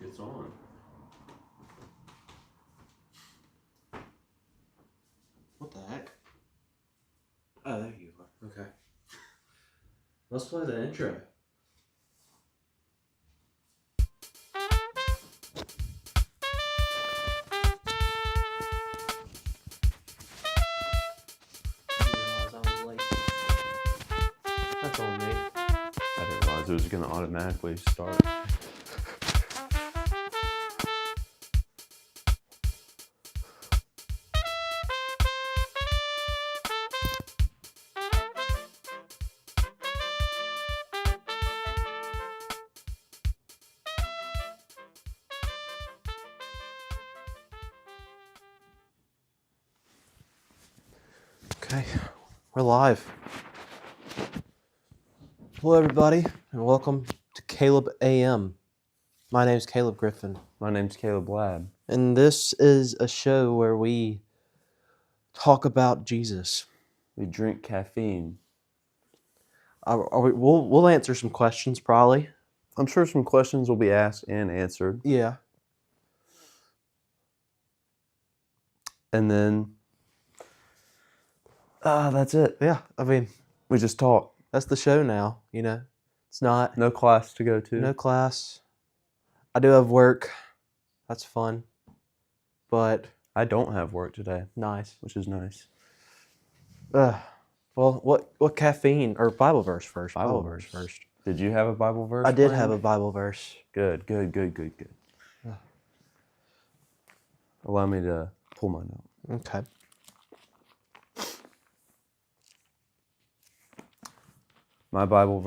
It's on. What the heck? Oh, there you are. Okay. Let's play the intro. was going to automatically start. Okay, we're live. Hello, everybody, and welcome to Caleb AM. My name's Caleb Griffin, My name's Caleb Ladd. and this is a show where we talk about Jesus. We drink caffeine. We'll answer some questions, probably. I'm sure some questions will be asked and answered. Yeah. And then, that's it. Yeah, I mean, We just talk. that's the show now, you know. It's not, No class to go to. no class. I do have work. That's fun. But, I don't have work today, nice. which is nice. Well, what caffeine, or Bible verse first? Bible verse verse. first. Did you have a Bible verse? I did planned? have a Bible verse. Good. Yeah. Allow me to pull mine out. Okay. My Bible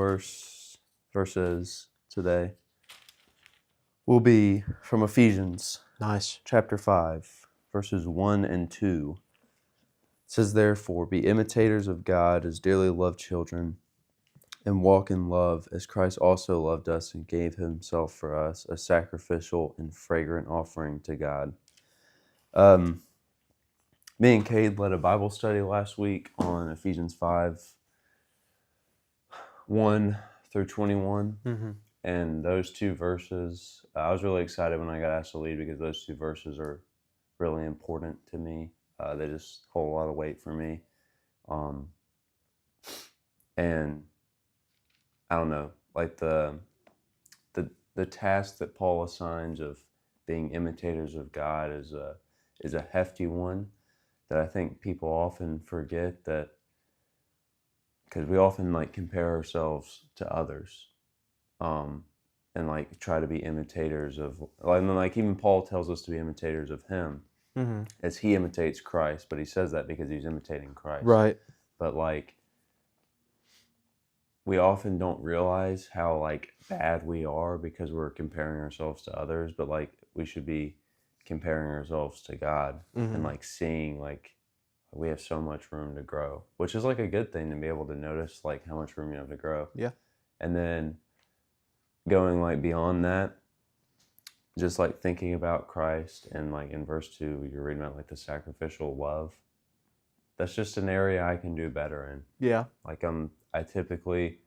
verses today will be from Ephesians Nice. chapter 5, verses 1 and 2. It says, "Therefore, be imitators of God as dearly loved children, and walk in love as Christ also loved us and gave himself for us, a sacrificial and fragrant offering to God." Me and Cade led a Bible study last week on Ephesians 5, 1 through 21. Mm-hmm. And those two verses, I was really excited when I got asked to lead because those two verses are really important to me. They just hold a lot of weight for me. And I don't know, like the task that Paul assigns of being imitators of God is a hefty one that I think people often forget, that because we often like compare ourselves to others. And like try to be imitators of, like even Paul tells us to be imitators of him Mm-hmm. as he imitates Christ, but he says that because he's imitating Christ. Right. But like, we often don't realize how like bad we are because we're comparing ourselves to others, but like we should be comparing ourselves to God. Mm-hmm. And like seeing like we have so much room to grow, which is like a good thing to be able to notice like how much room you have to grow. Yeah. And then going like beyond that, just like thinking about Christ, and like in verse 2 you're reading about like the sacrificial love. That's just an area I can do better in. Yeah. Like I typically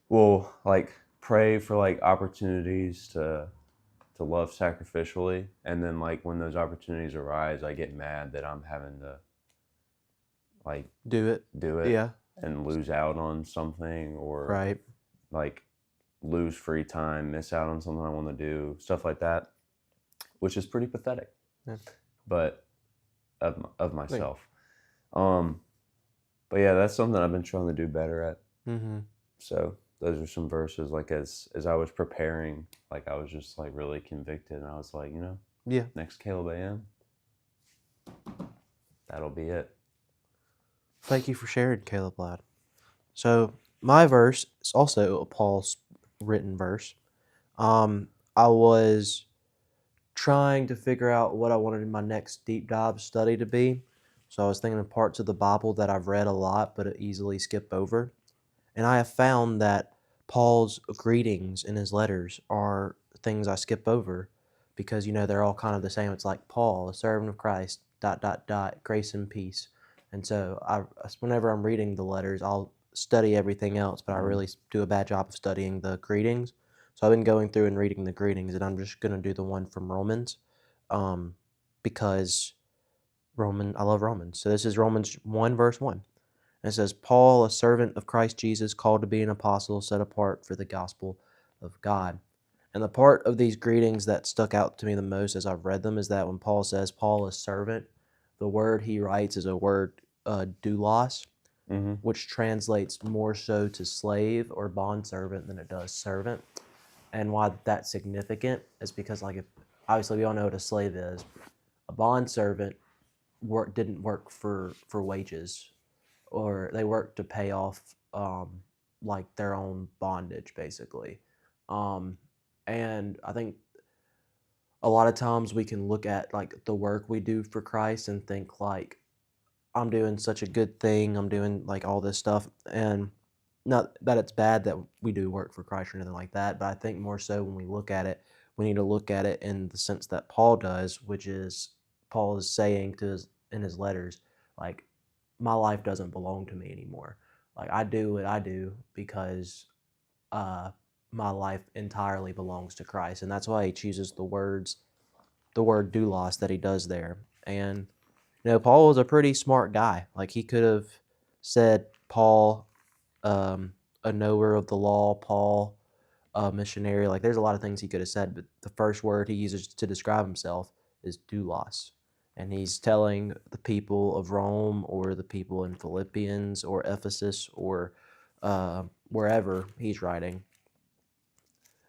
will like pray for like opportunities to love sacrificially, and then like when those opportunities arise I get mad that I'm having to like Do it. Yeah. and lose out on something, or Right. like lose free time, miss out on something I want to do, stuff like that, which is pretty pathetic. Yeah. But of myself. But yeah, that's something I've been trying to do better at. Mm-hmm. So those are some verses, like as I was preparing, like I was just like really convicted, and I was like, you know, Yeah. next Caleb AM, that'll be it. Thank you for sharing, Caleb Ladd. So my verse is also a Paul's written verse. I was trying to figure out what I wanted my next deep dive study to be. So I was thinking of parts of the Bible that I've read a lot but easily skip over. And I have found that Paul's greetings in his letters are things I skip over because, you know, they're all kind of the same. It's like Paul, a servant of Christ, ... grace and peace. And so whenever I'm reading the letters, I'll study everything else, but I really do a bad job of studying the greetings. So I've been going through and reading the greetings, and I'm just going to do the one from Romans because I love Romans. So this is Romans 1, verse 1. And it says, "Paul, a servant of Christ Jesus, called to be an apostle, set apart for the gospel of God." And the part of these greetings that stuck out to me the most as I've read them is that when Paul says Paul is servant, the word he writes is a word doulos, Mm-hmm. which translates more so to slave or bondservant than it does servant. And why that's significant is because, like, if obviously we all know what a slave is. A bondservant didn't work for wages, or they worked to pay off like their own bondage, basically. And I think a lot of times we can look at like the work we do for Christ and think like, I'm doing such a good thing, I'm doing like all this stuff, and not that it's bad that we do work for Christ or anything like that, but I think more so when we look at it, we need to look at it in the sense that Paul does, which is Paul is saying in his letters, like, my life doesn't belong to me anymore. Like, I do what I do because my life entirely belongs to Christ, and that's why he chooses the word doulos that he does there. And Paul was a pretty smart guy. Like, he could have said Paul, a knower of the law, Paul, a missionary. Like, there's a lot of things he could have said, but the first word he uses to describe himself is doulos. And he's telling the people of Rome or the people in Philippians or Ephesus or wherever he's writing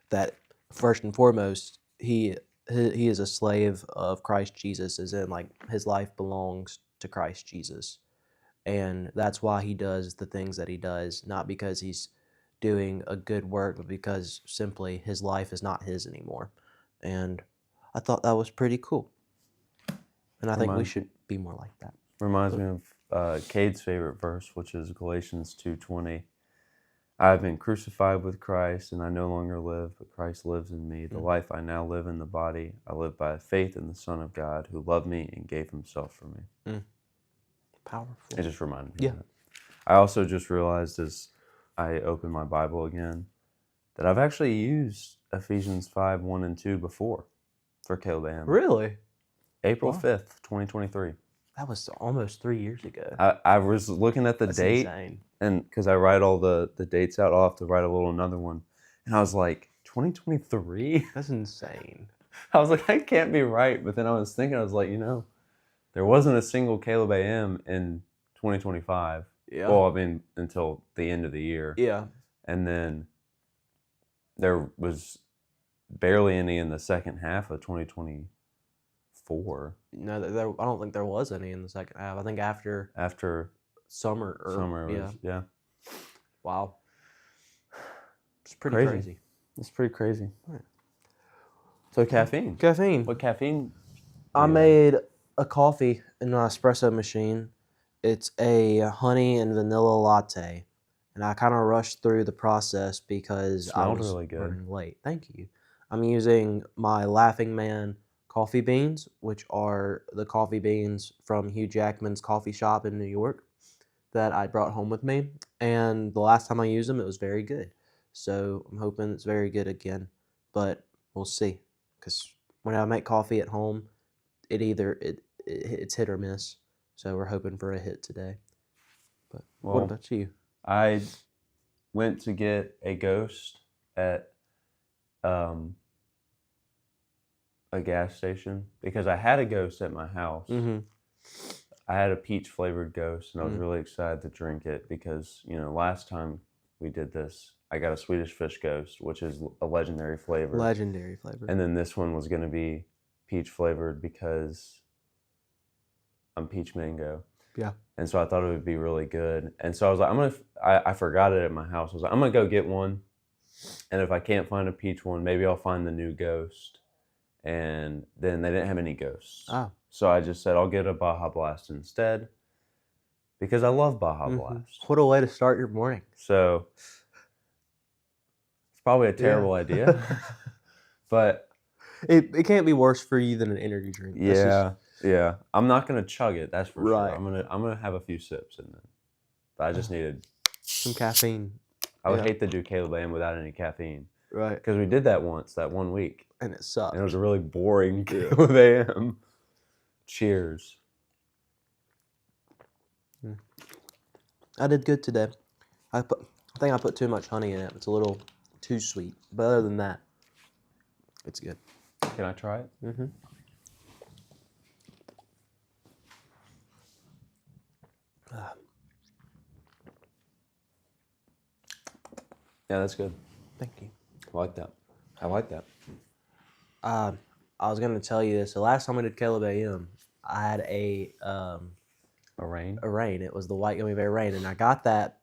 that first and foremost, he is a slave of Christ Jesus, as in, like, his life belongs to Christ Jesus. And that's why he does the things that he does, not because he's doing a good work, but because simply his life is not his anymore. And I thought that was pretty cool. And I think we should be more like that. Reminds me of Cade's favorite verse, which is Galatians 2:20. I have been crucified with Christ, and I no longer live, but Christ lives in me. The life I now live in the body, I live by faith in the Son of God, who loved me and gave himself for me. Powerful. It just reminded me of that. I also just realized as I opened my Bible again that I've actually used Ephesians 5:1 and 2 before for Caleb AM. Really? April 5th, 2023. That was almost 3 years ago. I was looking at the That's date, insane. and because I write all the dates out, I'll have to write another one. And I was like, 2023? That's insane. I was like, that can't be right. But then I was thinking, I was like, there wasn't a single Caleb AM in 2025. Yeah. Well, I mean, until the end of the year. Yeah. And then there was barely any in the second half of 2024. No, I don't think there was any in the second half. I think after summer. Yeah. Wow. It's pretty crazy. It's pretty crazy. Right. So caffeine. Caffeine. What caffeine? I made a coffee in my espresso machine. It's a honey and vanilla latte. And I kind of rushed through the process because I was really good. running late. Thank you. I'm using my Laughing Man coffee beans, which are the coffee beans from Hugh Jackman's coffee shop in New York that I brought home with me. And the last time I used them, it was very good. So I'm hoping it's very good again. But we'll see. Because when I make coffee at home, it's hit or miss. So we're hoping for a hit today. But what about you? I went to get a Ghost at a gas station because I had a Ghost at my house. Mm-hmm. I had a peach flavored Ghost, and I was really excited to drink it because, last time we did this, I got a Swedish Fish Ghost, which is a legendary flavor. Legendary flavor. And then this one was going to be peach flavored because I'm peach mango. Yeah. And so I thought it would be really good. And so I was like, I forgot it at my house. I was like, I'm going to go get one. And if I can't find a peach one, maybe I'll find the new Ghost. And then they didn't have any Ghosts. Oh. So I just said, I'll get a Baja Blast instead because I love Baja Blast. What a way to start your morning. So it's probably a terrible idea. But it can't be worse for you than an energy drink. Yeah. I'm not gonna chug it, that's for Right. sure. I'm gonna have a few sips and then. But I just needed some caffeine. I would hate to do Caleb AM without any caffeine. Right. Because we did that once, that 1 week. And it sucked. And it was a really boring Caleb AM. Cheers. I did good today. I think I put too much honey in it. It's a little too sweet. But other than that, it's good. Can I try it? Mm-hmm. Yeah, that's good. Thank you. I like that. I like that. I was gonna tell you this. The last time we did Caleb AM, I had A rain? a rain. It was the white gummy bear rain, and I got that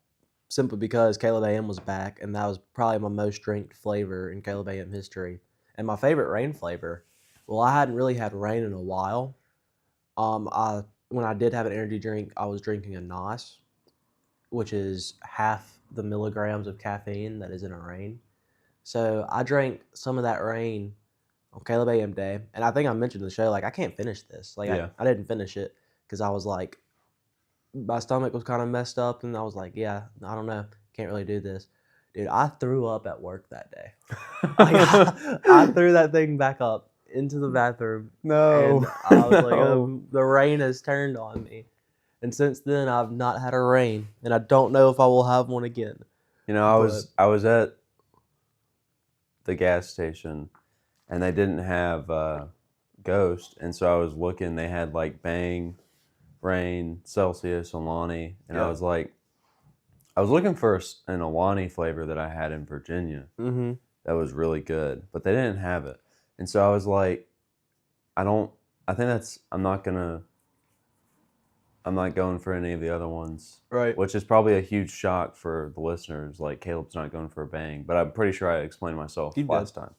simply because Caleb AM was back, and that was probably my most drank flavor in Caleb AM history. And my favorite rain flavor. Well, I hadn't really had rain in a while. When I did have an energy drink, I was drinking a NOS, which is half the milligrams of caffeine that is in a rain. So I drank some of that rain on Caleb AM Day, and I think I mentioned in the show, like, I can't finish this. Like, Yeah. I didn't finish it because I was like, my stomach was kind of messed up, and I was like, yeah, I don't know, can't really do this. Dude, I threw up at work that day. I threw that thing back up into the bathroom, No. and I was like, No. the rain has turned on me. And since then, I've not had a rain, and I don't know if I will have one again. You know, I was at the gas station, and they didn't have Ghost, and so I was looking. They had like Bang, Rain, Celsius, Alani, and Yeah. I was like, I was looking for an Alani flavor that I had in Virginia Mm-hmm. that was really good, but they didn't have it, and so I was like, I'm not going for any of the other ones. Right. Which is probably a huge shock for the listeners. Like, Caleb's not going for a Bang, but I'm pretty sure I explained myself You did. last time.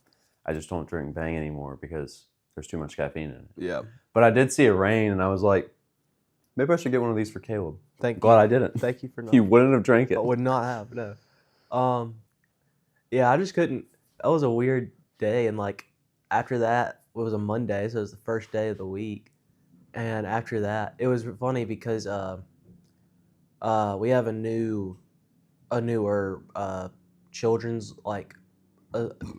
I just don't drink Bang anymore because there's too much caffeine in it. Yeah. But I did see a rain, and I was like, maybe I should get one of these for Caleb. Thank Glad you. I didn't. Thank you for not. You wouldn't have drank it. I would not have, no. Yeah, I just couldn't. That was a weird day, and like after that, it was a Monday, so it was the first day of the week. And after that, it was funny because we have a newer children's like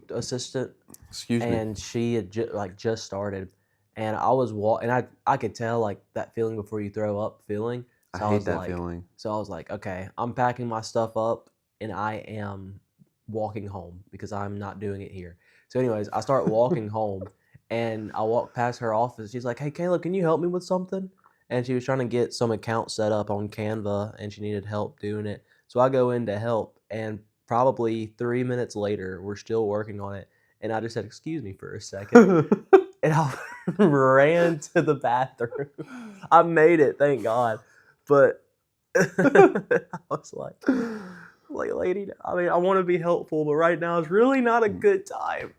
assistant, Excuse me. and she had just started, and I was and I could tell like that feeling before you throw up feeling. So I hate was that like, feeling. So I was like, okay, I'm packing my stuff up and I am walking home because I'm not doing it here. So anyways, I start walking home and I walk past her office. She's like, hey, Caleb, can you help me with something? And she was trying to get some account set up on Canva and she needed help doing it. So I go in to help, and probably 3 minutes later, we're still working on it. And I just said, excuse me for a second. And I ran to the bathroom. I made it, thank God. But I was like, lady, I mean, I want to be helpful, but right now is really not a good time.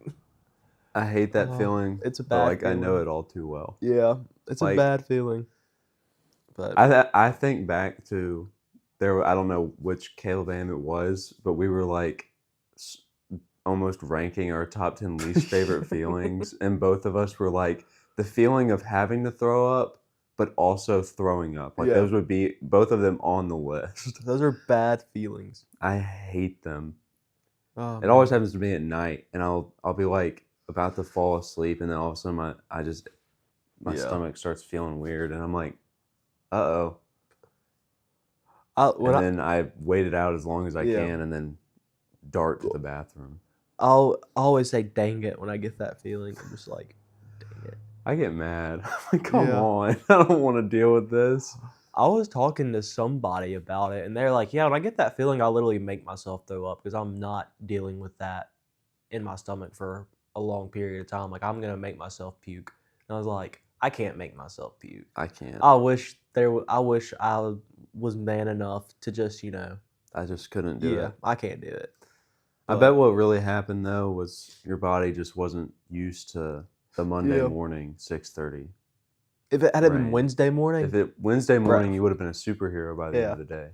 I hate that feeling. It's a but, bad like, I know feeling. it all too well. Yeah, it's Like, a bad feeling. But I think back to I don't know which Caleb AM it was, but we were like almost ranking our top 10 least favorite feelings, and both of us were like the feeling of having to throw up, but also throwing up. Like, Yeah. those would be both of them on the list. those are bad feelings. I hate them. Oh, It always happens to me at night, and I'll be like about to fall asleep, and then all of a sudden my Yeah. stomach starts feeling weird, and I'm like, uh-oh. When And then I wait it out as long as I Yeah. can, and then dart to the bathroom. I'll always say dang it when I get that feeling. I'm just like, dang it. I get mad. I'm like, come Yeah. on. I don't want to deal with this. I was talking to somebody about it, and they're like, yeah, when I get that feeling, I literally make myself throw up because I'm not dealing with that in my stomach for a long period of time. Like, I'm going to make myself puke. And I was like, I can't make myself puke. I can't. I wish I was man enough to just, I just couldn't do it. I can't do it. I But- bet what really happened, though, was your body just wasn't used to the Monday Yeah. morning 6:30. If it had been Right. Wednesday morning, If it Wednesday morning, you would have been a superhero by the Yeah. end of the day.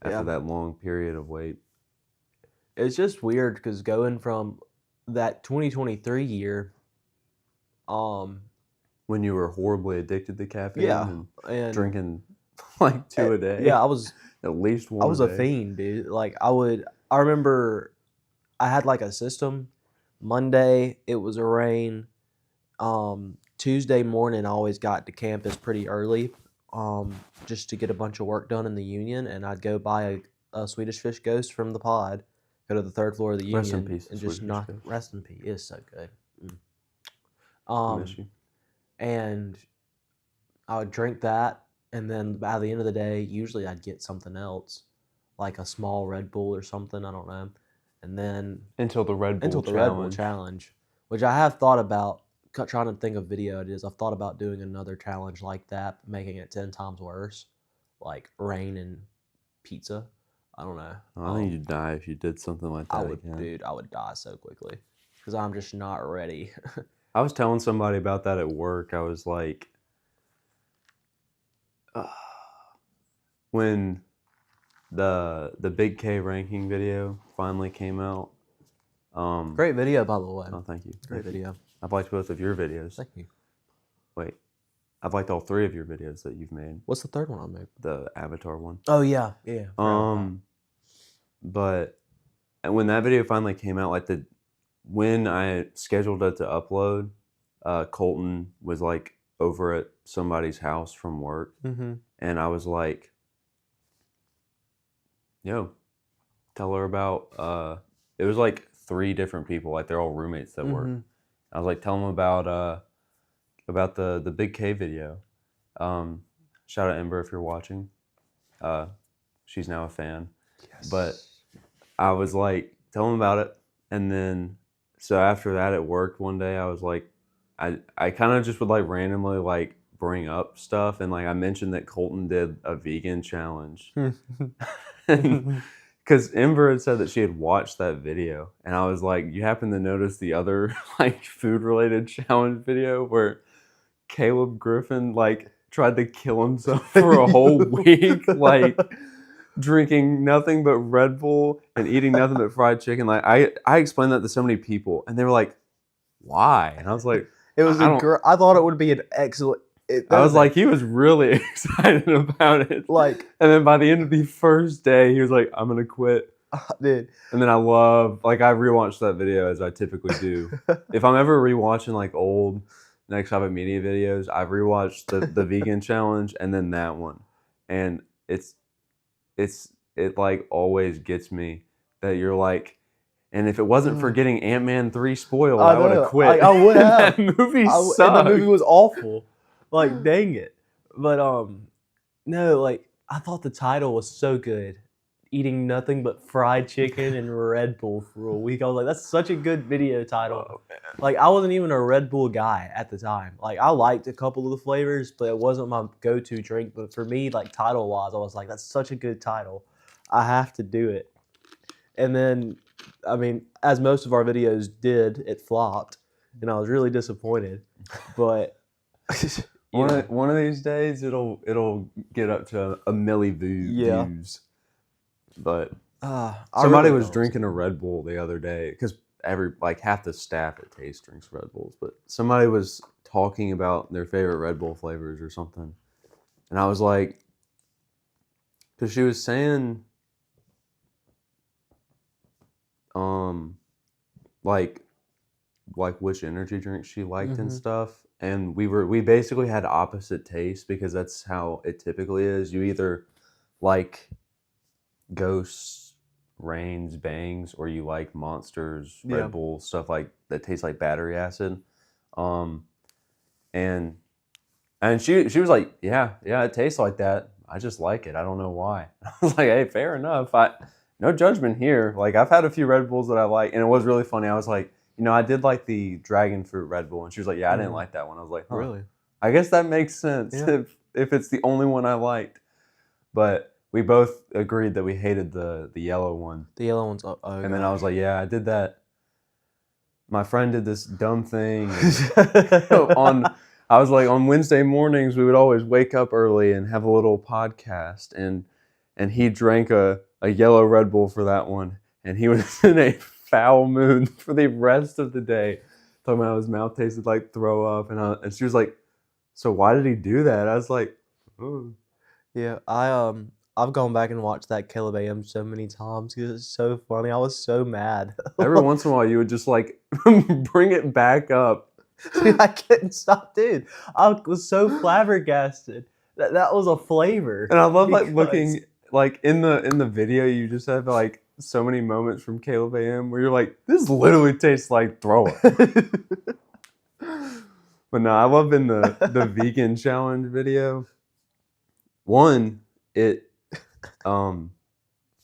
After Yeah. that long period of wait. it's just weird because going from that 2023 year, When you were horribly addicted to caffeine and drinking like 2 a day. Yeah, I was At least one. I was a a day. fiend, dude. Like I remember I had like a system. Monday it was a rain. Tuesday morning I always got to campus pretty early, just to get a bunch of work done in the Union, and I'd go buy a Swedish Fish Ghost from the pod, go to the third floor of the Union, Rest in peace, and Swedish just Fish knock. Ghost. Rest in peace. It's so good. I miss you. And I would drink that, and then by the end of the day, usually I'd get something else. like a small Red Bull or something. I don't know. And then Until the Red Bull Red Bull challenge, which I have thought about trying to think of video ideas. I've thought about doing another challenge like that, making it 10 times worse, like rain and pizza. I don't know. I think you'd die if you did something like that I would, again. dude. I would die so quickly because I'm just not ready. I was telling somebody about that at work. I was like, when the Big K ranking video finally came out. Great video, by the way. Oh, thank you. Great Thank you. video. I've liked both of your videos. Thank you. Wait, I've liked all 3 of your videos that you've made. What's the third one I made? The Avatar one. Oh yeah, yeah. But when that video finally came out, like when I scheduled it to upload, Colton was like over at somebody's house from work, and I was like, "Yo, tell her about." It was like 3 different people, like they're all roommates that work. I was like, "Tell them about the Big K video." Shout out Ember if you're watching. She's now a fan. Yes. But I was like, tell them about it. And then, so after that at work one day, I was like, I kind of just would like randomly like bring up stuff. And like, I mentioned that Colton did a vegan challenge. Because Ember had said that she had watched that video. And I was like, you happen to notice the other like food related challenge video where Caleb Griffin like tried to kill himself for a whole week, like drinking nothing but Red Bull and eating nothing but fried chicken. Like I explained that to so many people, and they were like, "Why?" And I was like, "It was I thought it would be an excellent." I was like, he was really excited about it. Like, and then by the end of the first day, he was like, "I'm gonna quit." Dude. And then I rewatched that video as I typically do. If I'm ever rewatching like old Next Topic Media videos, I've rewatched the vegan challenge and then that one, and it like always gets me that you're like, and if it wasn't for getting Ant-Man 3 spoiled, I would have quit. I would have. That movie sucked. And the movie was awful. Like, dang it. But no, like I thought the title was so good. Eating nothing but fried chicken and Red Bull for a week. I was like, that's such a good video title. Oh, like, I wasn't even a Red Bull guy at the time. Like, I liked a couple of the flavors, but it wasn't my go-to drink. But for me, like, title-wise, I was like, that's such a good title. I have to do it. And then, I mean, as most of our videos did, it flopped. And I was really disappointed. But one of these days, it'll get up to a milli views. But somebody was drinking a Red Bull the other day because half the staff at Taste drinks Red Bulls. But somebody was talking about their favorite Red Bull flavors or something, and I was like, because she was saying, like which energy drink she liked and stuff, and we basically had opposite tastes because that's how it typically is. You either like Ghosts, Reigns, Bangs, or you like Monsters, Red Bull, stuff like that tastes like battery acid. And she was like, yeah, it tastes like that. I just like it. I don't know why. I was like, hey, fair enough. No judgment here. Like, I've had a few Red Bulls that I like, and it was really funny. I was like, I did like the Dragon Fruit Red Bull, and she was like, yeah, I didn't like that one. I was like, really? I guess that makes sense if it's the only one I liked. But we both agreed that we hated the yellow one. The yellow one's and then I was like, yeah, I did that. My friend did this dumb thing. I was like, on Wednesday mornings, we would always wake up early and have a little podcast. And he drank a yellow Red Bull for that one. And he was in a foul mood for the rest of the day. Talking about how his mouth tasted like throw up. And she was like, so why did he do that? I was like, oh. Yeah, I've gone back and watched that Caleb AM so many times because it's so funny. I was so mad. Every once in a while, you would just like bring it back up. Dude, I couldn't stop, dude. I was so flabbergasted that was a flavor. And I love like looking like in the video. You just have like so many moments from Caleb AM where you're like, this literally tastes like throw up. But no, I love in the vegan challenge video. One,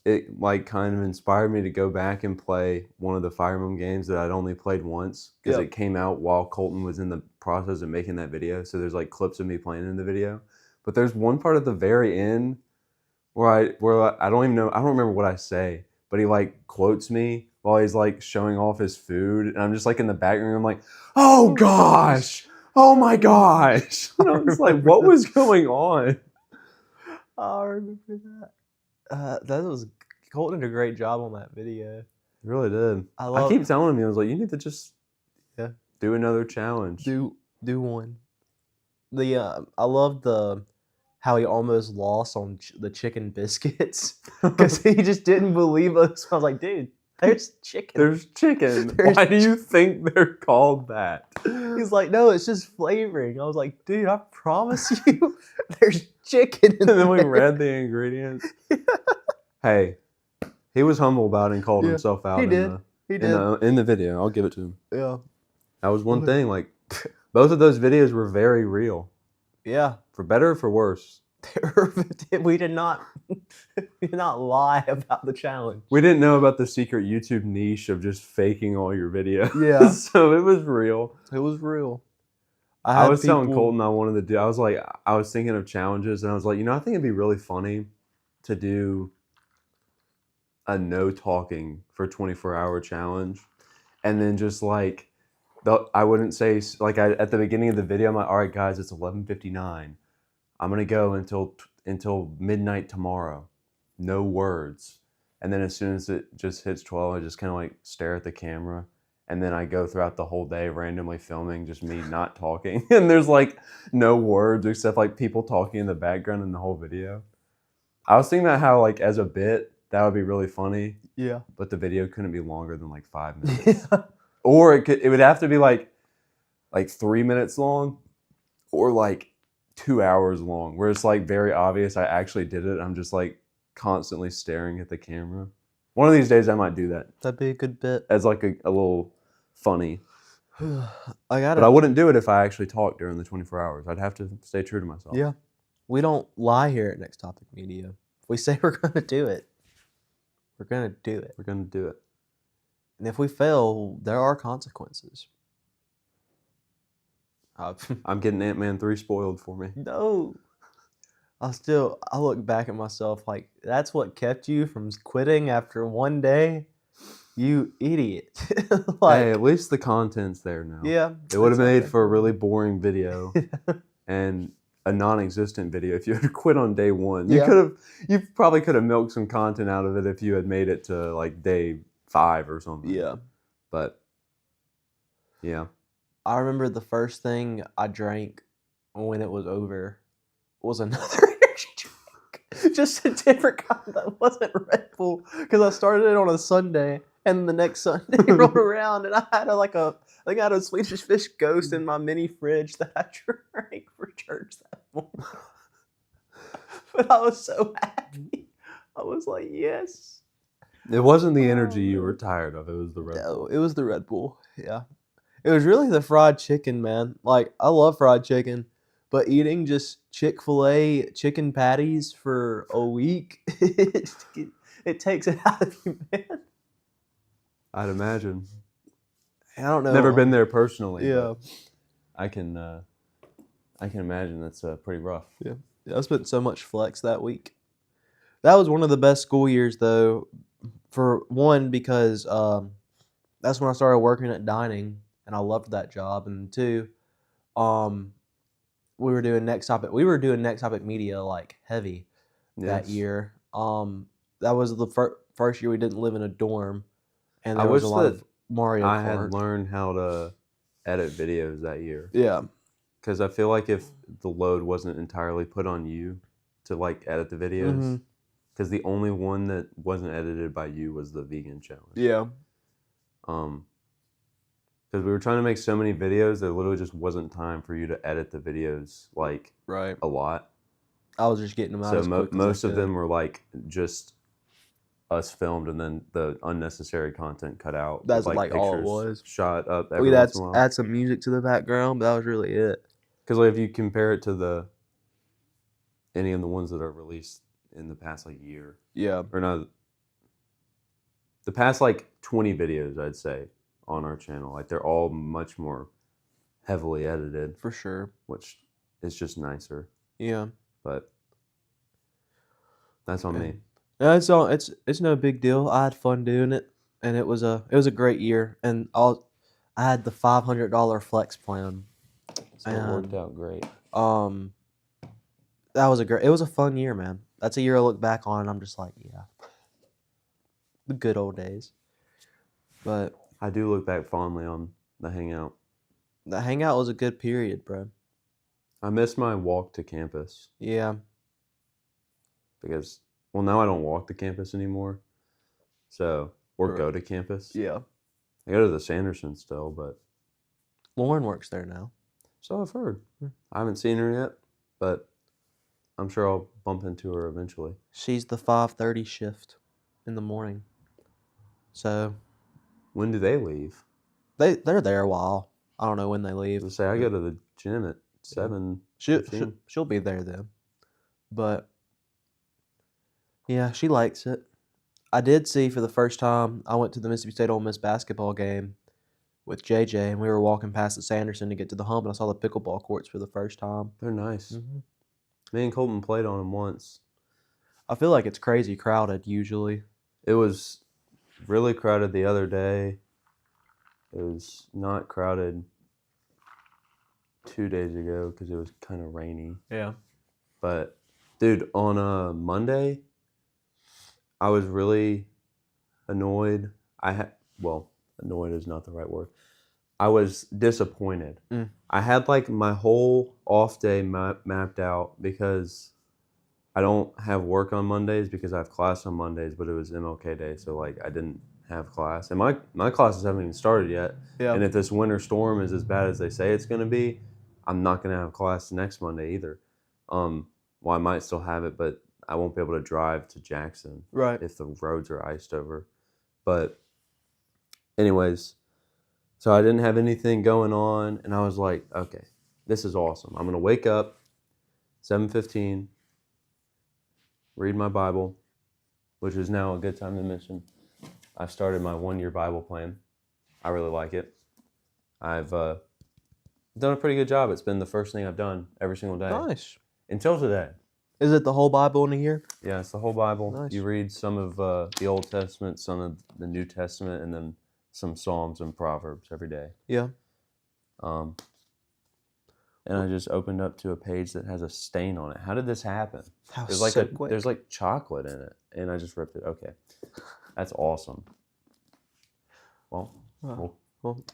it like kind of inspired me to go back and play one of the Fire Emblem games that I'd only played once because Yep. it came out while Colton was in the process of making that video. So there's like clips of me playing in the video. But there's one part at the very end where I don't even know, I don't remember what I say, but he like quotes me while he's like showing off his food, and I'm just like in the background, I'm like, oh gosh, oh my gosh. And I was like, what was going on? I remember that. That was Colton did a great job on that video. He really did. I I love keep telling him, I was like, you need to just Yeah. do another challenge. do one. I love how he almost lost on the chicken biscuits because he just didn't believe us. I was like, dude, there's chicken. There's chicken. There's Why do you think they're called that? He's like, no, it's just flavoring. I was like, dude, I promise you, there's chicken in And then we there. read the ingredients. Hey, he was humble about it and called Yeah, himself out he did. He did. in the video. I'll give it to him. Yeah. That was one Okay. thing. Like, both of those videos were very real, Yeah. for better or for worse. we did not lie about the challenge. We didn't know about the secret YouTube niche of just faking all your videos. Yeah. So it was real. It was real. I had was telling people- Colton I wanted to do. I was thinking of challenges, and I was like, I think it'd be really funny to do a no talking for 24-hour challenge, and then just like I wouldn't say like at the beginning of the video, I'm like, all right, guys, it's 11:59. I'm gonna go until midnight tomorrow. No words. And then as soon as it just hits 12, I just kind of like stare at the camera. And then I go throughout the whole day randomly filming just me not talking. And there's like no words except like people talking in the background in the whole video. I was thinking about how like as a bit, that would be really funny. Yeah. But the video couldn't be longer than like 5 minutes. Or it would have to be like 3 minutes long or like 2 hours long, where it's like very obvious I actually did it. I'm just like constantly staring at the camera. One of these days I might do that That'd be a good bit. as like a little funny. I got But I wouldn't do it if I actually talked during the 24 hours. I'd have to stay true to myself. Yeah. We don't lie here at Next Topic Media. If we say we're going to do it, we're going to do it. We're going to do it. And if we fail, there are consequences. I'm getting Ant-Man 3 spoiled for me. No. I look back at myself like, that's what kept you from quitting after one day? You idiot. Hey, at least the content's there now. Yeah. It would have that's made okay. for a really boring video and a non-existent video if you had quit on day one. Yeah. You probably could have milked some content out of it if you had made it to like day 5 or something. Yeah. But yeah. I remember the first thing I drank when it was over was another energy drink. Just a different kind that wasn't Red Bull. Because I started it on a Sunday, and the next Sunday rolled around, and I had I think I had a Swedish Fish Ghost in my mini fridge that I drank for church that morning. But I was so happy. I was like, yes. It wasn't the energy you were tired of. It was the Red Bull. No, it was the Red Bull. Yeah. It was really the fried chicken, man. Like, I love fried chicken, but eating just Chick-fil-A chicken patties for a week, it takes it out of you, man. I'd imagine. I don't know. Never been there personally. Yeah. but I can imagine that's pretty rough. Yeah, I spent so much flex that week. That was one of the best school years, though. For one, because that's when I started working at dining, and I loved that job. And two, we were doing Next Topic. We were doing Next Topic Media like heavy that Yes. year. That was the first year we didn't live in a dorm, and I there was a wish lot that of Mario I Kart. had learned how to edit videos that year. Yeah, Because I feel like if the load wasn't entirely put on you to like edit the videos, Mhm. because the only one that wasn't edited by you was the vegan challenge. yeah, Because we were trying to make so many videos, there literally just wasn't time for you to edit the videos like right. a lot. I was just getting them out. So as quick as I most of could. them were like just us filmed and then the unnecessary content cut out. That's, with, like, all it pictures was. Shot up every We'd once in a while. add some music to the background, but that was really it. Because like, if you compare it to any of the ones that are released in the past like year, Yeah, or not the past like 20 videos, I'd say, on our channel, like they're all much more heavily edited, For sure. which is just nicer. Yeah. But that's on me. No, it's no big deal. I had fun doing it, and it was a great year. And I had the $500 flex plan. So it worked out great. That was it was a fun year, man. That's a year I look back on and I'm just like, yeah. The good old days. But I do look back fondly on the hangout. the hangout was a good period, bro. I miss my walk to campus Yeah. because, well, now I don't walk to campus anymore. So, or Right. go to campus. Yeah. I go to the Sanderson still, but Lauren works there now. so I've heard. Hmm. I haven't seen her yet, but I'm sure I'll bump into her eventually. She's the 5:30 shift in the morning. So When do they leave? they're there a while. I don't know when they leave. Let's say I go to the gym at 7. She'll be there then. But yeah, she likes it. I did see for the first time, I went to the Mississippi State Ole Miss basketball game with JJ, and we were walking past the Sanderson to get to the hump, and I saw the pickleball courts for the first time. They're nice. Mm-hmm. Me and Colton played on them once. I feel like it's crazy crowded usually. It was really crowded the other day. It was not crowded 2 days ago because it was kind of rainy. Yeah. But, dude, on a Monday, I was really annoyed. Annoyed is not the right word. I was disappointed. Mm. I had like my whole off day mapped out because I don't have work on Mondays because I have class on Mondays, but it was MLK Day, so like I didn't have class. And my classes haven't even started yet. Yeah. And if this winter storm is as bad as they say it's going to be, I'm not going to have class next Monday either. Well, I might still have it, but I won't be able to drive to Jackson Right. if the roads are iced over. But anyways, so I didn't have anything going on, and I was like, okay, this is awesome. I'm going to wake up 7:15, read my Bible, which is now a good time to mention. I've started my 1-year Bible plan. I really like it. I've done a pretty good job. It's been the first thing I've done every single day. Nice. Until today. Is it the whole Bible in a year? Yeah, it's the whole Bible. Nice. You read some of the Old Testament, some of the New Testament, and then some Psalms and Proverbs every day. Yeah. And I just opened up to a page that has a stain on it. How did this happen? That There's was like so quick. there's like chocolate in it, and I just ripped it. Okay, that's awesome. Well, Wow.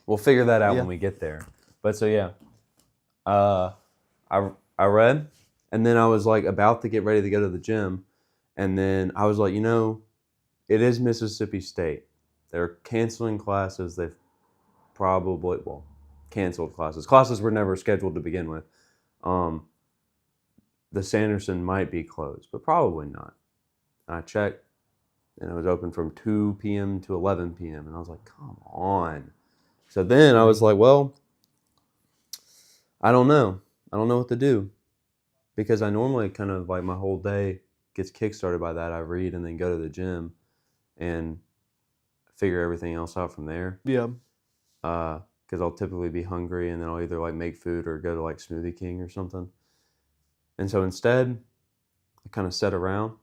we'll figure that out Yeah. when we get there. But so yeah, I read, and then I was like about to get ready to go to the gym, and then I was like, it is Mississippi State. They're canceling classes. They've probably canceled classes. Classes were never scheduled to begin with. The Sanderson might be closed, but probably not. And I checked, and it was open from 2 p.m. to 11 p.m. And I was like, come on. So then I was like, well, I don't know. I don't know what to do. Because I normally kind of like my whole day gets kickstarted by that. I read and then go to the gym and figure everything else out from there. Yeah. Because I'll typically be hungry and then I'll either like make food or go to like Smoothie King or something. And so instead, I kind of sat around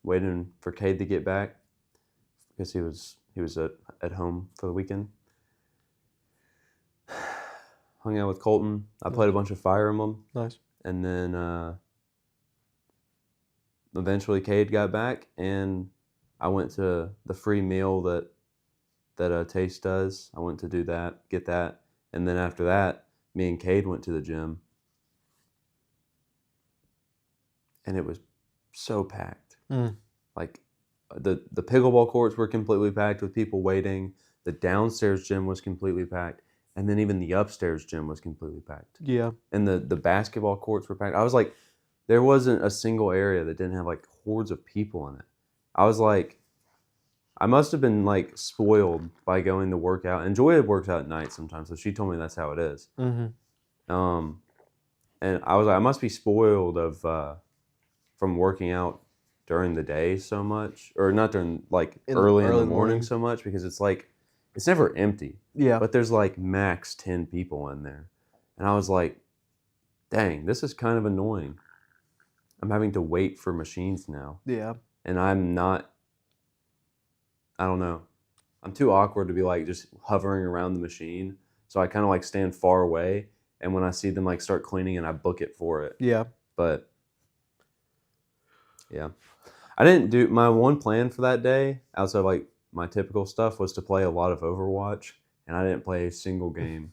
waiting for Cade to get back because he was at home for the weekend. Hung out with Colton. I played a bunch of Fire Emblem. Nice. And then eventually Cade got back and I went to the free meal that Taste does. I went to do that, get that. And then after that, me and Cade went to the gym. And it was so packed. Mm. Like the pickleball courts were completely packed with people waiting. The downstairs gym was completely packed. And then even the upstairs gym was completely packed. Yeah. And the basketball courts were packed. I was like, there wasn't a single area that didn't have like hordes of people in it. I was like, I must have been like spoiled by going to work out. And Joy works out at night sometimes, so she told me that's how it is. Mm-hmm. And I was like, I must be spoiled of from working out during the day so much, or not during like In the early in the early morning morning. so much, because it's like it's never empty, Yeah. but there's like max 10 people in there, and I was like, dang, this is kind of annoying. I'm having to wait for machines now, Yeah. and I'm not. I don't know. I'm too awkward to be like just hovering around the machine, so I kind of like stand far away, and when I see them like start cleaning, and I book it for it. Yeah. But yeah, I didn't do my one plan for that day outside of like my typical stuff was to play a lot of Overwatch, and I didn't play a single game,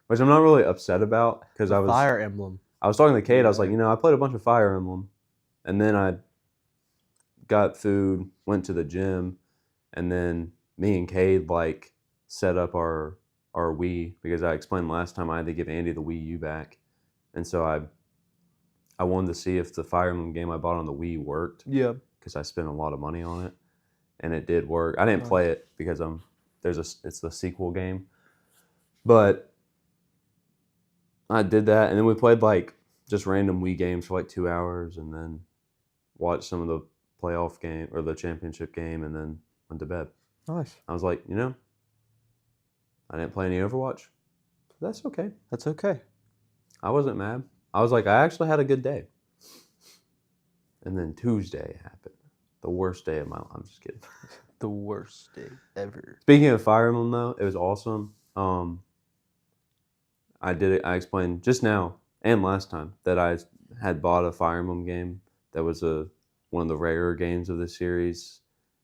which I'm not really upset about because I was Fire Emblem. talking to Kate. I was like, Yeah. I played a bunch of Fire Emblem, and then I got food, went to the gym, and then me and Cade like set up our Wii because I explained last time I had to give Andy the Wii U back, and so I wanted to see if the Fire Emblem game I bought on the Wii worked Yeah. because I spent a lot of money on it, and it did work. I didn't play it because it's the sequel game, but I did that, and then we played like just random Wii games for like 2 hours, and then watched some of the playoff game or the championship game, and then went to bed. Nice. I was like, I didn't play any Overwatch. That's okay. That's okay. I wasn't mad. I was like, I actually had a good day. And then Tuesday happened. The worst day of my life. I'm just kidding. The worst day ever. Speaking of Fire Emblem, though, it was awesome. I explained just now and last time that I had bought a Fire Emblem game that was one of the rarer games of the series,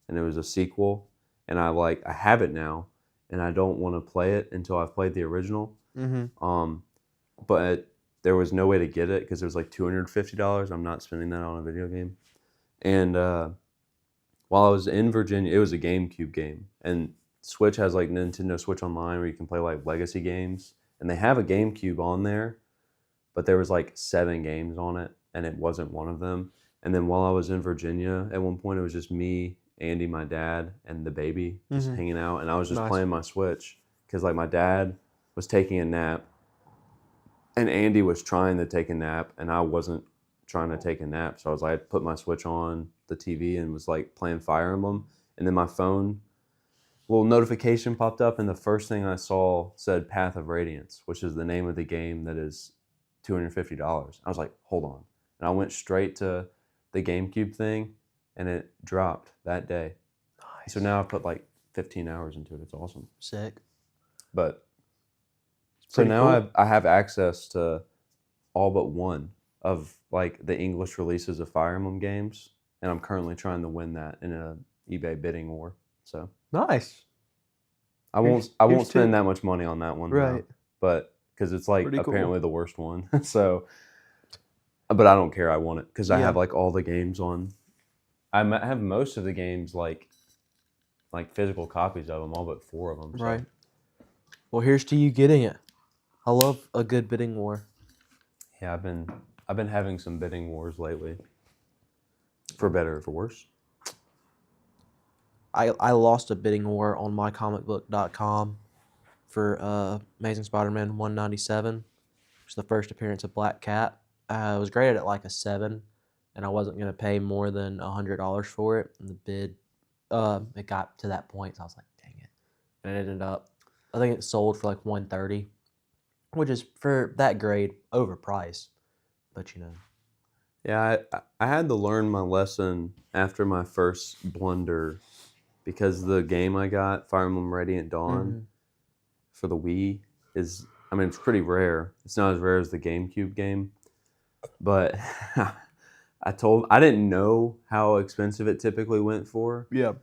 and it was a sequel. And I have it now, and I don't want to play it until I've played the original. Mm-hmm. But there was no way to get it because it was like $250. I'm not spending that on a video game. And while I was in Virginia, it was a GameCube game, and Switch has like Nintendo Switch Online where you can play like legacy games, and they have a GameCube on there, but there was like 7 games on it, and it wasn't one of them. And then while I was in Virginia, at one point it was just me, Andy, my dad, and the baby just hanging out, and I was just Nice. playing my Switch because like my dad was taking a nap, and Andy was trying to take a nap, and I wasn't trying to take a nap, so I was like, I put my Switch on the TV and was like playing Fire Emblem, and then my phone, little notification popped up, and the first thing I saw said Path of Radiance, which is the name of the game that is $250. I was like, hold on, and I went straight to the GameCube thing, and it dropped that day. Nice. So now I've put like 15 hours into it. It's awesome. Sick. But so Pretty now cool. I have access to all but one of like the English releases of Fire Emblem games, and I'm currently trying to win that in a eBay bidding war. So Nice. I Here's won't spend two. that much money on that one, Right. but because it's like Pretty cool. apparently the worst one. So, but I don't care. I want it because I Yeah. have like all the games on. I have most of the games like physical copies of them, all but 4 of them. So. Right. Well, here's to you getting it. I love a good bidding war. Yeah, I've been having some bidding wars lately. For better or for worse. I lost a bidding war on mycomicbook.com for Amazing Spider-Man 197, which is the first appearance of Black Cat. I was graded at like a 7, and I wasn't going to pay more than $100 for it. And the bid, it got to that point, so I was like, dang it. And it ended up, I think it sold for like $130, which is for that grade overpriced. But Yeah, I had to learn my lesson after my first blunder because the game I got, Fire Emblem Radiant Dawn, for the Wii it's pretty rare. It's not as rare as the GameCube game, but I didn't know how expensive it typically went for, Yeah.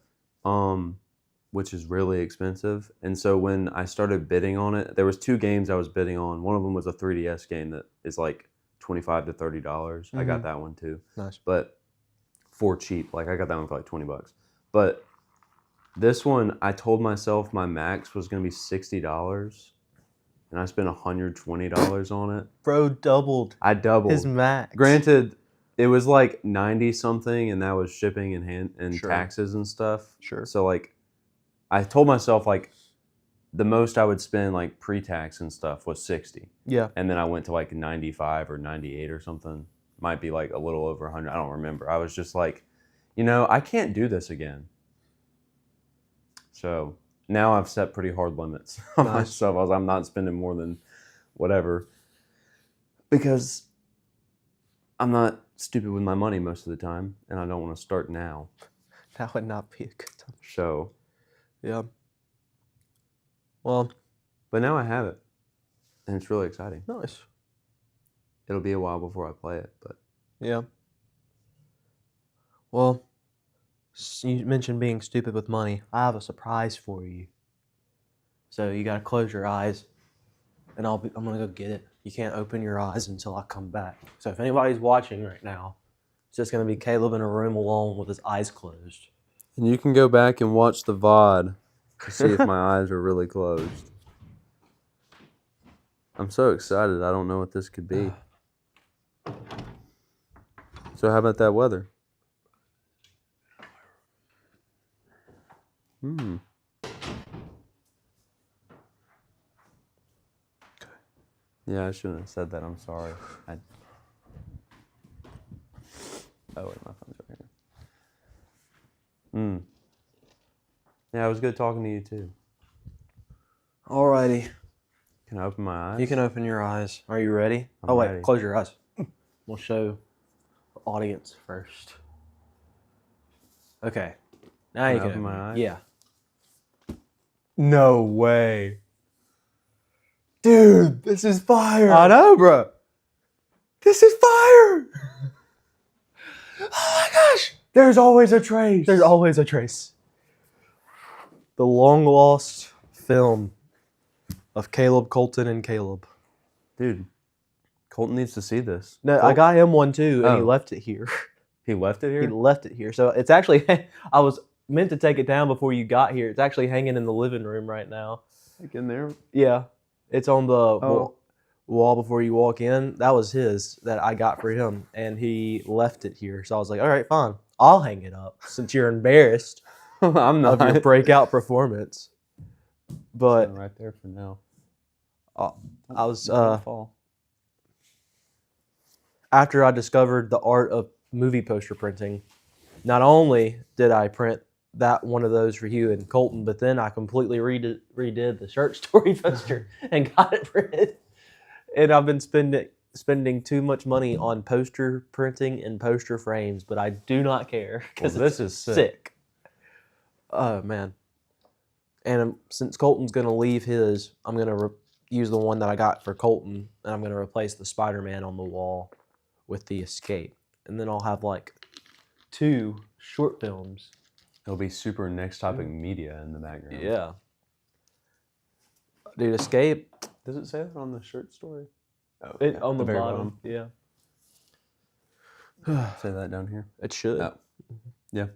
which is really expensive. And so when I started bidding on it, there was 2 games I was bidding on. One of them was a 3DS game that is like $25 to $30. I got that one too. Nice. But for cheap. Like I got that one for like $20. But this one, I told myself my max was going to be $60, and I spent $120 on it. Bro doubled I doubled. his max. Granted, it was like 90 something, and that was shipping and Sure. taxes and stuff. Sure. So like, I told myself like the most I would spend like pre-tax and stuff was 60. Yeah. And then I went to like 95 or 98 or something. Might be like a little over 100. I don't remember. I was just like, you know, I can't do this again. So now I've set pretty hard limits on Nice. myself. I'm not spending more than whatever because I'm not stupid with my money most of the time, and I don't want to start now. That would not be a good time. So, Yeah. Well, but now I have it, and it's really exciting. nice. It'll be a while before I play it, but Yeah. Well, you mentioned being stupid with money. I have a surprise for you. So you gotta close your eyes, and I'm gonna go get it. You can't open your eyes until I come back. So if anybody's watching right now, it's just gonna be Caleb in a room alone with his eyes closed. and you can go back and watch the VOD to see if my eyes are really closed. I'm so excited. I don't know what this could be. So how about that weather? Yeah, I shouldn't have said that. I'm sorry. Oh, wait, my phone's over here. Yeah, it was good talking to you, too. Alrighty. Can I open my eyes? You can open your eyes. Are you ready? I'm wait, ready. close your eyes. We'll show the audience first. Okay. Now you Can I can open my eyes? Yeah. No way. Dude, this is fire. I know, bro. This is fire. Oh my gosh. There's always a trace. There's always a trace. The long lost film of Caleb, Colton, and Caleb. Dude, Colton needs to see this. No, I Colton- got him one too, and he Oh. left it here. He left it He here? left it here. So it's actually, I was meant to take it down before you got here. It's actually hanging in the living room right now. Like in there? Yeah. It's on the Oh. wall before you walk in. That was his that I got for him, and he left it here. So I was like, all right, fine. I'll hang it up since you're embarrassed I'm of not. your breakout performance. But right there for now. I was fall. after I discovered the art of movie poster printing, not only did I print that one of those for you and Colton, but then I completely redid the Shirt Story poster and got it printed. And I've been spending too much money on poster printing and poster frames, but I do not care because Well, this is sick. sick. Oh man! And since Colton's gonna leave his, I'm gonna use the one that I got for Colton, and I'm gonna replace the Spider-Man on the wall with the Escape, and then I'll have like 2 short films. It'll be super next topic media in the background. Yeah. Dude, Escape Does it say that on the shirt story? Oh, it yeah, on the very bottom. Yeah. Say that down here. It should. Oh. Yeah.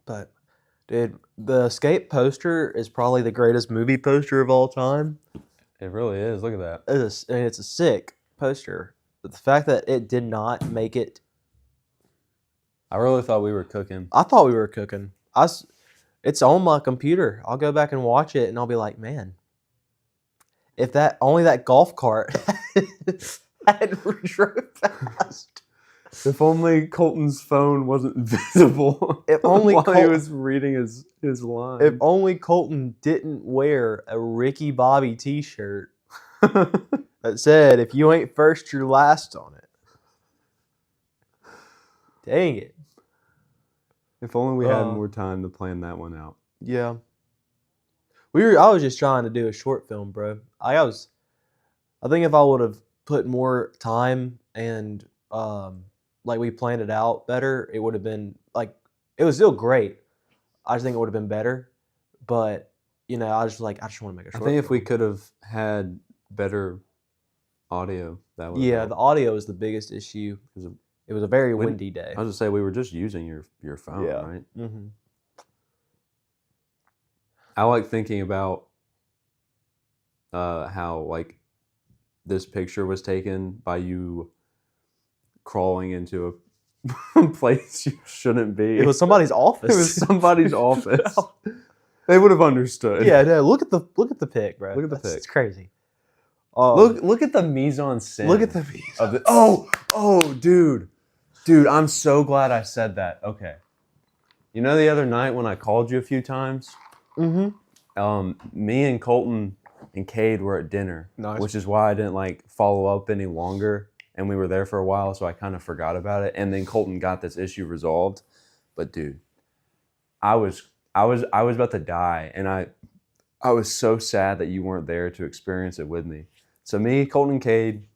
But dude, the Escape poster is probably the greatest movie poster of all time. It really is. Look at that. It's a sick poster. But the fact that it did not make it, I really thought we were cooking. I thought we were cooking. It's on my computer. I'll go back and watch it, and I'll be like, man, if only that golf cart had drove fast. If only Colton's phone wasn't visible. If only while he Col- was reading his line. If only Colton didn't wear a Ricky Bobby T-shirt that said, "If you ain't first, you're last" on it. Dang it. If only we had Uh, more time to plan that one out. Yeah. I was just trying to do a short film, bro. I think if I would have put more time and like we planned it out better, it would have been like it was still great. I just think it would have been better. But I just want to make a I short think if we film. could have had better audio, that would Yeah, the audio is the biggest issue. It was a very When- windy day. I was just say we were just using your phone, Yeah. right? Mm-hmm. I like thinking about how like this picture was taken by you crawling into a place you shouldn't be. It was somebody's office. It was somebody's office. They would have understood. Yeah, no. Look at the pic, bro. Look at the pic. It's crazy. Look at the mise en scène. Look at the of the. Oh, dude, Dude, I'm so glad I said that. Okay. You know the other night when I called you a few times? Mm-hmm. Me and Colton and Cade were at dinner, Nice. which is why I didn't like follow up any longer. And we were there for a while, so I kind of forgot about it. And then Colton got this issue resolved. But dude, I was about to die, and I was so sad that you weren't there to experience it with me. So me, Colton, and Cade,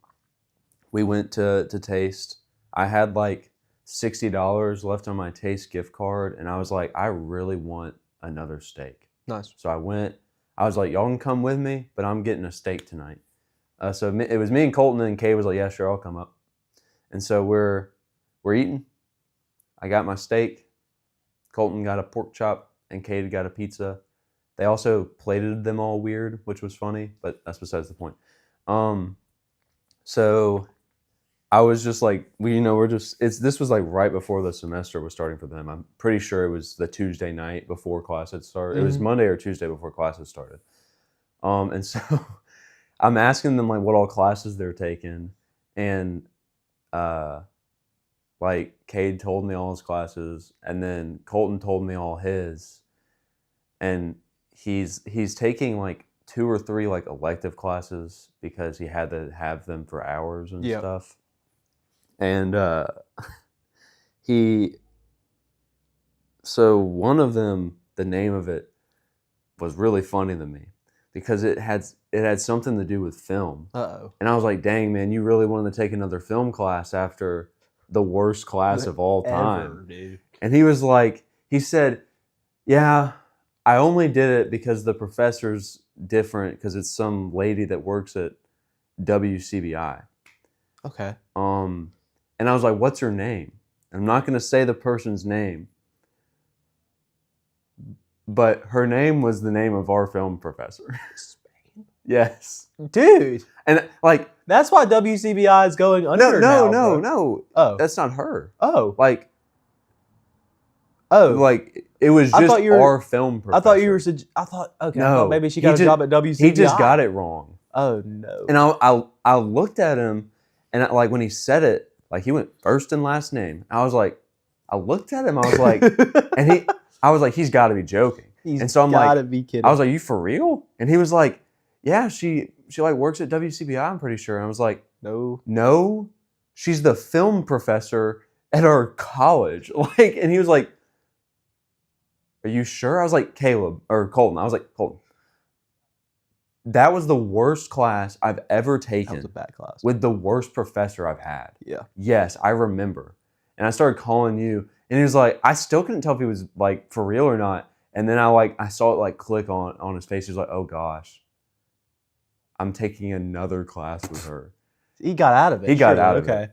we went to Taste. I had like $60 left on my Taste gift card, and I was like, I really want another steak. Nice. So I went. I was like, y'all can come with me, but I'm getting a steak tonight. So it was me and Colton, and Kay was like, yeah, sure, I'll come up. And so we're eating. I got my steak. Colton got a pork chop, and Kay got a pizza. They also plated them all weird, which was funny, but that's besides the point. So I was just like, this was like right before the semester was starting for them. I'm pretty sure it was the Tuesday night before class had started. It was Monday or Tuesday before class had started. And so I'm asking them like what all classes they're taking, and like Cade told me all his classes, and then Colton told me all his, and he's taking like 2 or 3 like elective classes because he had to have them for hours and stuff. And so one of them, the name of it was really funny to me because it had something to do with film. Uh-oh. And I was like, dang, man, you really wanted to take another film class after the worst class of all time. Ever, dude. And he said, yeah, I only did it because the professor's different because it's some lady that works at WCBI. Okay. And I was like, what's her name? And I'm not going to say the person's name, but her name was the name of our film professor. Spain? Yes. Dude. And like, that's why WCBI is going under now, bro. no. Oh. That's not her. Oh. Like, oh. Like, it was just our film professor. I thought you were, I thought no, maybe she got a job at WCBI. He just got it wrong. Oh, no. And I looked at him, and like when he said it, like he went first and last name. I was like, I looked at him, I was like, and I was like, he's got to be joking. And so I'm gotta be kidding. I was like, you for real? And he was like, yeah, she like works at WCBI, I'm pretty sure. And I was like, no, she's the film professor at our college. Like, and he was like, are you sure? I was like, Colton. I was like, Colton. That was the worst class I've ever taken. That was a bad class. With the worst professor I've had. Yeah. Yes, I remember. And I started calling you, and he was like, I still couldn't tell if he was like for real or not. And then I saw it like click on his face. He was like, oh gosh, I'm taking another class with her. He got out of it. He got out of it.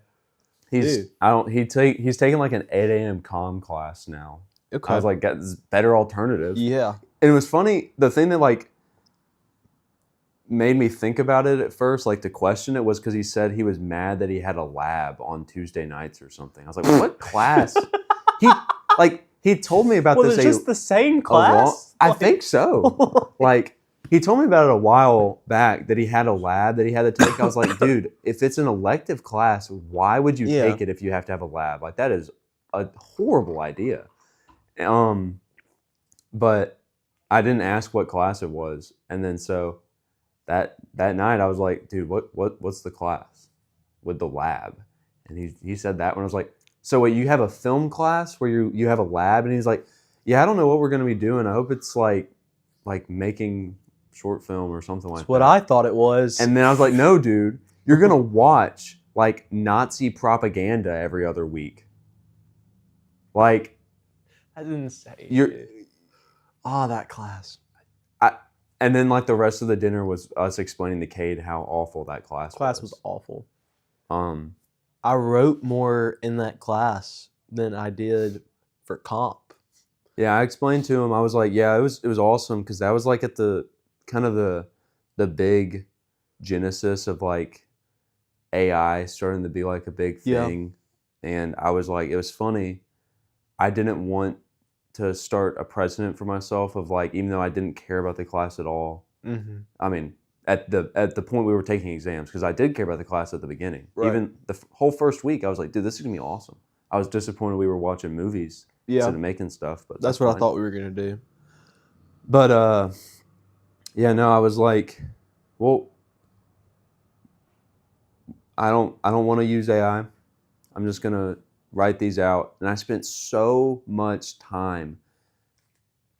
He's taking like an 8 a.m. comm class now. Okay. I was like, that's better alternative. Yeah. And it was funny, the thing that like made me think about it at first, like to question it, was because he said he was mad that he had a lab on Tuesday nights or something. I was like, what class? He told me about this. Was it just the same class? I think so. Like, he told me about it a while back that he had a lab that he had to take. I was like, dude, if it's an elective class, why would you take it if you have to have a lab? Like, that is a horrible idea. But I didn't ask what class it was, and then so that night I was like, dude, what's the class with the lab? And he said that when I was like, so wait, you have a film class where you have a lab? And he's like, yeah, I don't know what we're gonna be doing. I hope it's like making short film or something like that. That's what I thought it was. And then I was like, no, dude, you're gonna watch like Nazi propaganda every other week. Like, that's insane. That class. And then like the rest of the dinner was us explaining to Cade how awful that class was. Class was awful. I wrote more in that class than I did for comp. Yeah, I explained to him. I was like, yeah, it was awesome because that was like at the kind of the big genesis of like AI starting to be like a big thing. Yeah. And I was like, it was funny. I didn't want to start a precedent for myself of like, even though I didn't care about the class at all. Mm-hmm. I mean, at the point we were taking exams, because I did care about the class at the beginning. Right. Even the whole first week, I was like, dude, this is gonna be awesome. I was disappointed we were watching movies instead of making stuff. But That's what I fine. thought we were going to do. But yeah, no, I was like, well, I don't want to use AI. I'm just gonna write these out. And I spent so much time,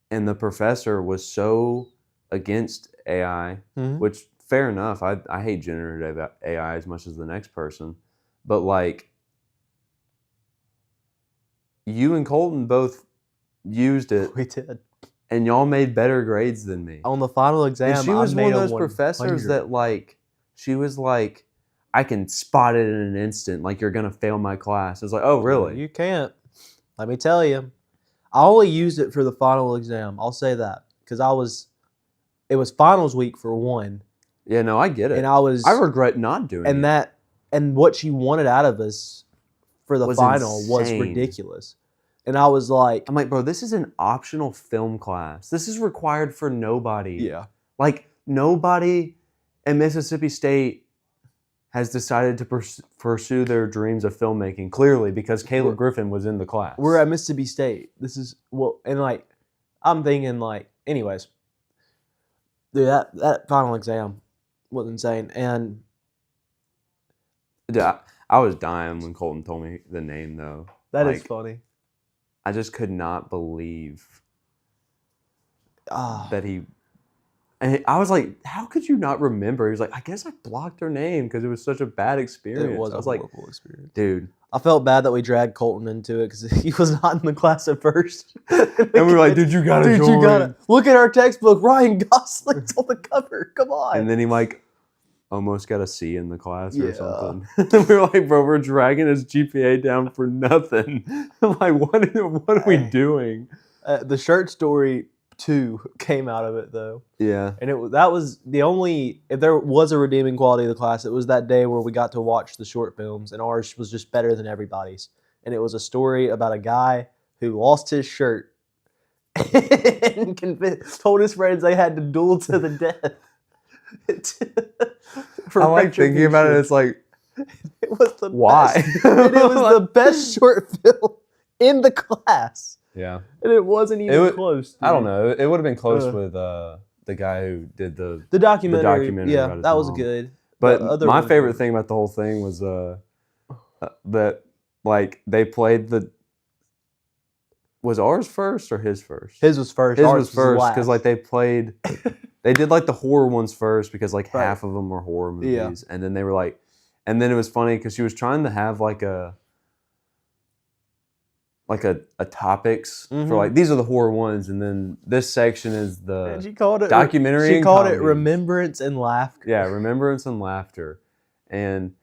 and the professor was so against AI, which fair enough. I hate generative AI as much as the next person, but like you and Colton both used it, We did. and y'all made better grades than me. On the final exam, And she was I one made of a those professors 100. that like, she was like, I can spot it in an instant. Like, you're gonna fail my class. It's like, oh really? You can't. Let me tell you. I only used it for the final exam. I'll say that because it was finals week for one, Yeah, no, I get it. and I regret not doing and it. and what she wanted out of us for the Was final was insane. ridiculous. And I was like, I'm like, bro, this is an optional film class. This is required for nobody. yeah, Like, nobody at Mississippi State has decided to pursue their dreams of filmmaking, clearly, because Caleb Griffin was in the class. we're at Mississippi State. This is and like, I'm thinking like, anyways, dude, that final exam was insane. And Dude, I was dying when Colton told me the name, though. that is Like, funny. I just could not believe Ah, that he. And I was like, how could you not remember? He was like, I guess I blocked her name because it was such a bad experience. it was I was a like, horrible experience. dude. I felt bad that we dragged Colton into it because he was not in the class at first. And we were like, dude, you gotta Dude, join. you gotta look at our textbook. Ryan Gosling's on the cover. Come on. And then he like almost got a C in the class or Yeah. something. And we were like, bro, we're dragging his GPA down for nothing. I'm like, what are we doing? The shirt story 2 came out of it though, Yeah. and that was the only. If there was a redeeming quality of the class, it was that day where we got to watch the short films, and ours was just better than everybody's. And it was a story about a guy who lost his shirt and told his friends they had to duel to the death. I like thinking about it. It's like, it was the why? best, and it was the best short film in the class. Yeah. And it wasn't even close. I don't dude. know. It would have been close with the guy who did the. The documentary. documentary Yeah, about his that was mom. good. But The other my one favorite was- thing about the whole thing was that like they played the. Was ours first or his first? His was first. His ours was first because last. like they played, they did like the horror ones first because like Right. half of them were horror movies, Yeah. and then they were like, and then it was funny because she was trying to have like a topics for Mhm. like these are the horror ones, and then this section is And the she called it documentary She and called it comedy. remembrance and laughter. yeah, remembrance and laughter, and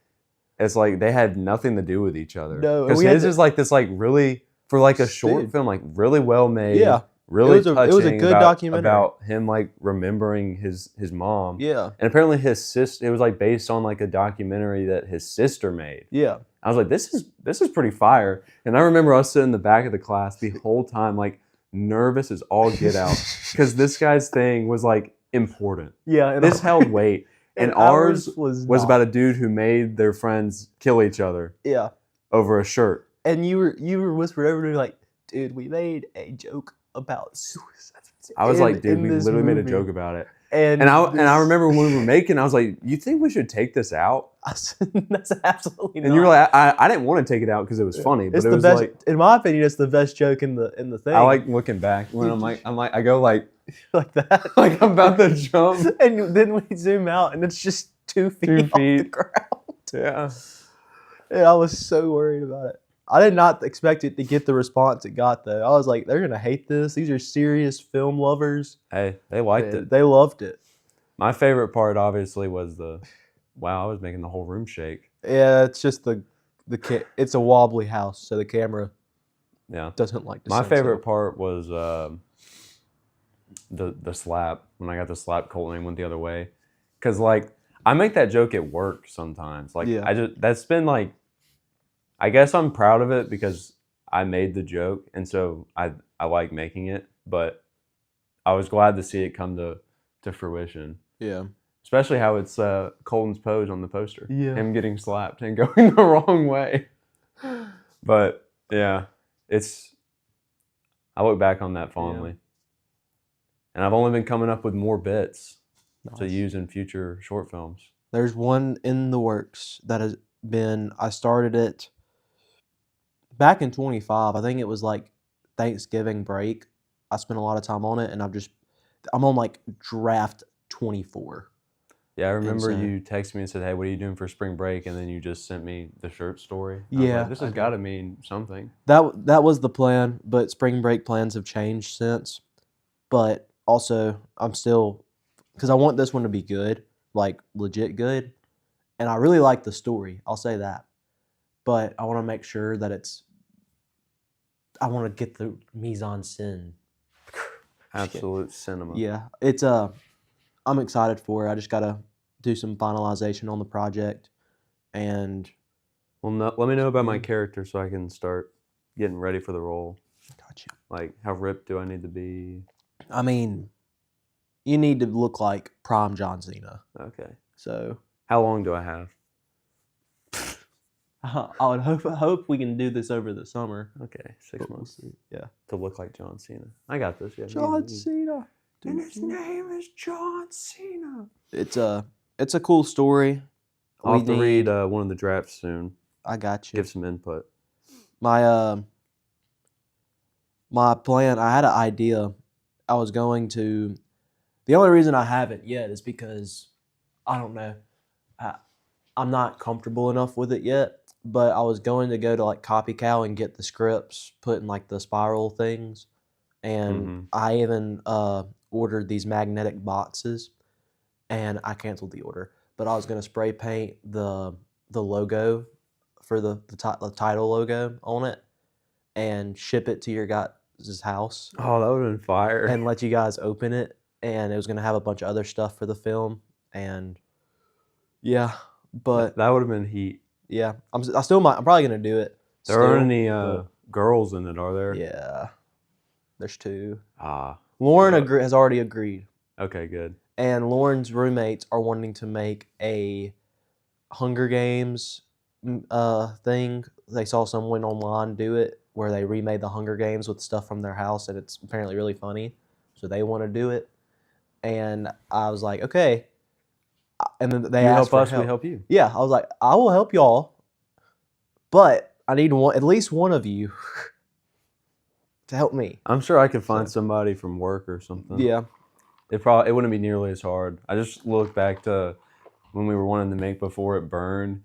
it's like they had nothing to do with each other. No, and because we had his is like this like really for like a short Dude. film like really well made. Yeah. Really It was a touching good about, documentary. about him like remembering his mom. Yeah. And apparently his sister, it was like based on like a documentary that his sister made. Yeah. I was like, this is pretty fire. And I remember us sitting in the back of the class the whole time, like nervous as all get out, because this guy's thing was like important. Yeah. And This held weight. And ours was not. about a dude who made their friends kill each other Yeah. over a shirt. And you were whispering over to me like, dude, we made a joke about suicide. I was like, dude, we this literally made a movie. joke about it. And And I remember when we were making, I was like, you think we should take this out? that's absolutely. And you were like, I didn't want to take it out because it was funny, but it's it the was best. like In my opinion, it's the best joke in the thing. I like looking back when I go like like that. like I'm about to jump. And then we zoom out, and it's just 2 feet, 2 off the feet. ground. Yeah. And I was so worried about it. I did not expect it to get the response it got, though. I was like, they're gonna hate this. These are serious film lovers. Hey, they liked And it. they loved it. My favorite part obviously was wow, I was making the whole room shake. Yeah, it's just it's a wobbly house, so the camera Yeah. doesn't like to. My sense it. favorite part was the slap, when I got the slap Colton and went the other way. Cause like I make that joke at work sometimes. Like Yeah. that's been like, I guess I'm proud of it because I made the joke, and so I like making it, but I was glad to see it come to fruition. Yeah. Especially how it's Colton's pose on the poster. Yeah. Him getting slapped and going the wrong way. But Yeah, I look back on that fondly. And I've only been coming up with more bits to Nice. use in future short films. There's one in the works that has been. I started it back in 25. I think it was like Thanksgiving break. I spent a lot of time on it, and I'm on like draft 24. Yeah, I remember so- you texted me and said, "Hey, what are you doing for spring break?" And then you just sent me the shirt story. I was Yeah, like, this has I got did. to mean something. That was the plan, but spring break plans have changed since. But also, I'm still, because I want this one to be good, like legit good, and I really like the story. I'll say that, but I want to make sure that I want to get the mise en scène. Absolute cinema. Yeah, I'm excited for it. I just gotta do some finalization on the project, and Well, let me know about my Yeah. character so I can start getting ready for the role. gotcha. Like, how ripped do I need to be? I mean, you need to look like prime John Cena. Okay. So How long do I have? I would hope we can do this over the summer. Okay, 6 But we'll months see. Yeah. to look like John Cena. I got this. Yeah. Cena. And his name is John Cena. It's a cool story. I'll have to read need- one of the drafts soon. I got you. Give some input. My my plan. I had an idea. I was going to. The only reason I haven't yet is because I don't know. I'm not comfortable enough with it yet. But I was going to go to like CopyCow and get the scripts put in like the spiral things, and Mhm. I even ordered these magnetic boxes, and I canceled the order. But I was gonna spray paint the logo for the title logo on it, and ship it to your guys' house, Oh, that would have been fire. and let you guys open it. And it was gonna have a bunch of other stuff for the film, and yeah, but that would have been heat. yeah, I'm probably gonna do it. There aren't still, any but girls in it, are there? yeah, there's 2. Ah, Lauren But- has already agreed, okay, good. and Lauren's roommates are wanting to make a Hunger Games thing. They saw someone online do it where they remade the Hunger Games with stuff from their house, and it's apparently really funny. So they want to do it, and I was like, okay. And then they You asked help for us, help. we help you. Yeah, I was like, I will help y'all, but I need at least one of you to help me. I'm sure I could find So- somebody from work or something. Yeah, It wouldn't be nearly as hard. I just look back to when we were wanting to make Before It Burned,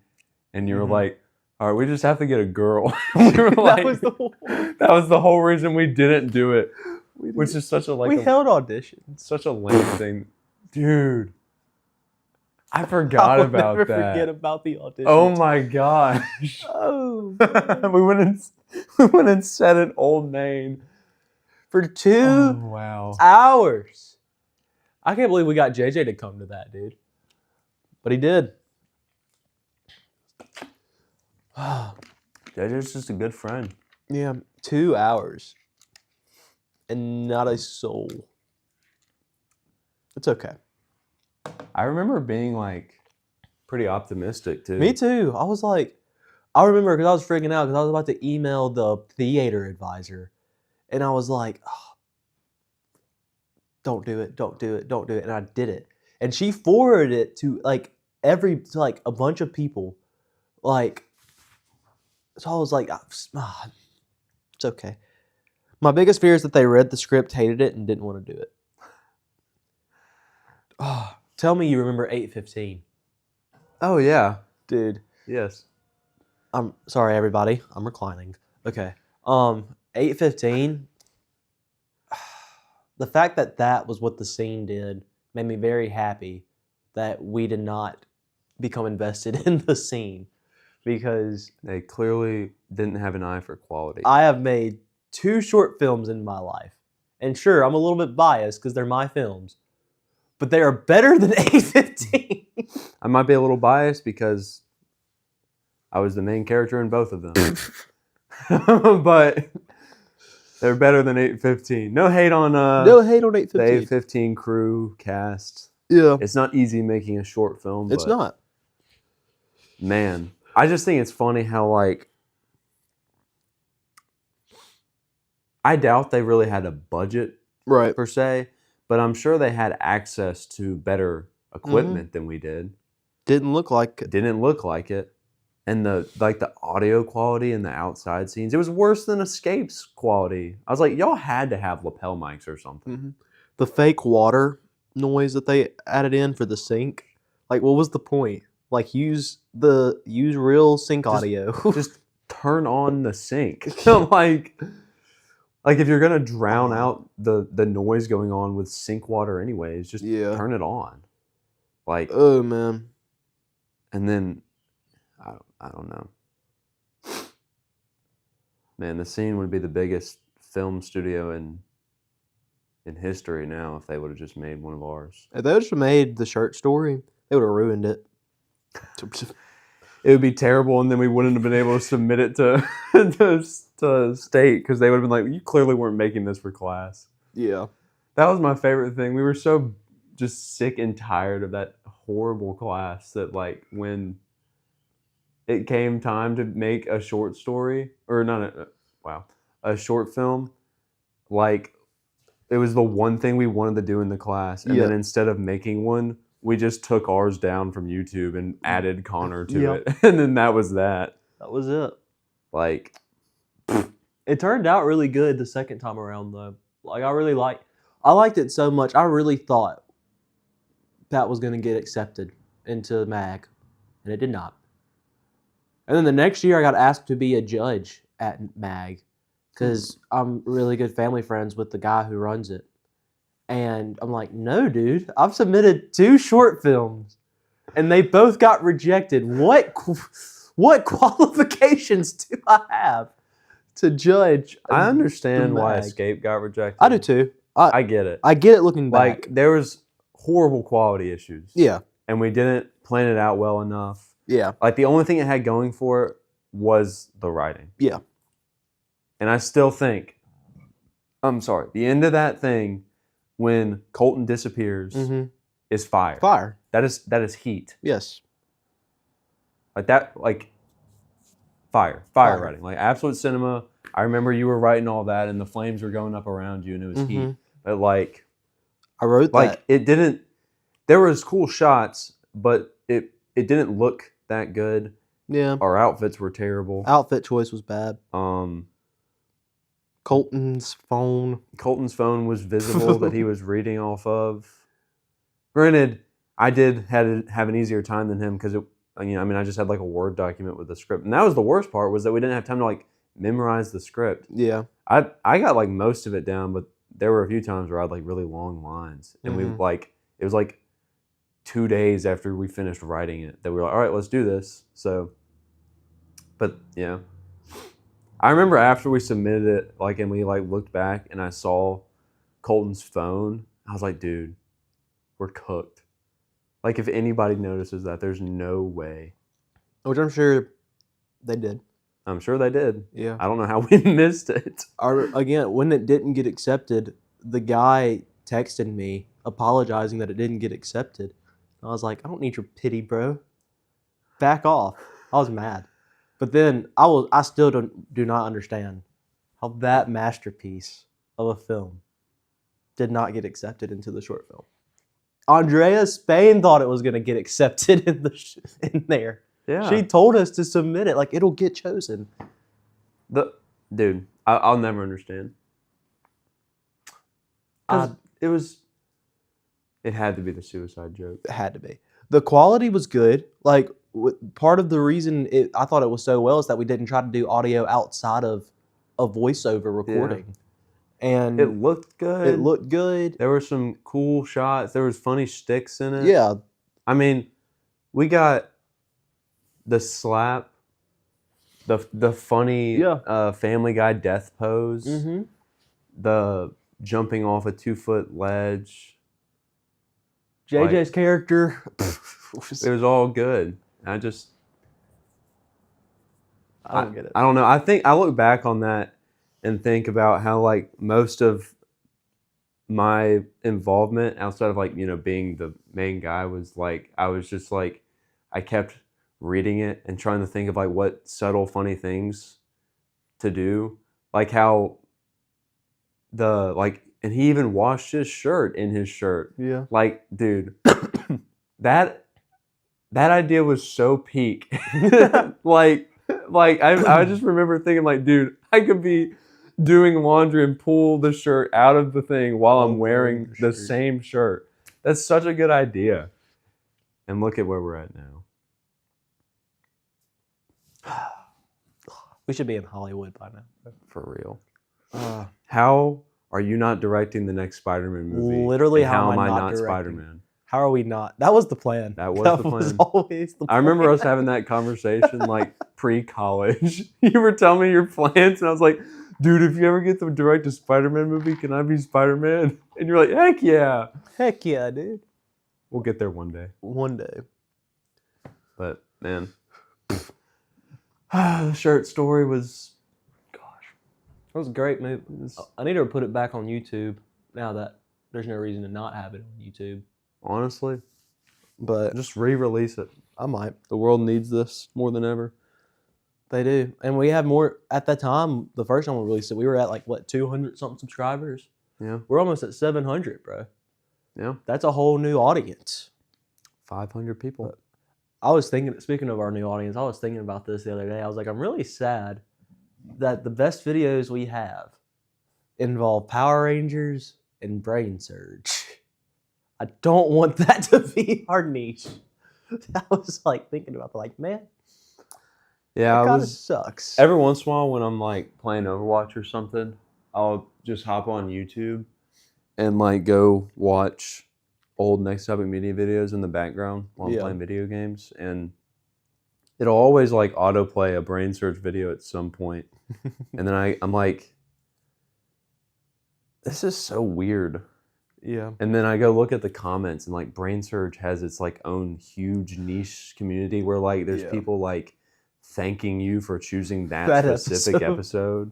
and you were Mhm. like, "All right, we just have to get a girl." We were like, that was the whole. that was the whole reason we didn't do it, which is such a we held auditions. such a lame thing, dude. I forgot I'll about never that. forget about the auditions. Oh my gosh. Oh, we went and said an Old Main. for 2 Oh, wow. hours. I can't believe we got JJ to come to that, dude. But he did. JJ's just a good friend. Yeah, 2 hours. And not a soul. It's okay. I remember being like pretty optimistic too. Me too. I was like, I remember because I was freaking out because I was about to email the theater advisor. And I was like, oh, don't do it, don't do it, don't do it. And I did it. And she forwarded it to like a bunch of people. Like, so I was like, it's okay. My biggest fear is that they read the script, hated it, and didn't want to do it. Oh, tell me you remember 8:15. Oh yeah. Dude. Yes. I'm sorry, everybody. I'm reclining. Okay. 8:15. The fact that that was what the scene did made me very happy that we did not become invested in the scene, because They clearly didn't have an eye for quality. I have made 2 short films in my life. And sure, I'm a little bit biased because they're my films, but they are better than 8:15. I might be a little biased because I was the main character in both of them. But they're better than 8:15. No hate on No hate on the 8:15. 8:15 crew cast. Yeah. It's not easy making a short film. It's but not. Man, I just think it's funny how like I doubt they really had a budget Right. per se, but I'm sure they had access to better equipment than we did. Didn't look like it. Didn't look like it. And the audio quality and the outside scenes, it was worse than Escape's quality. I was like, y'all had to have lapel mics or something. The fake water noise that they added in for the sync. Like, what was the point? Like, use real sync audio. Just turn on the sync. like if you're gonna drown out the noise going on with sink water anyways, just Yeah. turn it on. Like, Oh man. and then I don't know. Man, the scene would be the biggest film studio in history now if they would have just made one of ours. If they would have made the shirt story, they would have ruined it. It would be terrible, and then we wouldn't have been able to submit it to to state because they would have been like, "You clearly weren't making this for class." Yeah. That was my favorite thing. We were so just sick and tired of that horrible class that, like, when it came time to make a short story or a short film, like, it was the one thing we wanted to do in the class, and then instead of making one, we just took ours down from YouTube and added Connor to it, and then that was that. That was it. Like, It turned out really good the second time around, though. Like, I liked it so much. I really thought that was going to get accepted into MAG, and it did not. And then the next year, I got asked to be a judge at MAG because I'm really good family friends with the guy who runs it. And I'm like, no, dude, I've submitted 2 short films, and they both got rejected. What qualifications do I have to judge? I understand the why MAG? Escape got rejected. I do too. I get it. I get it looking back. Like, there was horrible quality issues. Yeah. And we didn't plan it out well enough. Yeah. Like, the only thing it had going for it was the writing. Yeah. And I still think, the end of that thing when Colton disappears is fire. Fire. That is heat. Yes. Like that, like fire writing, like absolute cinema. I remember you were writing all that, and the flames were going up around you, and it was heat. But like, I wrote that. like it didn't. There was cool shots, but it didn't look that good. Yeah. Our outfits were terrible. Outfit choice was bad. Colton's phone was visible that he was reading off of. Granted, I did have an easier time than him because I just had like a Word document with the script, and that was the worst part, was that we didn't have time to like memorize the script. Yeah. I got like most of it down, but there were a few times where I had like really long lines, and it was like 2 days after we finished writing it that we were like, all right, let's do this. So, but yeah, I remember after we submitted it, like, and we like looked back and I saw Colton's phone, I was like, dude, we're cooked. Like, if anybody notices that, there's no way. Which I'm sure they did. I'm sure they did. Yeah. I don't know how we missed it. Again, when it didn't get accepted, the guy texted me apologizing that it didn't get accepted. I was like, I don't need your pity, bro. Back off. I was mad. But then I still do not understand how that masterpiece of a film did not get accepted into the short film. Andrea Spain thought it was going to get accepted in there. Yeah. She told us to submit it. Like, it'll get chosen. Dude, I'll never understand. It had to be the suicide joke. It had to be. The quality was good. Like, part of the reason I thought it was so well is that we didn't try to do audio outside of a voiceover recording. Yeah. And it looked good. It looked good. There were some cool shots. There was funny sticks in it. Yeah. I mean, we got the slap, the funny Family Guy death pose, the jumping off a 2-foot ledge. JJ's character. It was all good. I don't get it. I don't know. I think I look back on that and think about how, like, most of my involvement outside of, like, being the main guy was, like, I was just, like, I kept reading it and trying to think of, like, what subtle, funny things to do. Like how and he even washed his shirt in his shirt. Yeah. Like, dude, that idea was so peak. like I just remember thinking, like, dude, I could be doing laundry and pull the shirt out of the thing while I'm wearing the same shirt. That's such a good idea. And look at where we're at now. We should be in Hollywood by now. For real. Uh, How are you not directing the next Spider-Man movie? Literally, And how how am am I I not not directing? Spider-Man? how are we not? That was the plan. That was the was plan. always the plan. I remember us having that conversation like pre-college. You were telling me your plans, and I was like, dude, if you ever get to direct a Spider-Man movie, can I be Spider-Man? And you're like, heck yeah. Heck yeah, dude. We'll get there one day. One day. But, man. The shirt story was, gosh. That was a great movie. I need to put it back on YouTube now that there's no reason to not have it on YouTube. Honestly, But just re-release it. I might. The world needs this more than ever. They do. And we have more. At that time, the first time we released it, we were at like, what, 200-something subscribers? Yeah. We're almost at 700, bro. Yeah. That's a whole new audience. 500 people. I was thinking, speaking of our new audience, I was thinking about this the other day. I was like, I'm really sad that the best videos we have involve Power Rangers and Brain Surge. I don't want that to be our niche. I was like thinking about that, like, man, Yeah, that I kind of was. sucks. Every once in a while, when I'm like playing Overwatch or something, I'll just hop on YouTube and like go watch old Next Topic Media videos in the background while I'm Yeah. playing video games, and it'll always like autoplay a Brain Surge video at some point, and then I'm like, this is so weird. Yeah. And then I go look at the comments, and like Brain Surge has its like own huge niche community where like there's Yeah. people like thanking you for choosing that That specific episode.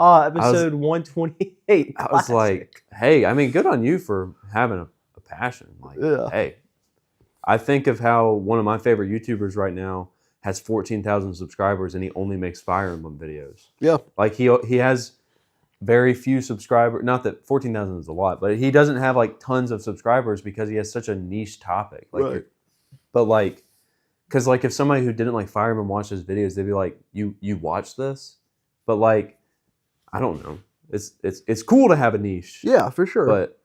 Episode 128. I was like, hey, I mean, good on you for having a passion. Like, Yeah. hey, I think of how one of my favorite YouTubers right now has 14,000 subscribers, and he only makes Fire Emblem videos. Yeah. Like he has very few subscribers. Not that 14,000 is a lot, but he doesn't have like tons of subscribers because he has such a niche topic. Like, Right. But like, because like if somebody who didn't like Fire Emblem watched his videos, they'd be like, you watch this? But like, I don't know. It's cool to have a niche. Yeah, for sure. But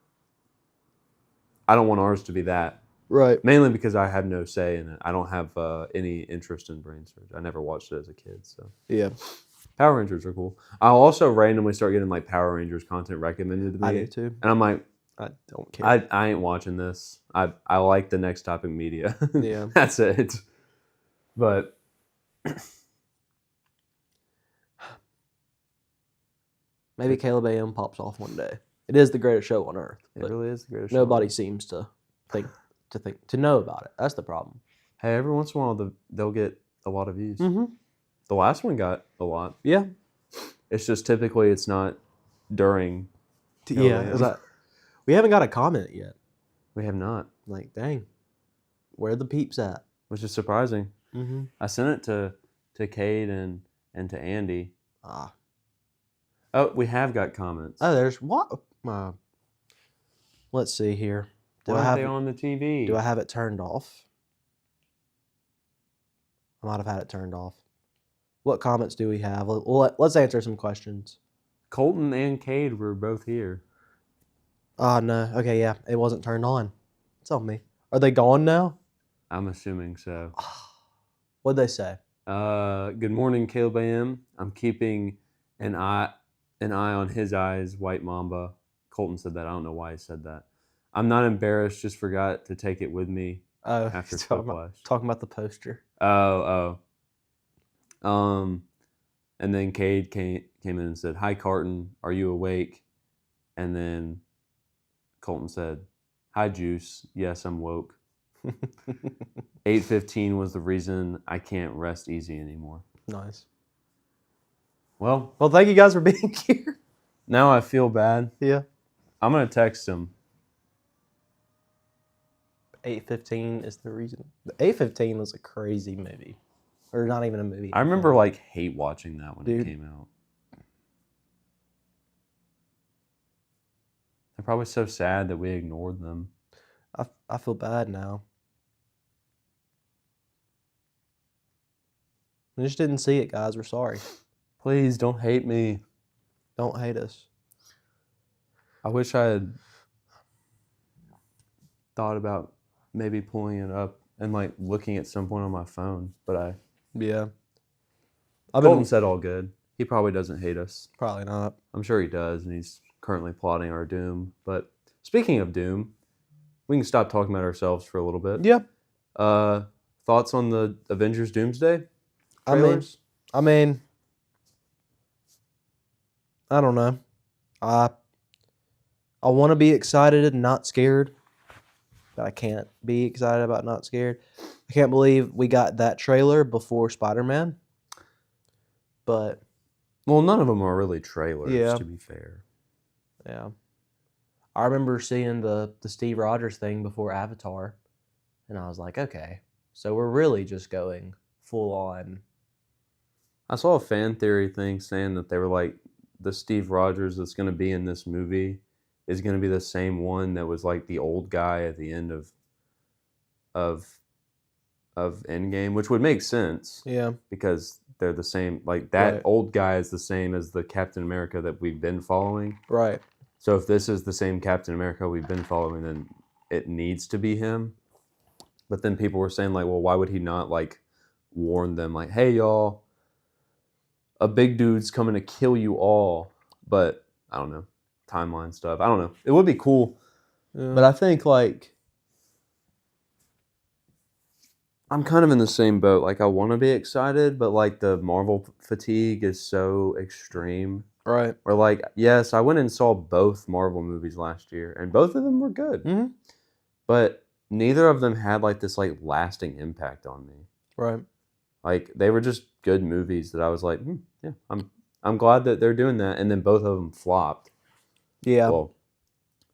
I don't want ours to be that. right. Mainly because I have no say in it. I don't have any interest in Brain Surge. I never watched it as a kid. So Yeah. Power Rangers are cool. I'll also randomly start getting like Power Rangers content recommended to me. I do too. And I'm like, I don't care. I ain't watching this. I like the Next Topic Media. Yeah. That's it. But Maybe Caleb AM pops off one day. It is the greatest show on earth. it But really is the greatest show. nobody seems to know about it. That's the problem. Hey, every once in a while they'll get a lot of views. Mm-hmm. The last one got a lot. Yeah. It's just typically it's not during. Yeah. AM. Is that, we haven't got a comment yet. We have not, Like, dang, where the peeps at? which is surprising. Mm-hmm. I sent it to Cade and to Andy. Ah. Oh, we have got comments. Oh, there's what? Let's see here. Why aren't they on the TV? Do I have it turned off? I might have had it turned off. What comments do we have? Let's answer some questions. Colton and Cade were both here. Oh, no. Okay, yeah. It wasn't turned on. It's on me. Are they gone now? I'm assuming so. What'd they say? Good morning, Caleb AM. I'm keeping an eye on his eyes, White Mamba. Colton said that. I don't know why he said that. I'm not embarrassed. Just forgot to take it with me Oh, after he's Cliplash. talking about the poster. Oh. And then Cade came in and said, "Hi, Carton. Are you awake?" And then Colton said, "Hi, Juice. Yes, I'm woke." 8:15 was the reason I can't rest easy anymore. Nice. Well, Well, thank you guys for being here. now I feel bad. Yeah. I'm going to text him. 8:15 is the reason. 8:15 was a crazy movie. Or not even a movie. I remember like hate watching that when Dude. it came out. They're probably so sad that we ignored them. I feel bad now. We just didn't see it, guys. We're sorry. Please don't hate me. Don't hate us. I wish I had thought about maybe pulling it up and like looking at some point on my phone, but I Yeah. Colton said all good. He probably doesn't hate us. Probably not. I'm sure he does, and he's currently plotting our doom. But speaking of doom, we can stop talking about ourselves for a little bit. Yeah. Thoughts on the Avengers Doomsday I trailers? mean, I don't know. I want to be excited and not scared, but I can't be excited about not scared. I can't believe we got that trailer before Spider-Man. But Well, none of them are really trailers, Yeah. to be fair. yeah, I remember seeing the Steve Rogers thing before Avatar, and I was like, okay, so we're really just going full on. I saw a fan theory thing saying that they were like, the Steve Rogers that's going to be in this movie is going to be the same one that was like the old guy at the end of Endgame, which would make sense Yeah, because they're the same. Like that Right. old guy is the same as the Captain America that we've been following. right. So if this is the same Captain America we've been following, then it needs to be him. But then people were saying like, well, why would he not like warn them like, hey y'all, a big dude's coming to kill you all? But I don't know, timeline stuff. I don't know. It would be cool, but I think like I'm kind of in the same boat. Like I want to be excited, but like the Marvel fatigue is so extreme. right. Or like, yes, I went and saw both Marvel movies last year, and both of them were good. Mm-hmm. But neither of them had like this like lasting impact on me. Right. Like they were just good movies that I was like, yeah, I'm glad that they're doing that. And then both of them flopped. Yeah. Well,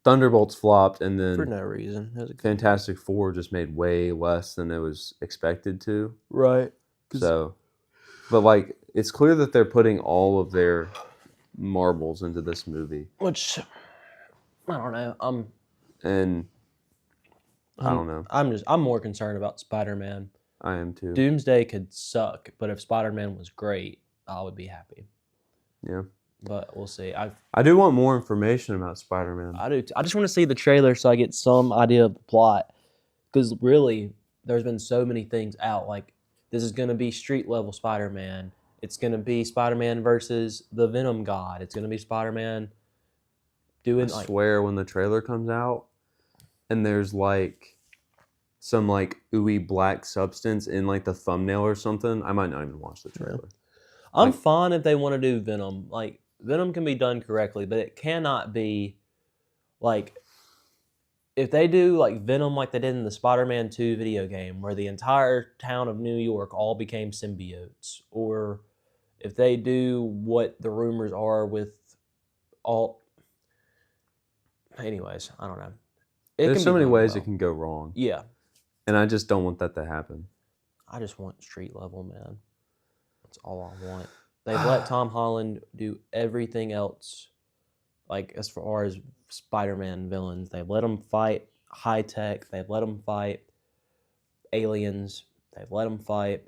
Thunderbolts flopped, and For then no reason. Fantastic Four just made way less than it was expected to. Right. So, but like it's clear that they're putting all of their marbles into this movie, Which I don't know. and I don't know. I'm more concerned about Spider-Man. I am too. Doomsday could suck, but if Spider-Man was great, I would be happy. Yeah. But we'll see. I do want more information about Spider-Man. I do. I just want to see the trailer so I get some idea of the plot. Because really, there's been so many things out. Like this is going to be street level Spider-Man. It's going to be Spider-Man versus the Venom God. It's going to be Spider-Man I doing like swear when the trailer comes out and there's like some like ooey black substance in like the thumbnail or something, I might not even watch the trailer. I'm like- fine if they want to do Venom. Like Venom can be done correctly, but it cannot be like if they do like Venom like they did in the Spider-Man 2 video game where the entire town of New York all became symbiotes, or if they do what the rumors are with all anyways, I don't know. There's so many ways it it can go wrong. Yeah. And I just don't want that to happen. I just want street level, man. That's all I want. They've let Tom Holland do everything else, like as far as Spider-Man villains. They've let him fight high tech. They've let him fight aliens. They've let him fight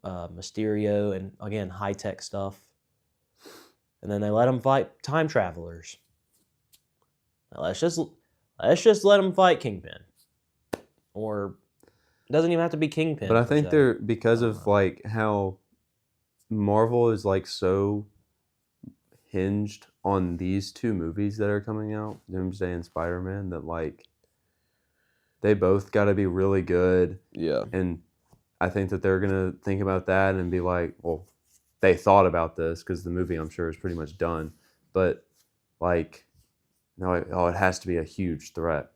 Mysterio and again high tech stuff. And then they let him fight time travelers. Now, let's just let him fight Kingpin, or it doesn't even have to be Kingpin. But I per think se. they're because I of don't know. like how Marvel is like so hinged on these two movies that are coming out, Doomsday and Spider-Man, that like they both got to be really good. Yeah. And I think that they're going to think about that and be like, well, they thought about this because the movie, I'm sure, is pretty much done. But, like, no, it has to be a huge threat.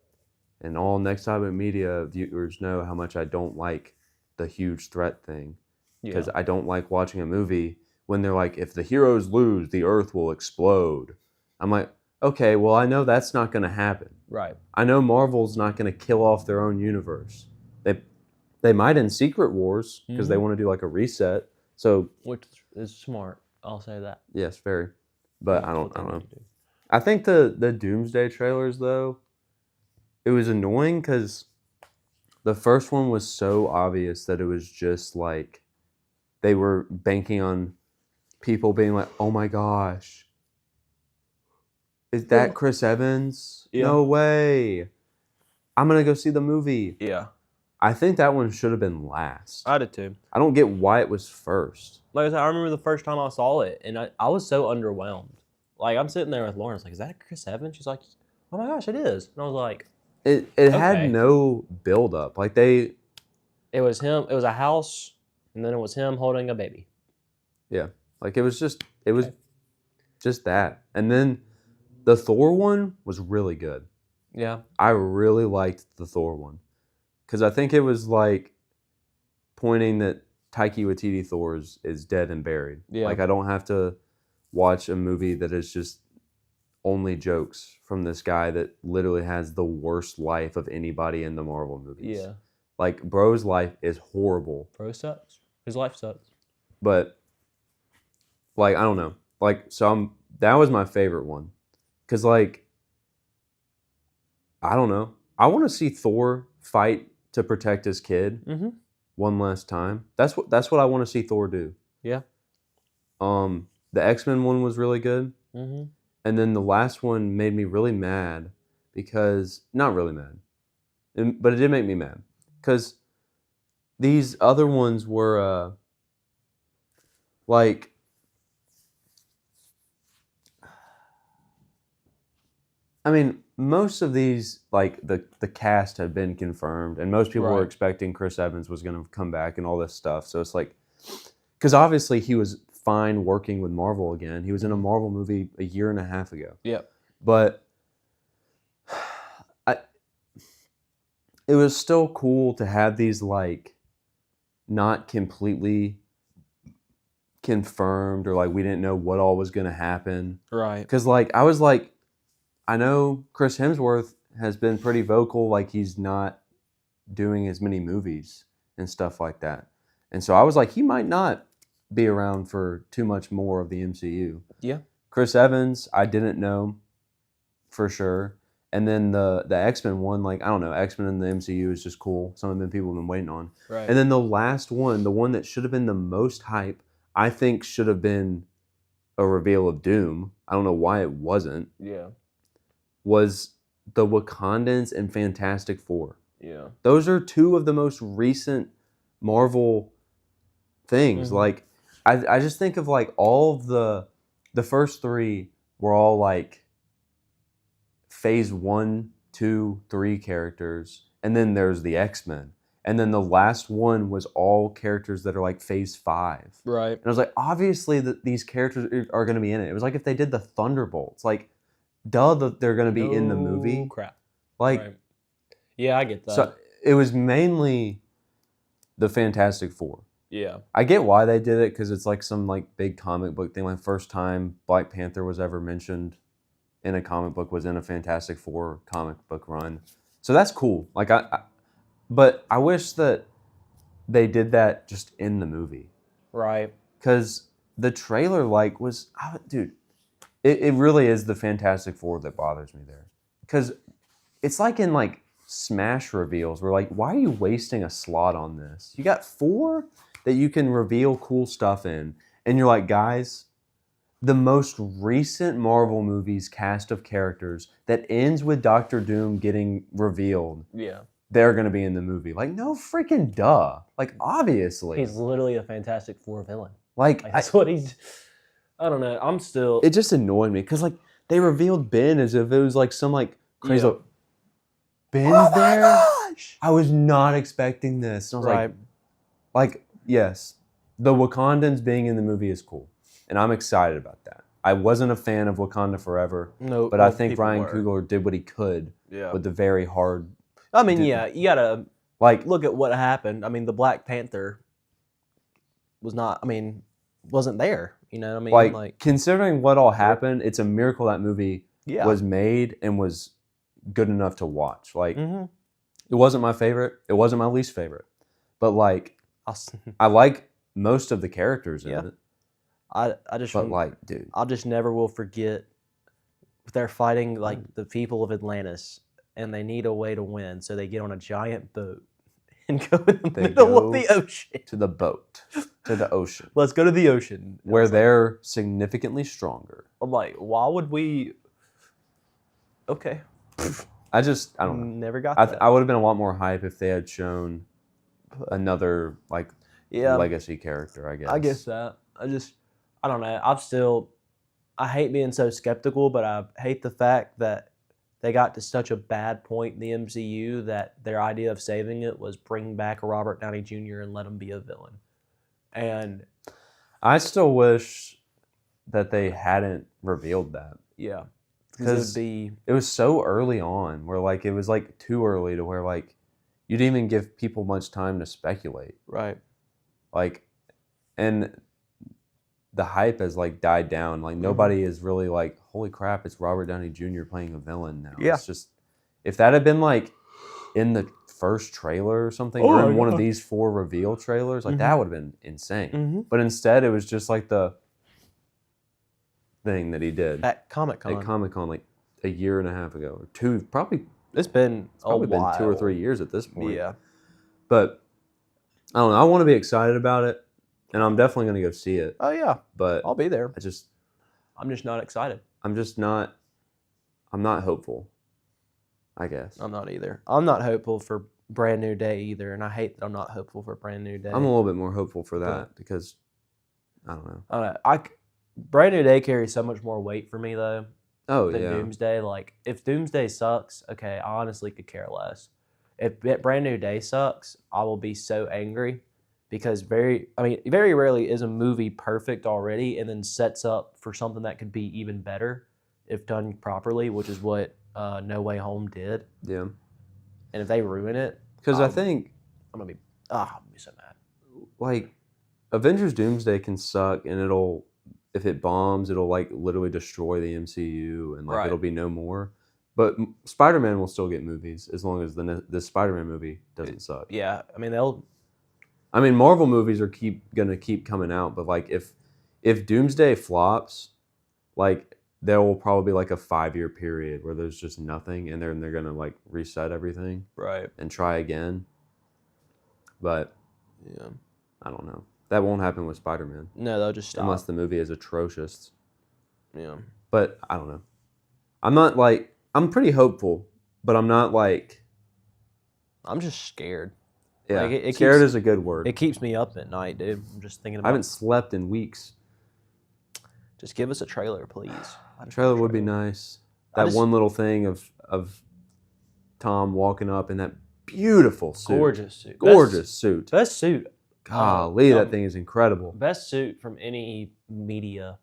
And all Next Time in Media viewers know how much I don't like the huge threat thing. Because I don't like watching a movie when they're like, if the heroes lose, the earth will explode. I'm like, okay, well, I know that's not going to happen. Right. I know Marvel's not going to kill off their own universe. They might in Secret Wars because they want to do like a reset. So Which is smart. I'll say that. yes, very. But That's I what don't they know. need to do. I think the Doomsday trailers though, it was annoying because the first one was so obvious that it was just like they were banking on people being like, "Oh my gosh, is that Chris Evans? Yeah. No way! I'm gonna go see the movie." Yeah. I think that one should have been last. I did too. I don't get why it was first. Like I said, I remember the first time I saw it, and I was so underwhelmed. Like, I'm sitting there with Lauren, it's like, is that Chris Evans? She's like, oh my gosh, it is. And I was like, It Okay. had no build up. Like they it was him. It was a house, and then it was him holding a baby. like it was Okay. just that. And then the Thor one was really good. Yeah. I really liked the Thor one. Cuz I think it was like pointing that Taika Waititi Thor is dead and buried. Yeah. Like I don't have to watch a movie that is just only jokes from this guy that literally has the worst life of anybody in the Marvel movies. Yeah. Like bro's life is horrible, Bro sucks. His life sucks. but like I don't know. Like so that was my favorite one. Cuz like I don't know. I want to see Thor fight to protect his kid Mm-hmm. one last time. That's what I want to see Thor do. Yeah. The X-Men one was really good. Mm-hmm. And then the last one made me really mad because not really mad, but it did make me mad because these other ones were like I mean most of these like the cast had been confirmed and most people were Right. expecting Chris Evans was going to come back and all this stuff. So it's like because obviously he was fine working with Marvel again. He was in a Marvel movie a year and a half ago. Yep. But it was still cool to have these like not completely confirmed or like we didn't know what all was going to happen. Right. Because like I was like, I know Chris Hemsworth has been pretty vocal, like he's not doing as many movies and stuff like that. And so I was like, he might not be around for too much more of the MCU. Yeah. Chris Evans, I didn't know for sure. And then the X-Men one, like, I don't know, X-Men in the MCU is just cool. Something that people have been waiting on. Right. And then the last one, the one that should have been the most hype, I think should have been a reveal of Doom. I don't know why it wasn't. Yeah. Was the Wakandans and Fantastic Four. Yeah. Those are two of the most recent Marvel things. Mhm. Like, I just think of like all of the first three were all like phase 1, 2, 3 characters, and then there's the X-Men. And then the last one was all characters that are like phase 5. Right. And I was like, obviously these characters are going to be in it. It was like if they did the Thunderbolts, like, duh, that they're going to be in the movie. Oh, crap. Like, Right. Yeah, I get that. so it was mainly the Fantastic Four. Yeah. I get why they did it because it's like some like big comic book thing. Like first time Black Panther was ever mentioned in a comic book was in a Fantastic Four comic book run. So that's cool. Like but I wish that they did that just in the movie Right. because the trailer like was dude. It really is the Fantastic Four that bothers me there because it's like in like Smash reveals. We're like, why are you wasting a slot on this? You got 4 that you can reveal cool stuff in, and you're like, guys, the most recent Marvel movies cast of characters that ends with Doctor Doom getting revealed, Yeah. they're gonna be in the movie. Like, no freaking duh. Like, obviously. He's literally a Fantastic Four villain. like, Like, that's what he's. I don't know. I'm still. it just annoyed me because like they revealed Ben as if it was like some like crazy. Yeah. Like, Ben's there. I was not expecting this. And I was Right. like, yes, the Wakandans being in the movie is cool, and I'm excited about that. I wasn't a fan of Wakanda Forever, No. but I think Ryan Coogler did what he could Yeah. with the very hard. I mean, did- yeah, you gotta Like, look at what happened. I mean, the Black Panther was not. I mean, wasn't there. You know what I mean? like considering what all happened, it's a miracle that movie yeah. was made and was good enough to watch. Like, Mm-hmm. it wasn't my favorite. It wasn't my least favorite, but like, I like most of the characters in Yeah. it. I just But like, dude, I just never will forget they're fighting like the people of Atlantis, and they need a way to win, so they get on a giant boat and go in the They middle of go the ocean. to the boat, to the ocean, Let's go to the ocean. And I where was like- they're significantly stronger. I'm like, why would we? Okay, I don't know. never got I, that. I would have been a lot more hype if they had shown another like Yeah, legacy character. I guess. I guess that. I don't know. I hate being so skeptical, but I hate the fact that they got to such a bad point in the MCU that their idea of saving it was bring back Robert Downey Jr. and let him be a villain. And I still wish that they hadn't revealed that. yeah, Because it was so early on where like it was like too early to where like you didn't even give people much time to speculate. right. Like, and the hype has like died down. Like nobody is really like, holy crap, it's Robert Downey Jr. playing a villain now. Yeah. It's just, if that had been like in the first trailer or something, or in one of these 4 reveal trailers, like that would have been insane. Mm-hmm. But instead, it was just like the thing that he did At Comic-Con. at Comic-Con like a year and a half ago, or 2, probably It's been been while. 2 or 3 years at this point. Yeah. But I don't know. I want to be excited about it, and I'm definitely going to go see it. Oh yeah, But I'll be there. I just, I'm just not excited. I'm just not. I'm not hopeful. I guess I'm not either. I'm not hopeful for Brand New Day either, and I hate that I'm not hopeful for Brand New Day. I'm a little bit more hopeful for that because I don't know. I don't know. Brand New Day carries so much more weight for me though Oh than yeah, Doomsday. Like if Doomsday sucks, okay, I honestly could care less. If Brand New Day sucks, I will be so angry because very rarely is a movie perfect already and then sets up for something that could be even better if done properly, which is what No Way Home did. yeah. And if they ruin it, Because I Um, think I'm gonna be so mad. like Avengers Doomsday can suck, and if it bombs, it'll like literally destroy the MCU, and like Right. it'll be no more. But Spider-Man will still get movies as long as the Spider-Man movie doesn't suck. Yeah, I mean they'll. I mean, Marvel movies are gonna keep coming out, but like if Doomsday flops, like there will probably be like a 5-year period where there's just nothing, and they're gonna like reset everything Right. and try again. But Yeah. I don't know. That won't happen with Spider-Man No, they'll just stop. unless the movie is atrocious. Yeah. But I don't know. I'm pretty hopeful, but I'm not like, I'm just scared. yeah. Like, it scared keeps- is a good word. It keeps me up at night, dude. I'm just thinking I about. haven't slept in weeks. Just give us a trailer, please. A trailer would be nice. I That just- one little thing of Tom walking up in that beautiful suit. Gorgeous suit. Gorgeous suit. Best suit. Golly, Um, that thing is incredible. Best suit from any media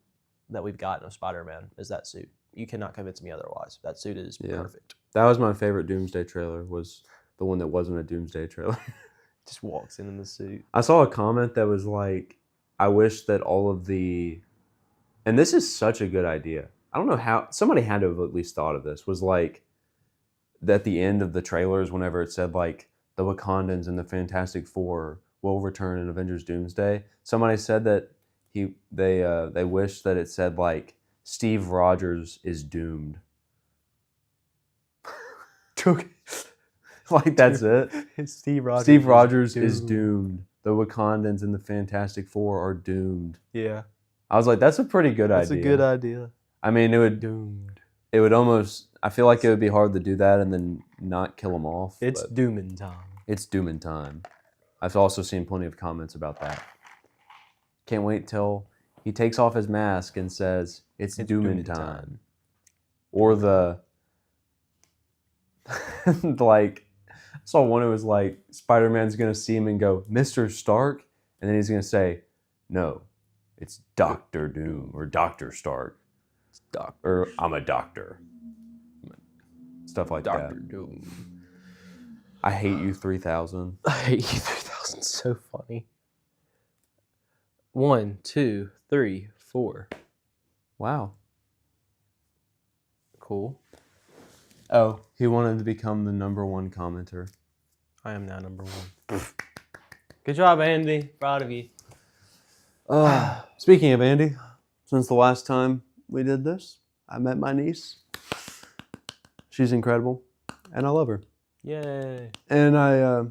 that we've gotten of Spider-Man is that suit. You cannot convince me otherwise. That suit is Yeah. perfect. That was my favorite Doomsday trailer, was the one that wasn't a Doomsday trailer. Just walks in the suit. I saw a comment that was like, I wish that all of the, and this is such a good idea. I don't know how, somebody had to have at least thought of this, was like, at the end of the trailers, whenever it said like, the Wakandans and the Fantastic Four will return in Avengers Doomsday, somebody said that they wish that it said like, Steve Rogers is doomed. Like that's it. Steve Rogers. Steve Rogers is doomed. The Wakandans and the Fantastic Four are doomed. Yeah. I was like, that's a pretty good That's idea. a good idea. I mean, Doomed. it would almost, I feel like it would be hard to do that and then not kill them off. It's but dooming time. it's dooming time. I've also seen plenty of comments about that. Can't wait till he takes off his mask and says, it's dooming time. Or the, like, I saw one who was like, Spider-Man's going to see him and go, Mr. Stark? And then he's going to say, no, it's Dr. Doom or Dr. Stark. Doc. Or I'm a doctor. Stuff like Dr. that. Doom. I hate you 3000. I hate you 3000. So funny. 1, 2, 3, 4. Wow. Cool. Oh, he wanted to become the #1 commenter. I am now #1. Good job, Andy. Proud of you. Speaking of Andy, since the last time we did this, I met my niece. She's incredible, and I love her. Yay. And I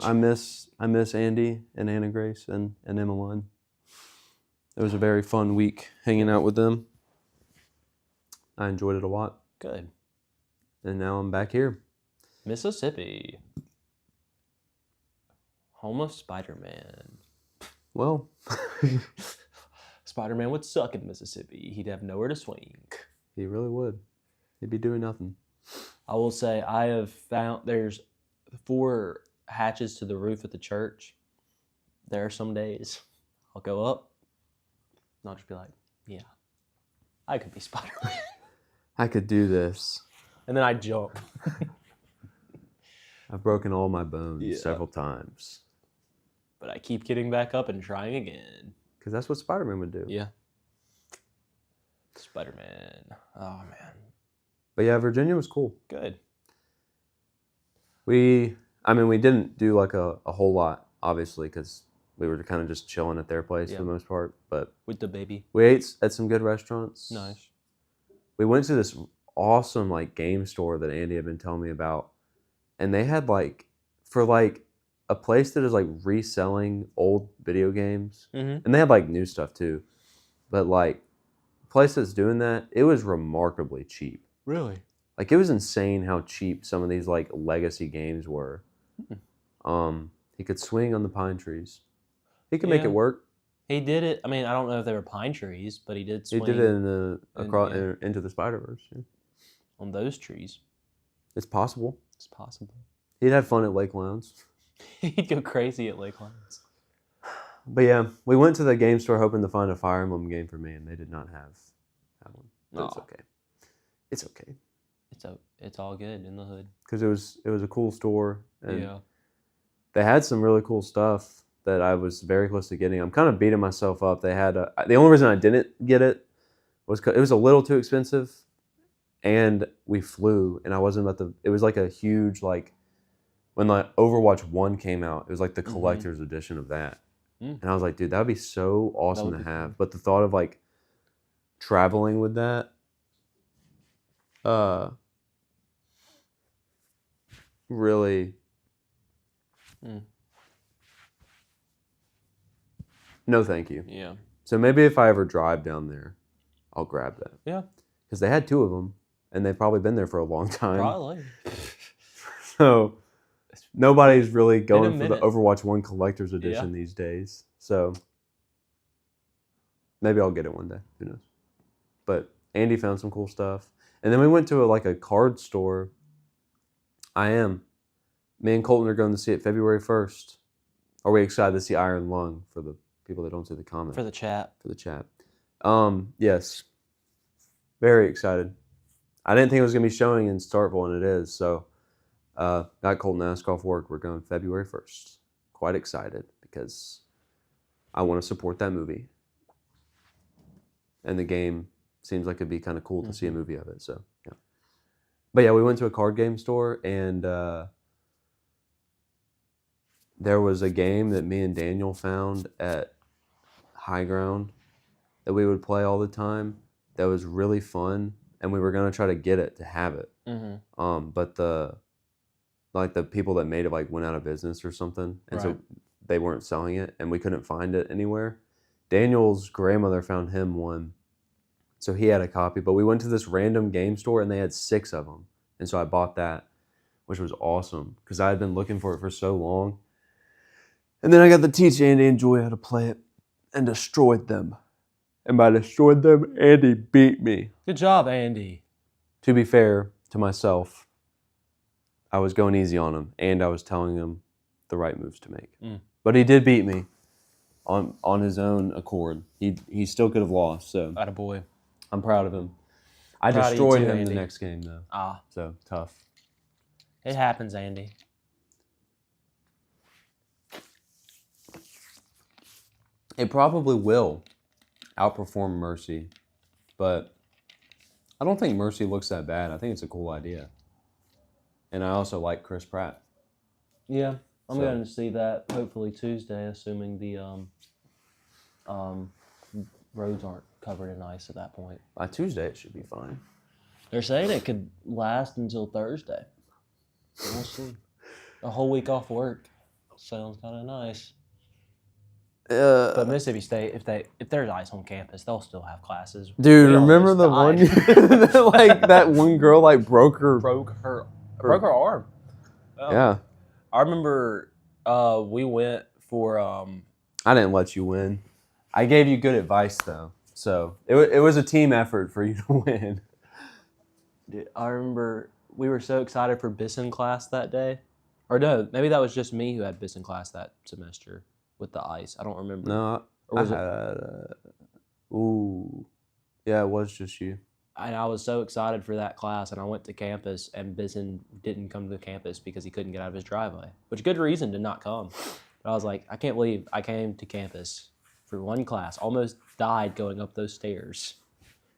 miss Andy and Anna Grace and Emmeline. It was a very fun week hanging out with them. I enjoyed it a lot. Good. And now I'm back here. Mississippi. Home of Spider-Man. Well, Spider-Man would suck in Mississippi. He'd have nowhere to swing. he really would. He'd be doing nothing. I will say I have found there's 4 hatches to the roof at the church. There are some days I'll go up and I'll just be like, yeah, I could be Spider-Man. I could do this. And then I jump. I've broken all my bones Yeah. several times. But I keep getting back up and trying again. Because that's what Spider-Man would do. Yeah. Spider-Man. Oh, man. But yeah, Virginia was cool. Good. We didn't do like a whole lot, obviously, because we were kind of just chilling at their place Yeah. for the most part. But With the baby. we ate at some good restaurants. Nice. We went to this awesome like game store that Andy had been telling me about. And they had for a place that is like reselling old video games. Mm-hmm. And they had like new stuff too. But like a place that's doing that, it was remarkably cheap. Really? Like it was insane how cheap some of these like legacy games were. He could swing on the pine trees. He could make Yeah. it work. He did it. I mean, I don't know if they were pine trees, but he did swing He did it in yeah. Into the Spider-Verse. Yeah. on those trees. It's possible. It's possible. He'd had fun at Lake Lounge. He'd go crazy at Lake Lions. But yeah, we went to the game store hoping to find a Fire Emblem game for me, and they did not have that one. But it's Aw. okay. It's okay. It's all good in the hood. Because it was a cool store, and Yeah. they had some really cool stuff that I was very close to getting. I'm kind of beating myself up. They had the only reason I didn't get it was 'cause it was a little too expensive, and we flew, and I wasn't about to. It was like a huge like when like Overwatch 1 came out. It was like the Mhm. collector's edition of that, Mm. and I was like, dude, that would be so awesome would to be have. cool. But the thought of like traveling with that, really. Mm. No, thank you. Yeah. So maybe if I ever drive down there, I'll grab that. Yeah. Because they had 2 of them, and they've probably been there for a long time. Probably. So nobody's really going for the minute. Overwatch 1 Collector's Edition these days. So maybe I'll get it one day. Who knows? But Andy found some cool stuff. And then we went to a card store. Me and Colton are going to see it February 1st. Are we excited to see Iron Lung for the people that don't see the comment? For the chat. For the chat. Yes. Very excited. I didn't think it was going to be showing in Starkville, and it is. So, got Colton ask off work. We're going February 1st. Quite excited because I want to support that movie. And the game seems like it'd be kind of cool to see a movie of it. So, yeah. But yeah, we went to a card game store, and there was a game that me and Daniel found at High Ground that we would play all the time that was really fun, and we were going to try to get it to have it. Mm-hmm. But the people that made it went out of business or something, and so Right. they weren't selling it, and we couldn't find it anywhere. Daniel's grandmother found him one, so he had a copy, but we went to this random game store and they had 6 of them, and so I bought that, which was awesome because I had been looking for it for so long. And then I got to teach Andy and Joy how to play it and destroyed them. And by destroyed them, Andy beat me. Good job, Andy. To be fair to myself, I was going easy on him, and I was telling him the right moves to make. But he did beat me on his own accord. He still could have lost, so Attaboy. I'm proud of him. I Proud of you destroyed too, him Andy. the next game, though. So tough. It happens, Andy. It probably will outperform Mercy, but I don't think Mercy looks that bad. I think it's a cool idea. And I also like Chris Pratt. Yeah, I'm So- going to see that hopefully Tuesday, assuming the roads aren't covered in ice at that point. By Tuesday, it should be fine. They're saying it could last until Thursday. We'll see. A whole week off work sounds kind of nice. But Mississippi State, if there's ice on campus, they'll still have classes. Dude, We all remember just the died. one, like that one girl like broke her broke her arm. Yeah, I remember we went for I didn't let you win. I gave you good advice though, so it was a team effort for you to win. I remember we were so excited for Bisson class that day. Or no, maybe that was just me who had Bisson class that semester with the ice. I don't remember. No, Or was ooh, yeah, it was just you. And I was so excited for that class, and I went to campus, and Bisson didn't come to campus because he couldn't get out of his driveway, which good reason to not come. But I was like, I can't believe I came to campus for one class, almost died going up those stairs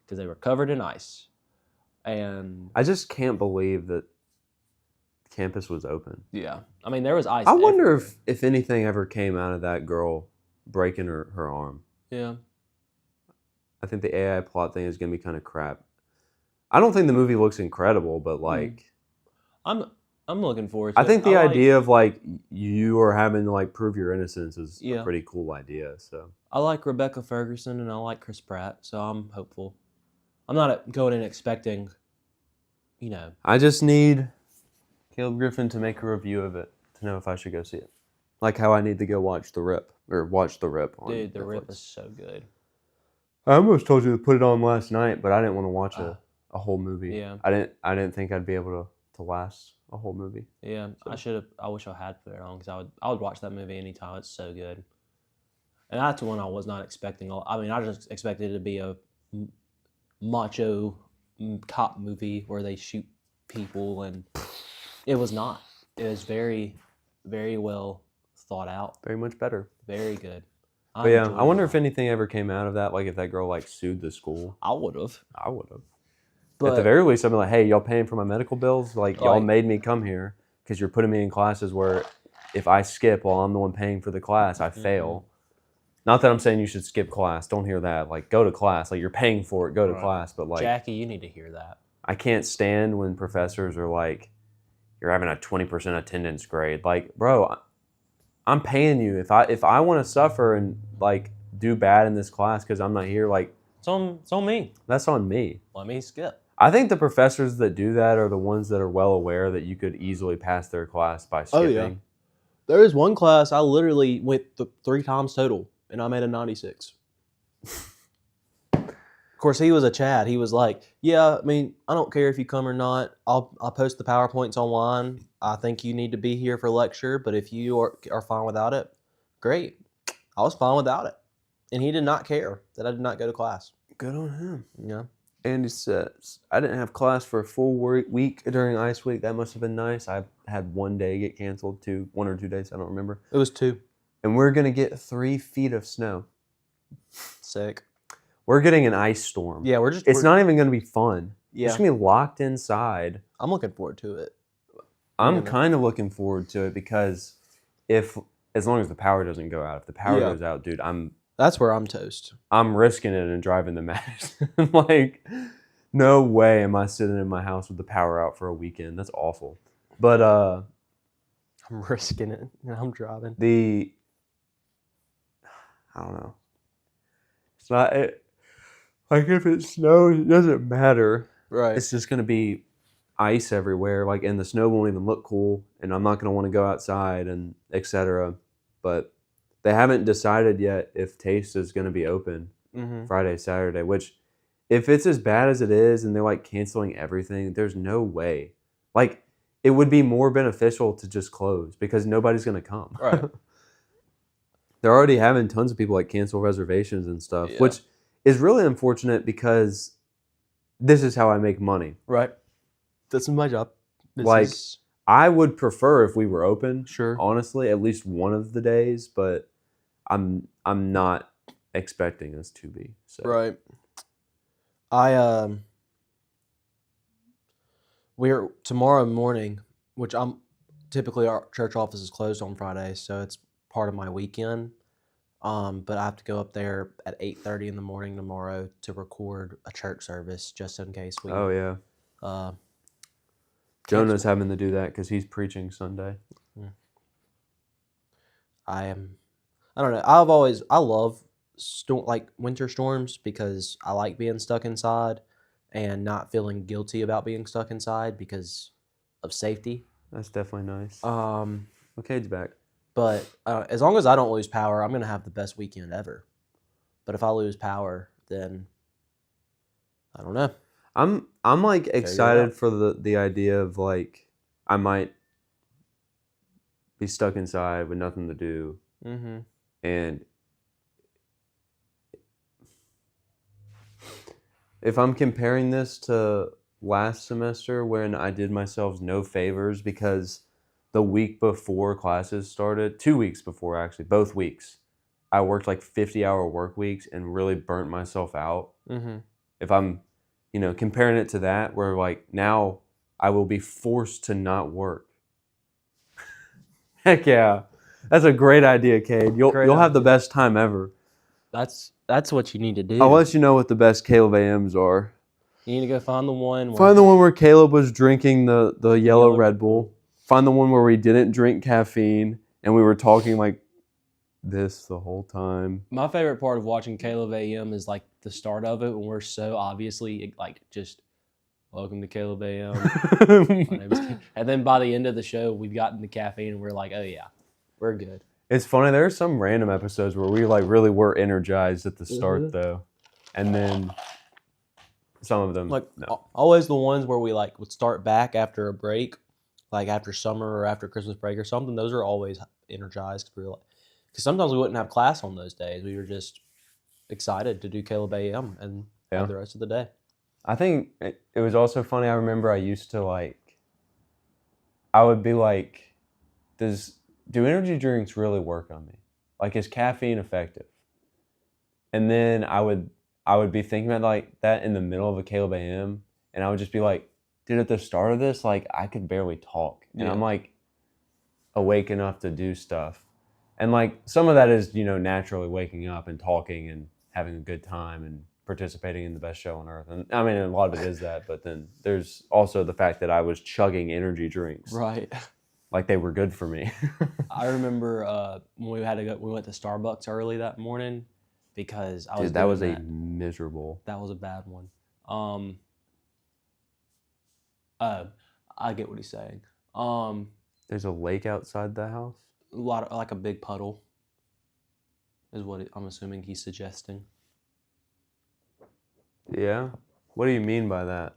because they were covered in ice. And I just can't believe that campus was open. yeah, I mean, there was ice. I wonder everywhere. if anything ever came out of that girl breaking her arm. Yeah. I think the AI plot thing is going to be kind of crap. I don't think the movie looks incredible, but like, I'm looking forward to I it. think the like- idea of like you are having to like prove your innocence is Yeah. a pretty cool idea. So I like Rebecca Ferguson and I like Chris Pratt, so I'm hopeful. I'm not going in expecting, I just need Caleb Griffin to make a review of it to know if I should go see it. Like how I need to go watch The Rip on dude, The Rip Netflix. is so good. I almost told you to put it on last night, but I didn't want to watch a whole movie. Yeah. I didn't think I'd be able to last a whole movie. Yeah, So- I wish I had put it on because I would watch that movie anytime. It's so good. And that's one I was not expecting. I mean, I just expected it to be a macho cop movie where they shoot people, and it was not. It was very, very well thought out. Very much better. Very good. But yeah, enjoyed I wonder it. if anything ever came out of that. Like if that girl like sued the school. I would have. I would have. But At the very least, I'd be like, hey, y'all paying for my medical bills? Like y'all Like- made me come here because you're putting me in classes where if I skip while I'm the one paying for the class, I fail. Not that I'm saying you should skip class. Don't hear that. Like go to class. Like you're paying for it. Go to Right. class. But like Jackie, you need to hear that. I can't stand when professors are like, you're having a 20% attendance grade. Like, bro, I'm paying you. If I want to suffer and like do bad in this class because I'm not here, like It's on me. that's on me. Let me skip. I think the professors that do that are the ones that are well aware that you could easily pass their class by Oh, skipping. yeah. There was one class I literally went 3 times total, and I made a 96. Of course, he was a Chad. He was like, "Yeah, I mean, I don't care if you come or not. I'll post the PowerPoints online. I think you need to be here for lecture, but if you are fine without it, great." I was fine without it, and he did not care that I did not go to class. Good on him. Yeah, Andy says, I didn't have class for a full week during Ice Week. That must have been nice. I had one day get canceled, 1 or 2 days. I don't remember. it was 2. And we're going to get 3 feet of snow. Sick. We're getting an ice storm. Yeah, It's not even going to be fun. Yeah, We're just going to be locked inside. I'm looking forward to it. I'm Yeah. kind of looking forward to it because as long as the power doesn't go out, if the power Yeah. goes out, dude, That's where I'm toast. I'm risking it and driving to Madison. Like, no way am I sitting in my house with the power out for a weekend. That's awful. But I'm risking it, and I'm driving. I don't know. It's not like if it snows, it doesn't matter. Right. It's just gonna be ice everywhere. Like, and the snow won't even look cool, and I'm not gonna want to go outside and etc. But they haven't decided yet if Taste is gonna be open Mm-hmm. Friday, Saturday. Which, if it's as bad as it is, and they're like canceling everything, there's no way. Like, it would be more beneficial to just close because nobody's gonna come. Right. They're already having tons of people like cancel reservations and stuff, Yeah. which is really unfortunate because this is how I make money. Right. That's my job. Like, I would prefer if we were open, sure. honestly, at least one of the days, but I'm not expecting us to be. So Right. We're tomorrow morning, which I'm typically our church office is closed on Friday, so it's part of my weekend. But I have to go up there at 8:30 in the morning tomorrow to record a church service just in case we. Oh yeah. Jonah's having to do that because he's preaching Sunday. I don't know. I love like winter storms because I like being stuck inside and not feeling guilty about being stuck inside because of safety. That's definitely nice. Well, Cade's back. But as long as I don't lose power, I'm gonna have the best weekend ever. But if I lose power, then I don't know. I'm like excited for the idea of like I might be stuck inside with nothing to do, and if I'm comparing this to last semester when I did myself no favors because the week before classes started, 2 weeks before actually, both weeks, I worked like 50-hour work weeks and really burnt myself out. If I'm, comparing it to that, where like now I will be forced to not work. Heck yeah, that's a great idea, Cade. You'll have the best time ever. That's what you need to do. I'll let you know what the best Caleb AMs are. You need to go find the one. Find the one where Caleb was drinking the yellow Red Bull. Find the one where we didn't drink caffeine and we were talking like this the whole time. My favorite part of watching Caleb AM is like the start of it when we're so obviously like just welcome to Caleb AM. My name is and then by the end of the show, we've gotten the caffeine and we're like, oh yeah, we're good. It's funny. There are some random episodes where we like really were energized at the start though, and then some of them like no. Always the ones where we like would start back after a break. Like after summer or after Christmas break or something, those are always energized. Because sometimes we wouldn't have class on those days. We were just excited to do Caleb AM and have the rest of the day. I think it was also funny. I remember I used to I would be like, do energy drinks really work on me? Like, is caffeine effective? And then I would be thinking about like that in the middle of a Caleb AM, and I would just be like, dude, at the start of this, like, I could barely talk. And I'm, like, awake enough to do stuff. And, like, some of that is, naturally waking up and talking and having a good time and participating in the best show on earth. And, I mean, a lot of it is that. But then there's also the fact that I was chugging energy drinks. Right. Like, they were good for me. I remember when we went to Starbucks early that morning because I was Dude, that was a miserable. That was a bad one. I get what he's saying. There's a lake outside the house? Like a big puddle is what I'm assuming he's suggesting. Yeah? What do you mean by that?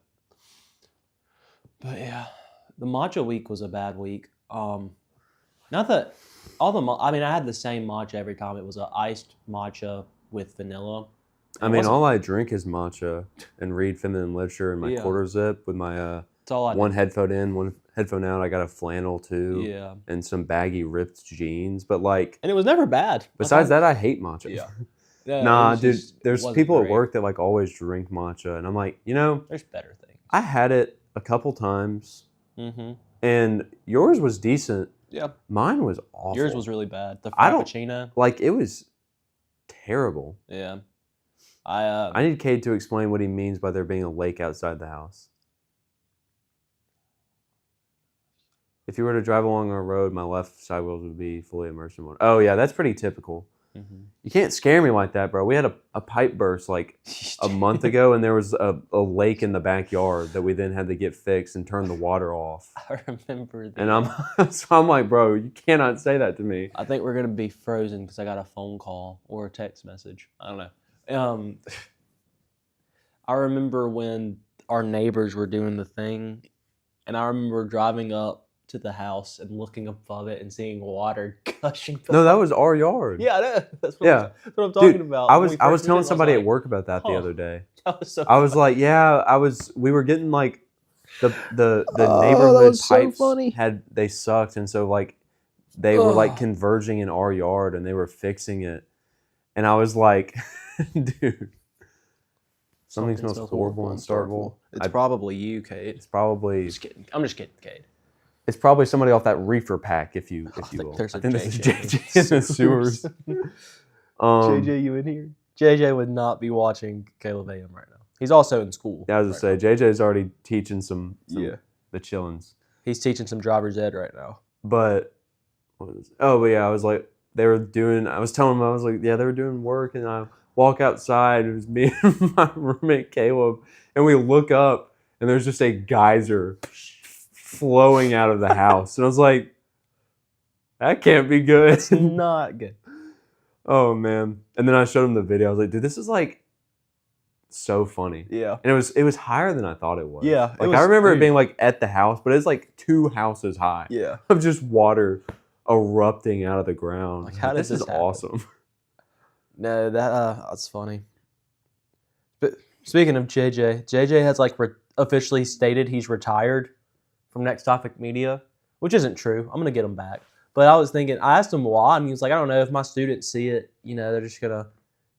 But yeah, the matcha week was a bad week. Not that I had the same matcha every time. It was an iced matcha with vanilla. I mean, all I drink is matcha and read feminine literature in my quarter zip with my one headphone in, one headphone out. I got a flannel too. Yeah. And some baggy ripped jeans. But like, and it was never bad. Besides that, I hate matcha. Yeah. Nah, dude, there's people at work that like always drink matcha. And I'm like, there's better things. I had it a couple times. And yours was decent. Yeah. Mine was awful. Yours was really bad. The Frappuccino. It was terrible. Yeah. I need Cade to explain what he means by there being a lake outside the house. If you were to drive along our road, my left side wheels would be fully immersed in water. Oh, yeah, that's pretty typical. You can't scare me like that, bro. We had a pipe burst like a month ago, and there was a lake in the backyard that we then had to get fixed and turn the water off. I remember that. And I'm like, bro, you cannot say that to me. I think we're going to be frozen because I got a phone call or a text message. I don't know. I remember when our neighbors were doing the thing, and I remember driving up to the house and looking above it and seeing water gushing. No, that was our yard. Yeah, I know. That's what I'm talking about. I was telling somebody at work about that the other day. That was so I was like, we were getting like the neighborhood pipes they sucked, and so like they were like converging in our yard and they were fixing it. And I was like, dude, something smells horrible and startable. It's probably you, Cade. It's probably I'm just kidding, Cade. It's probably somebody off that reefer pack, if you will. I think this is JJ in the sewers. JJ, you in here? JJ would not be watching Caleb AM right now. He's also in school. Yeah, I was gonna say JJ's already teaching some Yeah. the chillins. He's teaching some driver's ed right now. But but yeah, I was like, I was telling them, I was like, yeah, they were doing work, and I walk outside, it was me and my roommate Caleb, and we look up, and there's just a geyser flowing out of the house, and I was like, that can't be good. It's not good. Oh man! And then I showed him the video. I was like, dude, this is like so funny. Yeah. And it was higher than I thought it was. Yeah, it Like was I remember it huge. being like at the house, but it's like 2 houses high Yeah. of just water erupting out of the ground. Like, how did this is this happen? awesome. No, that's funny. But speaking of JJ has like officially stated he's retired from Next Topic Media, which isn't true. I'm gonna get him back. But I was thinking, I asked him why, and he was like, I don't know, if my students see it, they're just gonna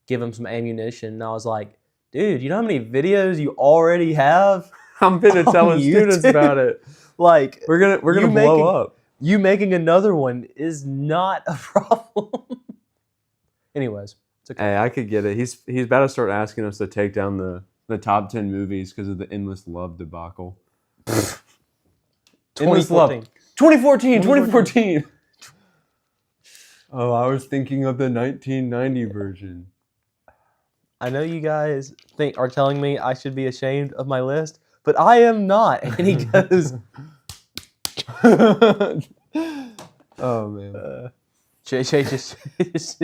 give him some ammunition. And I was like, dude, you know how many videos you already have? I'm gonna On tell students YouTube? about it. Like, We're gonna You blow making- up. you making another one is not a problem. Anyways, it's okay. Hey, I could get it. He's about to start asking us to take down the top 10 movies because of the Endless Love debacle. Endless Love. 2014. 2014. Oh, I was thinking of the 1990 version. I know you guys are telling me I should be ashamed of my list, but I am not. And he goes, Oh man. JJ he's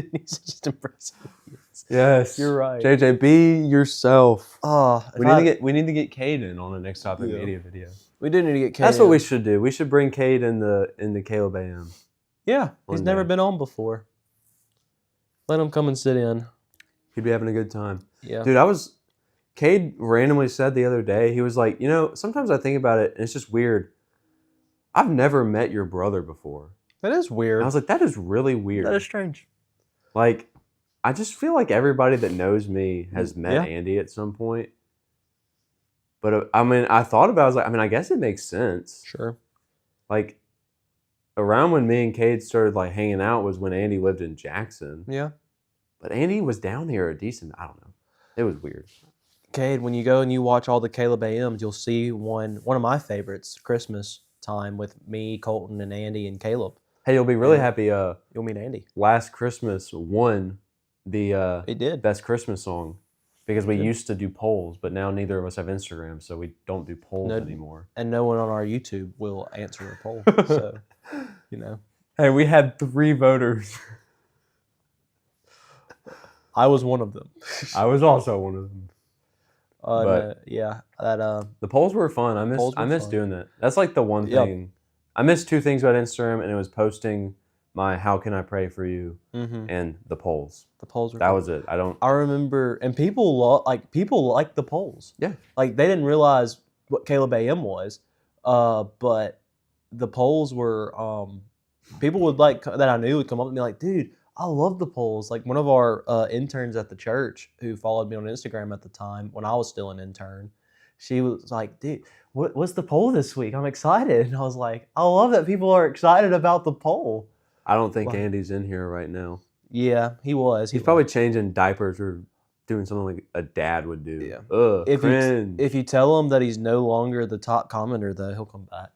just embracing it. Yes. You're right. JJ, be yourself. Oh, We need to get Caden on the Next Topic Yeah. Media video. We do need to get Cade. That's what we should do. We should bring Cade in the Caleb AM. Yeah, he's One never day. been on before. Let him come and sit in. He'd be having a good time. Yeah. Dude, Cade randomly said the other day, he was like, sometimes I think about it and it's just weird. I've never met your brother before. That is weird. And I was like, that is really weird. That is strange. Like, I just feel like everybody that knows me has met Yeah. Andy at some point. But I thought about it, I was like, I guess it makes sense. Sure. Like, around when me and Cade started like hanging out was when Andy lived in Jackson. Yeah. But Andy was down here a decent, I don't know. It was weird. Cade, when you go and you watch all the Caleb AMs, you'll see one of my favorites, Christmas time with me, Colton, and Andy and Caleb. Hey, you'll be really Yeah. happy. You'll meet Andy. Last Christmas won the It did. best Christmas song because we Good. used to do polls, but now neither of us have Instagram, so we don't do polls No. anymore. And no one on our YouTube will answer a poll. So, Hey, we had 3 voters. I was one of them. I was also one of them. But- Yeah, that The polls were fun. Polls were I miss fun. doing that. That's like the one Yep. thing. I missed 2 things about Instagram, and it was posting my "How can I pray for you" and the polls. the polls were. That fun. was it. I remember, and people like the polls. Yeah. Like they didn't realize what Caleb AM was, but the polls were. People would that I knew would come up and be like, "Dude, I love the polls." Like one of our interns at the church who followed me on Instagram at the time when I was still an intern, she was like, "Dude, what's the poll this week? I'm excited." And I was like, "I love that people are excited about the poll." I don't think Wow. Andy's in here right now. Yeah, he was. He's probably changing diapers or doing something like a dad would do. Yeah. Ugh, If cringe. you tell him that he's no longer the top commenter, though, he'll come back.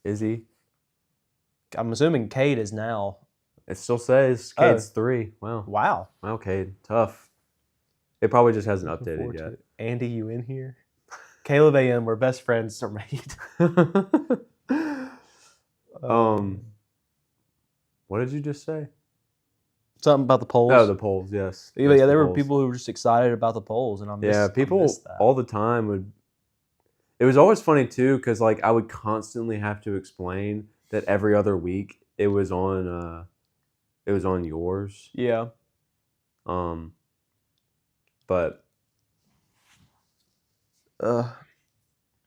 Is he? I'm assuming Cade is now. It still says Oh. Cade's 3. Wow. Wow. Wow, Cade. Tough. It probably just hasn't Looking updated forward to yet. it. Andy, you in here? Caleb AM, we're best friends are made. What did you just say? Something about the polls. Oh, the polls, yes. Yeah, Yes, the there were polls. people who were just excited about the polls, and I Yeah, people missed that. all the time would. It was always funny too, because like I would constantly have to explain that every other week it was on yours. Yeah. But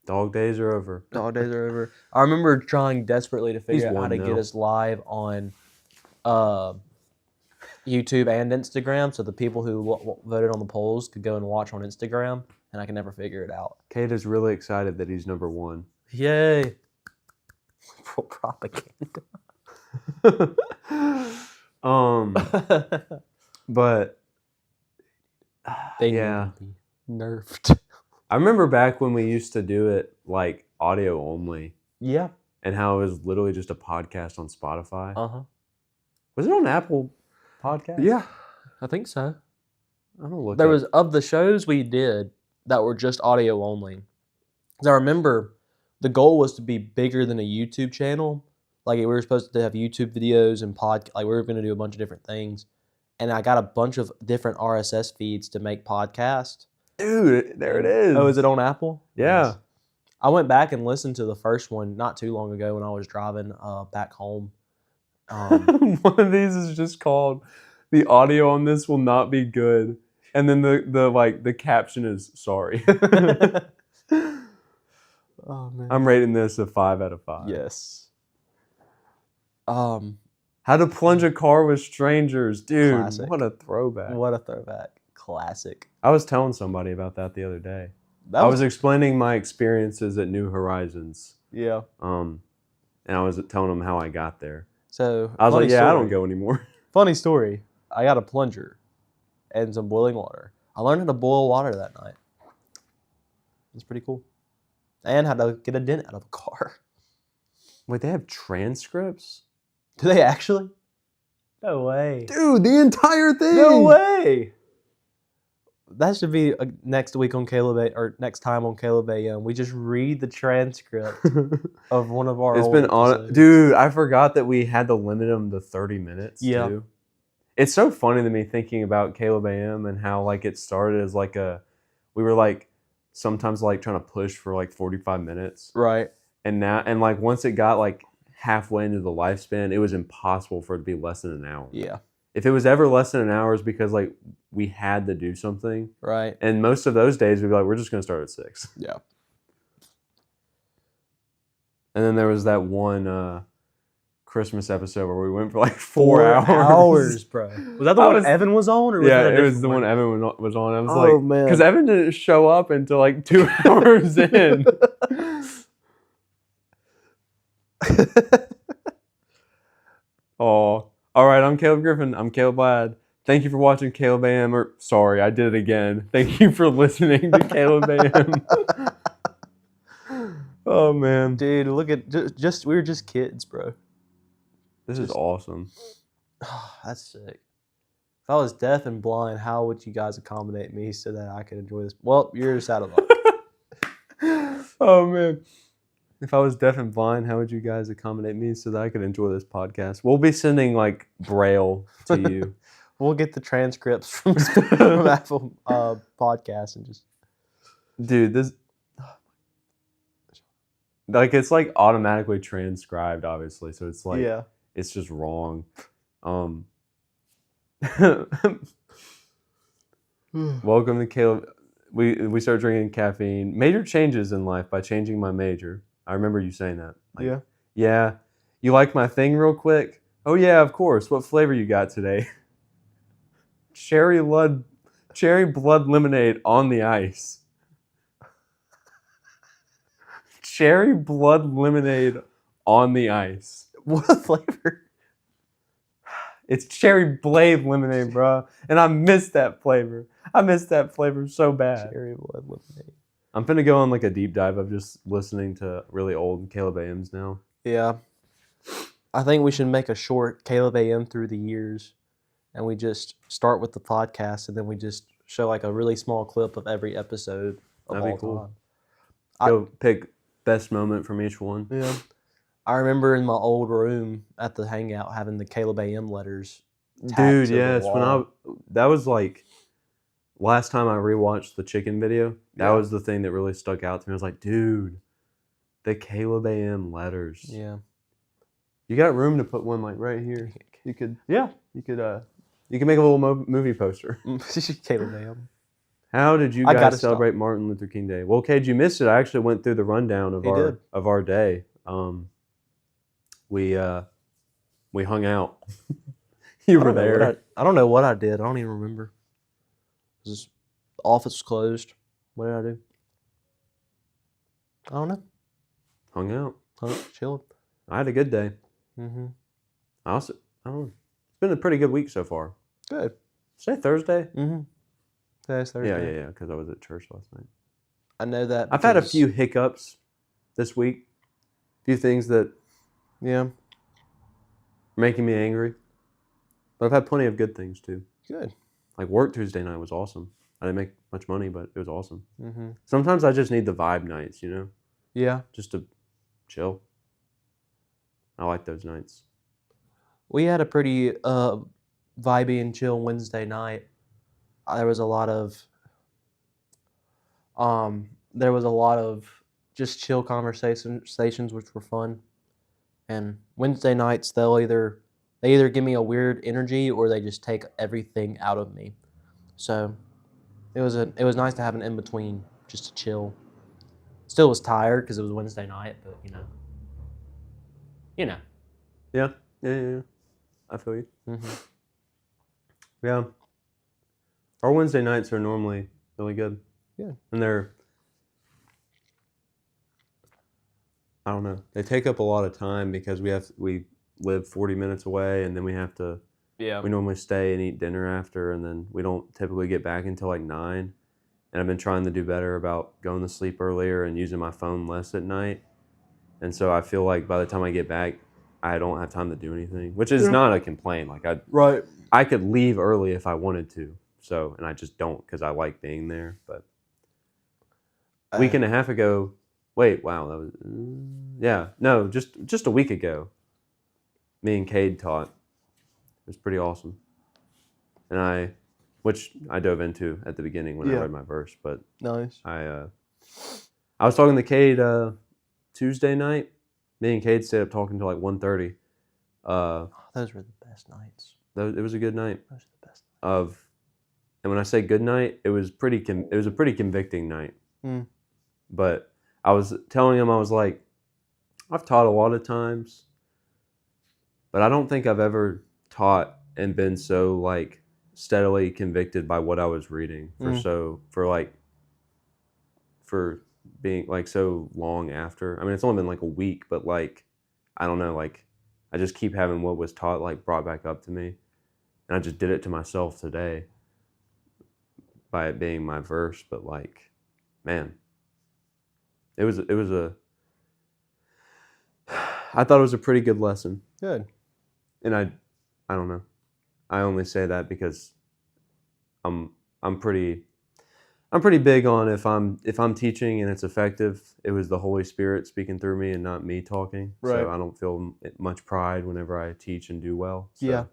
dog days are over. Dog days are over. I remember trying desperately to figure out how won to get now. us live on YouTube and Instagram, so the people who voted on the polls could go and watch on Instagram, and I can never figure it out. Kate is really excited that he's number 1. Yay! Propaganda. But They yeah, need to be nerfed. I remember back when we used to do it like audio only, Yeah. and how it was literally just a podcast on Spotify. Uh-huh. Was it on Apple Podcast? Yeah, I think so. I'm gonna look. There up. was, of the shows we did that were just audio only. Because I remember the goal was to be bigger than a YouTube channel. Like we were supposed to have YouTube videos and like we were going to do a bunch of different things. And I got a bunch of different RSS feeds to make podcasts. Dude, there it is. Oh, is it on Apple? Yeah. Nice. I went back and listened to the first one not too long ago when I was driving back home. One of these is just called "The audio on this will not be good," and then the caption is "Sorry." Oh man. I'm rating this a 5 out of 5. Yes. How to plunge a car with strangers, dude. Classic. What a throwback. What a throwback. Classic. I was telling somebody about that the other day. That I was explaining my experiences at New Horizons. yeah. And I was telling them how I got there. So I was like, funny yeah, I story. don't go anymore. Funny story. I got a plunger and some boiling water. I learned how to boil water that night. It's pretty cool. And how to get a dent out of a car. Wait, they have transcripts? Do they actually? No way. Dude, the entire thing! No way. That should be next week on Caleb or next time on Caleb AM. We just read the transcript of one of our. It's old been on, episodes. dude. I forgot that we had to limit them to 30 minutes. Yeah. Too. It's so funny to me thinking about Caleb AM and how like it started as like we were like sometimes like trying to push for like 45 minutes, Right. and now and like once it got like halfway into the lifespan, it was impossible for it to be less than an hour. Yeah. If it was ever less than an hour, it's because like we had to do something, Right. and most of those days we'd be like, we're just gonna start at 6. Yeah. And then there was that one Christmas episode where we went for like 4 hours. hours, bro. Was that the I one was- Evan was on? Or was Yeah, that a it was different the one Evan was on. I was Oh, like, man. because Evan didn't show up until like 2 hours in. Oh, all right. I'm Caleb Griffin. I'm Caleb Ladd. Thank you for watching Caleb AM. Or sorry, I did it again. Thank you for listening to Caleb AM. Oh man, Dude, look at just we were just kids, bro. this is awesome. That's sick. If I was deaf and blind, how would you guys accommodate me so that I could enjoy this? Well, you're just out of luck. Oh man. If I was deaf and blind, how would you guys accommodate me so that I could enjoy this podcast? We'll be sending like Braille to you. We'll get the transcripts from Apple Podcasts and just. Dude, this like it's like automatically transcribed, obviously. So it's like Yeah. it's just wrong. Welcome to Caleb. We started drinking caffeine. Major changes in life by changing my major. I remember you saying that. Like, Yeah. Yeah. You like my thing real quick? Oh yeah, of course. What flavor you got today? Cherry blood lemonade on the ice. Cherry blood lemonade on the ice. What a flavor. It's cherry blade lemonade, bro. And I miss that flavor. I miss that flavor so bad. Cherry blood lemonade. I'm finna go on like a deep dive of just listening to really old Caleb AMs now. Yeah. I think we should make a short Caleb AM through the years, and we just start with the podcast, and then we just show like a really small clip of every episode of That'd be all cool. time. I- Go pick best moment from each one. Yeah. I remember in my old room at the hangout having the Caleb AM letters. tacked Dude, to the yes. wall. That was like last time I rewatched the chicken video. That Yeah. was the thing that really stuck out to me. I was like, dude, the Caleb AM letters. Yeah. You got room to put one like right here. You could Yeah. make a little movie poster. Caleb AM. How did you I guys gotta celebrate Martin Luther King Day? Well, Cage, you missed it. I actually went through the rundown of He did. our day. We hung out. You were there. I don't know what I did. I don't even remember. The office was closed. What did I do? I don't know. Hung out. Chilled. I had a good day. Mm-hmm. I don't know. It's been a pretty good week so far. Good. Say Thursday? Mm-hmm. Today's Thursday. Yeah. Because I was at church last night. I know that. I've had a because- few hiccups this week. A few things that Yeah. are making me angry. But I've had plenty of good things too. Good. Like work Tuesday night was awesome. I didn't make much money, but it was awesome. Mm-hmm. Sometimes I just need the vibe nights, you know? Yeah. Just to chill. I like those nights. We had a pretty vibey and chill Wednesday night. There was a lot of just chill conversations which were fun. And Wednesday nights they either give me a weird energy or they just take everything out of me. So it was nice to have an in between just to chill. Still was tired because it was Wednesday night, but you know. Yeah. I feel you. Mm-hmm. Yeah. Our Wednesday nights are normally really good. Yeah. And I don't know. They take up a lot of time because we live 40 minutes away, and then we normally stay and eat dinner after, and then we don't typically get back until like 9. And I've been trying to do better about going to sleep earlier and using my phone less at night. And so I feel like by the time I get back, I don't have time to do anything, which is not a complaint. Like I could leave early if I wanted to. So, and I just don't because I like being there. But a week and a half ago, that was just a week ago. Me and Cade taught. It was pretty awesome, and which I dove into at the beginning when I read my verse. But Nice. I was talking to Cade Tuesday night. Me and Cade stayed up talking till like 1:30. Those were the best nights. It was a good night. Those are the best. And when I say good night, it was a pretty convicting night. Mm. But I was telling him, I was like, I've taught a lot of times, but I don't think I've ever taught and been so like steadily convicted by what I was reading for being like so long after. I mean, it's only been like a week, but like, I don't know, like I just keep having what was taught like brought back up to me. And I just did it to myself today by it being my verse. But like, man, I thought it was a pretty good lesson. Good. And I don't know. I only say that because I'm pretty big on if I'm teaching and it's effective, it was the Holy Spirit speaking through me and not me talking. Right. So I don't feel much pride whenever I teach and do well. So, Yeah.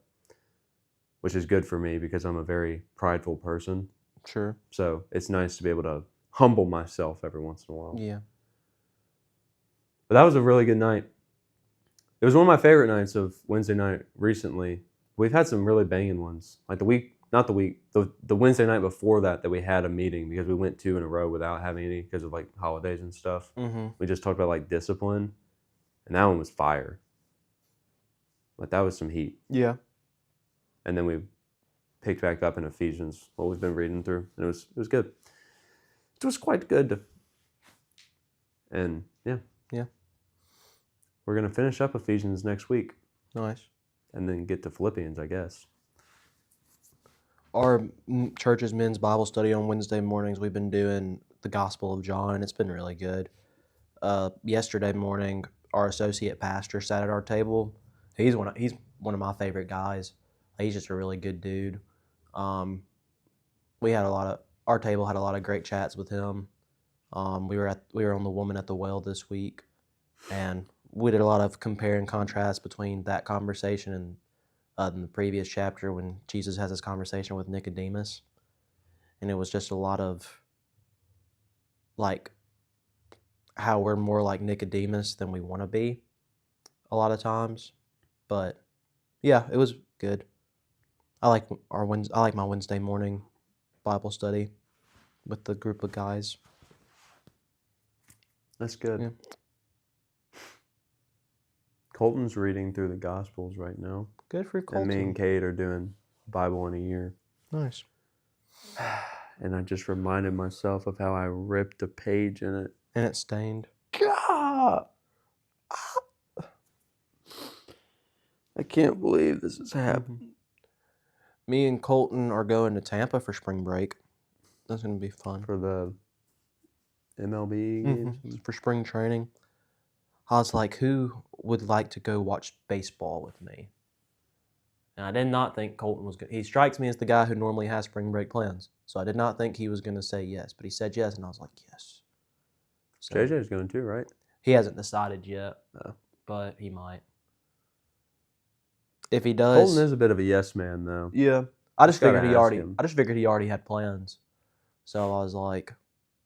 Which is good for me because I'm a very prideful person. Sure. So it's nice to be able to humble myself every once in a while. Yeah. But that was a really good night. It was one of my favorite nights of Wednesday night recently. We've had some really banging ones. Like the Wednesday night before that we had a meeting because we went 2 in a row without having any because of like holidays and stuff. Mm-hmm. We just talked about like discipline, and that one was fire. Like that was some heat. Yeah. And then we picked back up in Ephesians, what we've been reading through, and it was good. It was quite good. And yeah. We're going to finish up Ephesians next week. Nice. And then get to Philippians, I guess. Our church's men's Bible study on Wednesday mornings, we've been doing the Gospel of John, and it's been really good. Yesterday morning, our associate pastor sat at our table. He's one of my favorite guys. He's just a really good dude. Our table had a lot of great chats with him. We were on the Woman at the Well this week, and we did a lot of compare and contrast between that conversation and in the previous chapter when Jesus has this conversation with Nicodemus. And it was just a lot of like how we're more like Nicodemus than we want to be a lot of times. But yeah, it was good. I like my Wednesday morning Bible study with the group of guys. That's good. Yeah. Colton's reading through the Gospels right now. Good for Colton. And me and Kate are doing Bible in a year. Nice. And I just reminded myself of how I ripped a page in it. And it's stained. God! I can't believe this has happened. Me and Colton are going to Tampa for spring break. That's gonna be fun. For the MLB games. For spring training. I was like, who would like to go watch baseball with me? And I did not think Colton was good. He strikes me as the guy who normally has spring break plans. So I did not think he was going to say yes, but he said yes, and I was like, yes. So JJ's going too, right? he hasn't decided yet, but he might. If he does, Colton is a bit of a yes man, though. yeah. I just Gotta figured ask him. I just figured he already had plans. So I was like,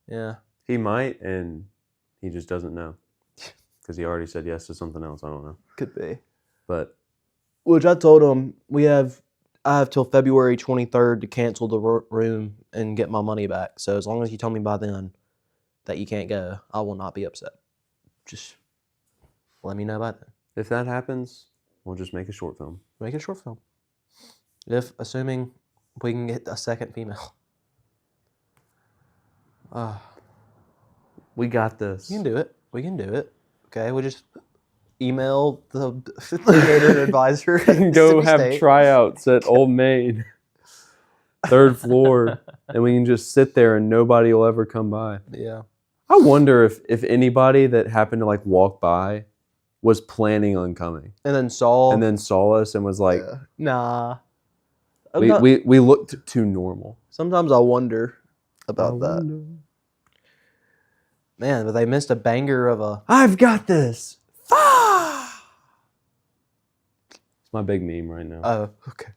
yeah. He might, and he just doesn't know. Because he already said yes to something else. I don't know. Could be. But Which I told him I have till February 23rd to cancel the room and get my money back. So as long as you tell me by then that you can't go, I will not be upset. Just let me know by then. if that happens, we'll just make a short film. Make it a short film. Assuming we can get a second female. We got this. We can do it. We can do it. Okay, we just email the theater advisor. at Go Mississippi have State. tryouts at Old Maid, 3rd floor, and we can just sit there and nobody will ever come by. Yeah. I wonder if anybody that happened to like walk by was planning on coming And then saw. and then saw us and was like, nah. we looked too normal. Sometimes I wonder about that. wonder. Man, but they missed a banger of a. I've got this. It's my big meme right now. Oh, okay.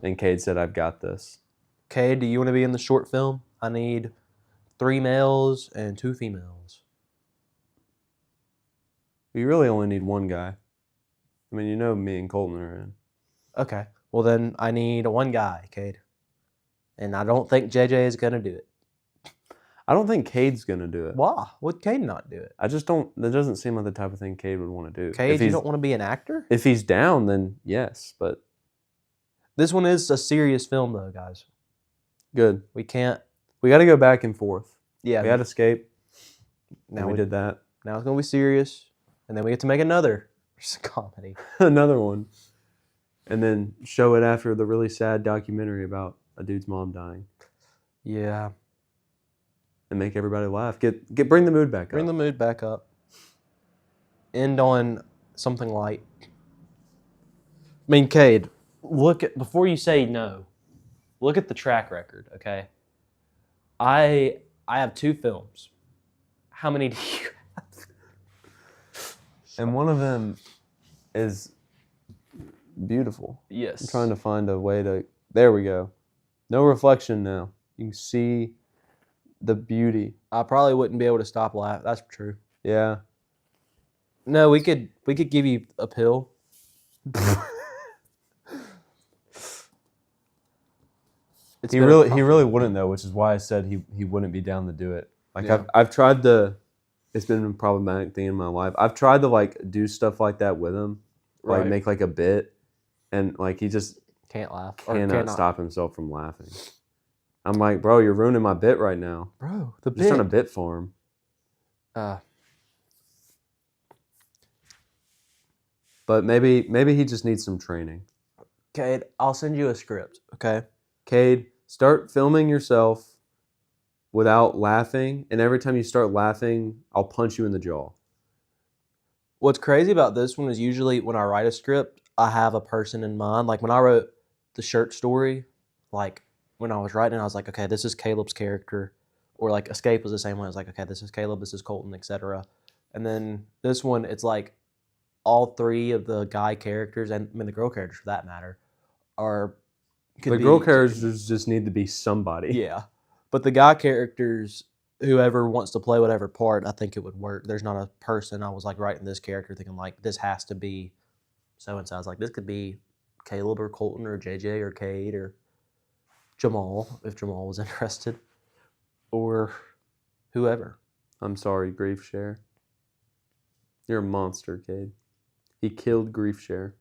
And Cade said, I've got this. Okay, do you want to be in the short film? I need 3 males and 2 females. We really only need one guy. I mean, you know me and Colton are in. Okay. Well, then I need 1 guy, Cade. And I don't think JJ is going to do it. I don't think Cade's going to do it. Why? Would Cade not do it? I just don't, that doesn't seem like the type of thing Cade would want to do. Cade, you don't want to be an actor? If he's down, then yes, but This one is a serious film, though, guys. good. We can't. We got to go back and forth. Yeah. We had Escape. now we did that. Now it's going to be serious. And then we get to make another comedy. Another one. And then show it after the really sad documentary about a dude's mom dying. Yeah. And make everybody laugh. Bring the mood back Bring the up. mood back up. End on something light. I mean, Cade, before you say no, look at the track record, okay? I have 2 films. How many do you have? And one of them is beautiful. Yes. I'm trying to find a way to. There we go. No reflection now. You can see the beauty. I probably wouldn't be able to stop laughing. That's true. Yeah. No, we could give you a pill. He really wouldn't though, which is why I said he wouldn't be down to do it. Like Yeah. I've tried to. It's been a problematic thing in my life. I've tried to like do stuff like that with him, like Right. make like a bit, and like he just can't laugh. Or cannot stop himself from laughing. I'm like, bro, you're ruining my bit right now. Bro, the I'm just trying to bit for him. But maybe he just needs some training. Cade, I'll send you a script, okay? Cade, start filming yourself without laughing, and every time you start laughing, I'll punch you in the jaw. What's crazy about this one is usually when I write a script, I have a person in mind. Like when I wrote the shirt story, like when I was writing, I was like, okay, this is Caleb's character. Or like Escape was the same way. I was like, okay, this is Caleb, this is Colton, etc. And then this one, it's like all 3 of the guy characters, and I mean the girl characters for that matter, are... The girl characters just need to be somebody. Yeah. But the guy characters, whoever wants to play whatever part, I think it would work. There's not a person I was like writing this character thinking like this has to be so-and-so. I was like, this could be Caleb or Colton or JJ or Cade or Jamal, if Jamal was interested, or whoever. I'm sorry, Grief Share. You're a monster, Cade. He killed Grief Share.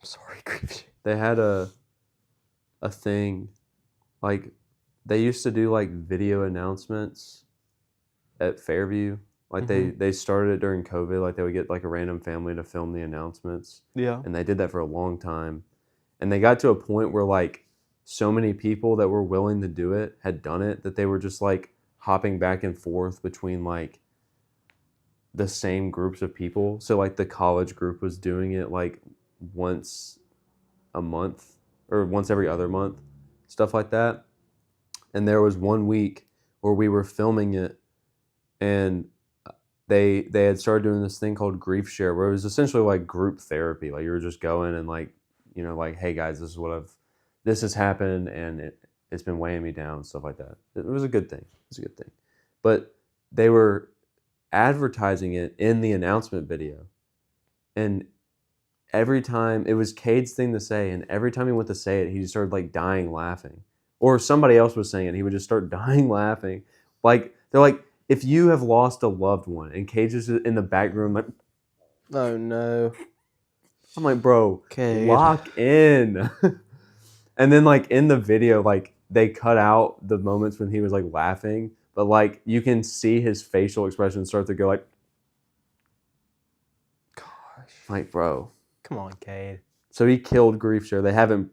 I'm sorry, Grief. They had a thing, like they used to do like video announcements at Fairview. Like they started it during COVID. Like they would get like a random family to film the announcements. Yeah. And they did that for a long time. And they got to a point where like so many people that were willing to do it had done it that they were just like hopping back and forth between like the same groups of people. So like the college group was doing it like once a month or once every other month, stuff like that. And there was one week where we were filming it, and they had started doing this thing called Grief Share, where it was essentially like group therapy. Like you were just going and like, you know, like, hey guys, this has happened and it's been weighing me down, stuff like that. It was a good thing. It was a good thing. But they were advertising it in the announcement video. And every time, it was Cade's thing to say, and every time he went to say it, he just started like dying laughing. Or somebody else was saying it, he would just start dying laughing. Like, they're like, if you have lost a loved one, and Cade is in the back room like, Oh no. I'm like, bro, Cade. lock in. And then like in the video, like they cut out the moments when he was like laughing, but like you can see his facial expression start to go like, Gosh. like, bro. Come on, Cade. So he killed Grief Share. They haven't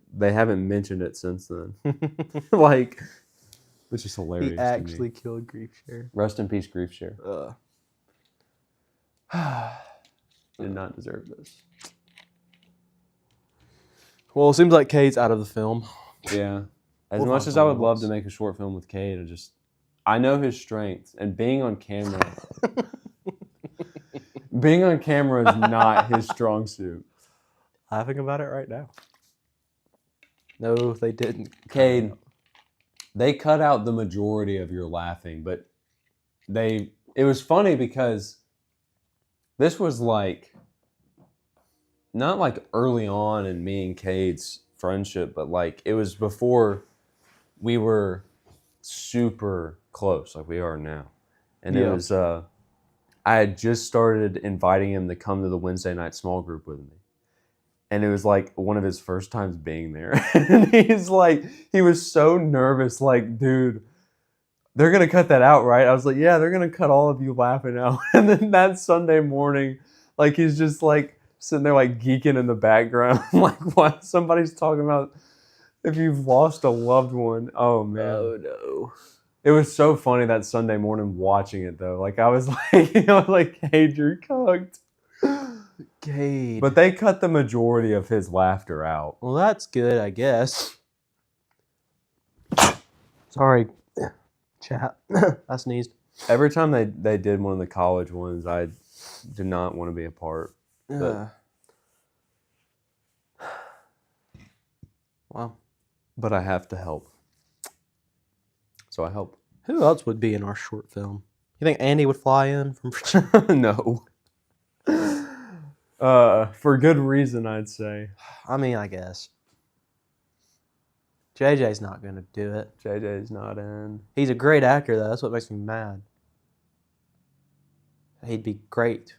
mentioned it since then. Like, which is hilarious. He actually killed Grief Share. Rest in peace, Grief Share. Ugh. Did not deserve this. Well, it seems like Cade's out of the film. Yeah. As We'll much find as I would someone love else. to make a short film with Cade, I know his strengths, and being on camera is not his strong suit. Laughing about it right now. No, they didn't. Cade, they cut out the majority of your laughing, but it was funny because this was like, not like early on in me and Cade's friendship, but like it was before we were super close like we are now. And it Yeah. was, I had just started inviting him to come to the Wednesday night small group with me. And it was like one of his first times being there. And he's like, he was so nervous, like, dude, they're going to cut that out, right? I was like, yeah, they're going to cut all of you laughing out. And then that Sunday morning, like, he's just like sitting there, like, geeking in the background. Like, what? Somebody's talking about if you've lost a loved one. Oh, man. Oh, no. It was so funny that Sunday morning watching it, though. Like, I was like, hey, you're cooked. Cade. But they cut the majority of his laughter out. Well, that's good, I guess. Sorry, chat. I sneezed. Every time they did one of the college ones, I did not want to be a part. Wow. But I have to help. So I help. Who else would be in our short film? You think Andy would fly in from Virginia? No. For good reason, I'd say. I mean, I guess. JJ's not going to do it. JJ's not in. He's a great actor, though. That's what makes me mad. He'd be great.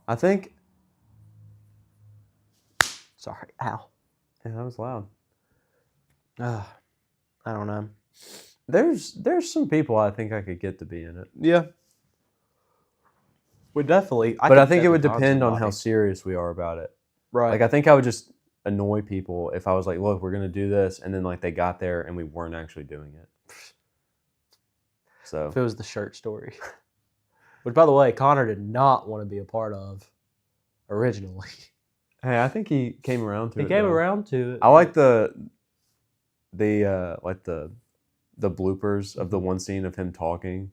I think. Sorry. Ow. Yeah, that was loud. I don't know. There's some people I think I could get to be in it. Yeah. Would definitely. But I think it would definitely find depend on how somebody. serious we are about it. Right. Like, I think I would just annoy people if I was like, look, we're going to do this. And then, like, they got there and we weren't actually doing it. So. if it was the shirt story. Which, by the way, Connor did not want to be a part of originally. Hey, I think he came around to it. He came though. around to it. I like the bloopers of the one scene of him talking.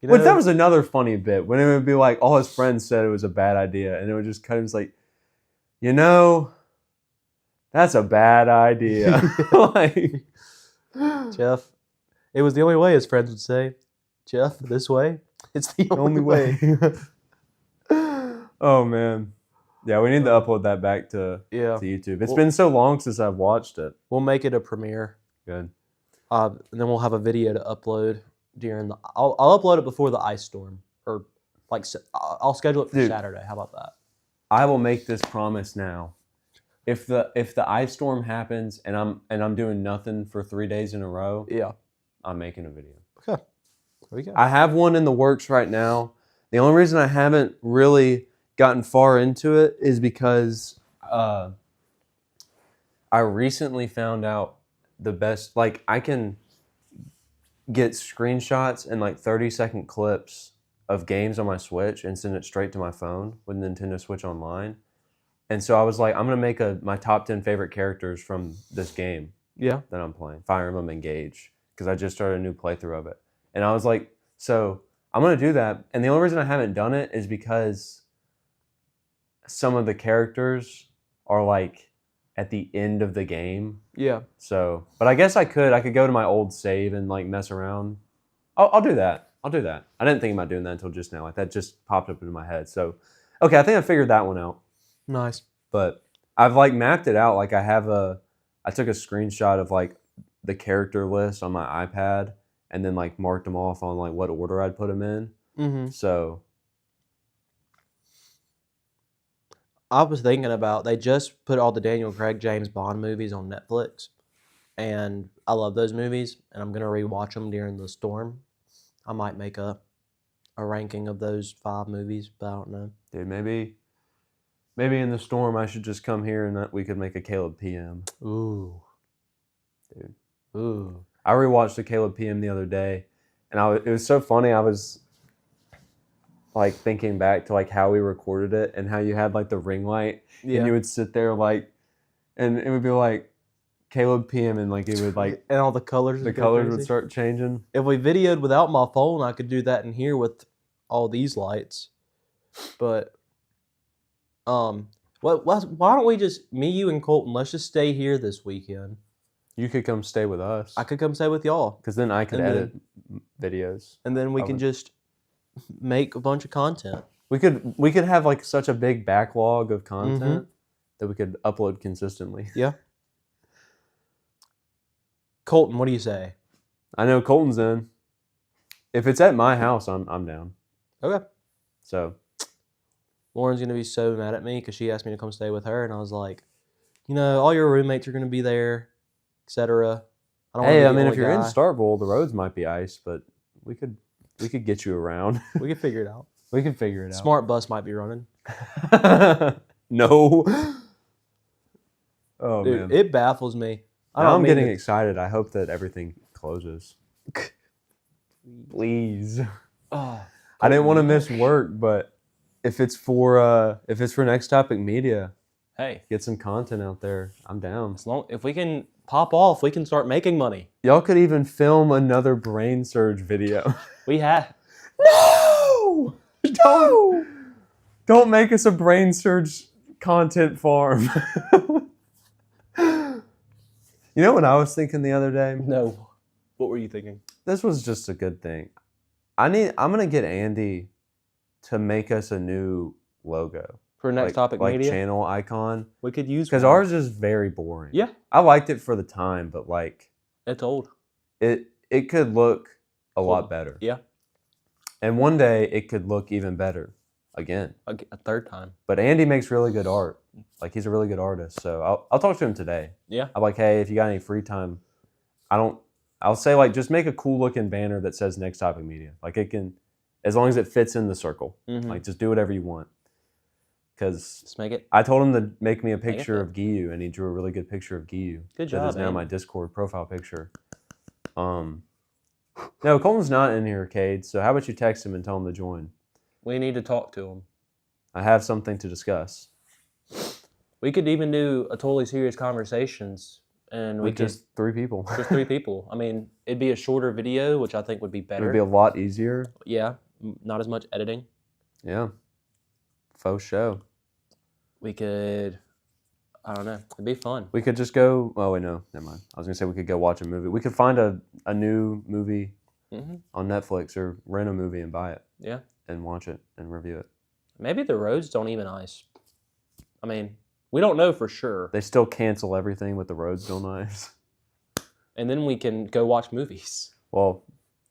You But that know- was another funny bit when it would be like all his friends said it was a bad idea, and it would just cut him like, that's a bad idea. Like, Jeff. It was the only way, his friends would say. Jeff, this way. It's the only way. Oh man, yeah, we need to upload that back to Yeah. YouTube. It's Well- been so long since I've watched it. We'll make it a premiere. Good. And then we'll have a video to upload during the. I'll upload it before the ice storm, or like I'll schedule it for Dude. Saturday. How about that? I will make this promise now. If the ice storm happens and I'm doing nothing for 3 days in a row, Yeah. I'm making a video. Okay. There we go. I have one in the works right now. The only reason I haven't really gotten far into it is because I I recently found out the best. Like, I can get screenshots and like 30-second clips of games on my Switch and send it straight to my phone with Nintendo Switch Online. And so I was like, I'm gonna make my top 10 favorite characters from this game Yeah. that I'm playing, Fire Emblem Engage, because I just started a new playthrough of it. And I was like, so I'm gonna do that. And the only reason I haven't done it is because some of the characters are like at the end of the game. Yeah. So, but I guess I could go to my old save and like mess around. I'll do that. I'll do that. I didn't think about doing that until just now. Like that just popped up into my head. So, okay, I think I figured that one out. Nice. But I've like mapped it out. Like I took a screenshot of like the character list on my iPad and then like marked them off on like what order I'd put them in. Mm-hmm. So I was thinking about, they just put all the Daniel Craig James Bond movies on Netflix, and I love those movies, and I'm gonna rewatch them during the storm. I might make a ranking of those 5 movies, but I don't know. dude, maybe in the storm I should just come here and we could make a Caleb PM. Ooh, Dude. ooh. I rewatched the Caleb PM the other day, and it was so funny. I was like thinking back to like how we recorded it and how you had like the ring light, Yeah. and you would sit there like, and it would be like Caleb PM, and like it would like and all the colors. the would go colors would crazy. start changing. If we videoed without my phone, I could do that in here with all these lights. But why don't we just, me, you, and Colton, let's just stay here this weekend. You could come stay with us, I could come stay with y'all, because then I could and edit videos. and then we I can would- just make a bunch of content. We could have like such a big backlog of content that we could upload consistently. Colton, what do you say? I know Colton's in. If it's at my house, I'm down. Okay. So Lauren's gonna be so mad at me because she asked me to come stay with her, and I was like, all your roommates are gonna be there, etc. hey, I mean, if you're in Starkville, the roads might be ice, but we could get you around. we could figure it out. We can figure it out. Smart bus might be running. No. Oh Dude, man, it baffles me. now I'm mean getting to- excited. I hope that everything closes. Please. Oh, I didn't want to miss work, but if it's for Next Topic Media, hey, get some content out there, I'm down. if we can pop off, we can start making money. Y'all could even film another brain surge video. We have. No! Don't make us a brain surge content farm. You know what I was thinking the other day? No. What were you thinking? This was just a good thing. I'm gonna get Andy to make us a new logo. For Next Topic like Media, channel icon. we could use Because one. ours is very boring. Yeah, I liked it for the time, but like it's old. it could look a lot Cool. better. Yeah, And one day it could look even better again. a third time. But Andy makes really good art. Like he's a really good artist. So I'll talk to him today. Yeah. I'm like, hey, if you got any free time, I'll say like just make a cool looking banner that says Next Topic Media. Like it can, as long as it fits in the circle. Mhm. Like just do whatever you want. Because Just make it. I told him to make me a Make it picture fit. of Giyu, and he drew a really good picture of Giyu. Good That is job, now man. my Discord profile picture. No, Colton's not in here, Cade. So how about you text him and tell him to join? We need to talk to him. I have something to discuss. We could even do a totally serious conversations, and we With could just 3 people. just 3 people. I mean, it'd be a shorter video, which I think would be It better. would be a lot easier. Yeah, not as much editing. Yeah. Faux show. We could, I don't know, it'd be fun. We could just go. Oh wait, no, never mind. I was gonna say we could go watch a movie. We could find a new movie Hmm. on Netflix or rent a movie and buy it Yeah, and watch it and review it. maybe the roads don't even ice. I mean, we don't know for sure. They still cancel everything with the roads still nice. And then we can go watch movies. Well,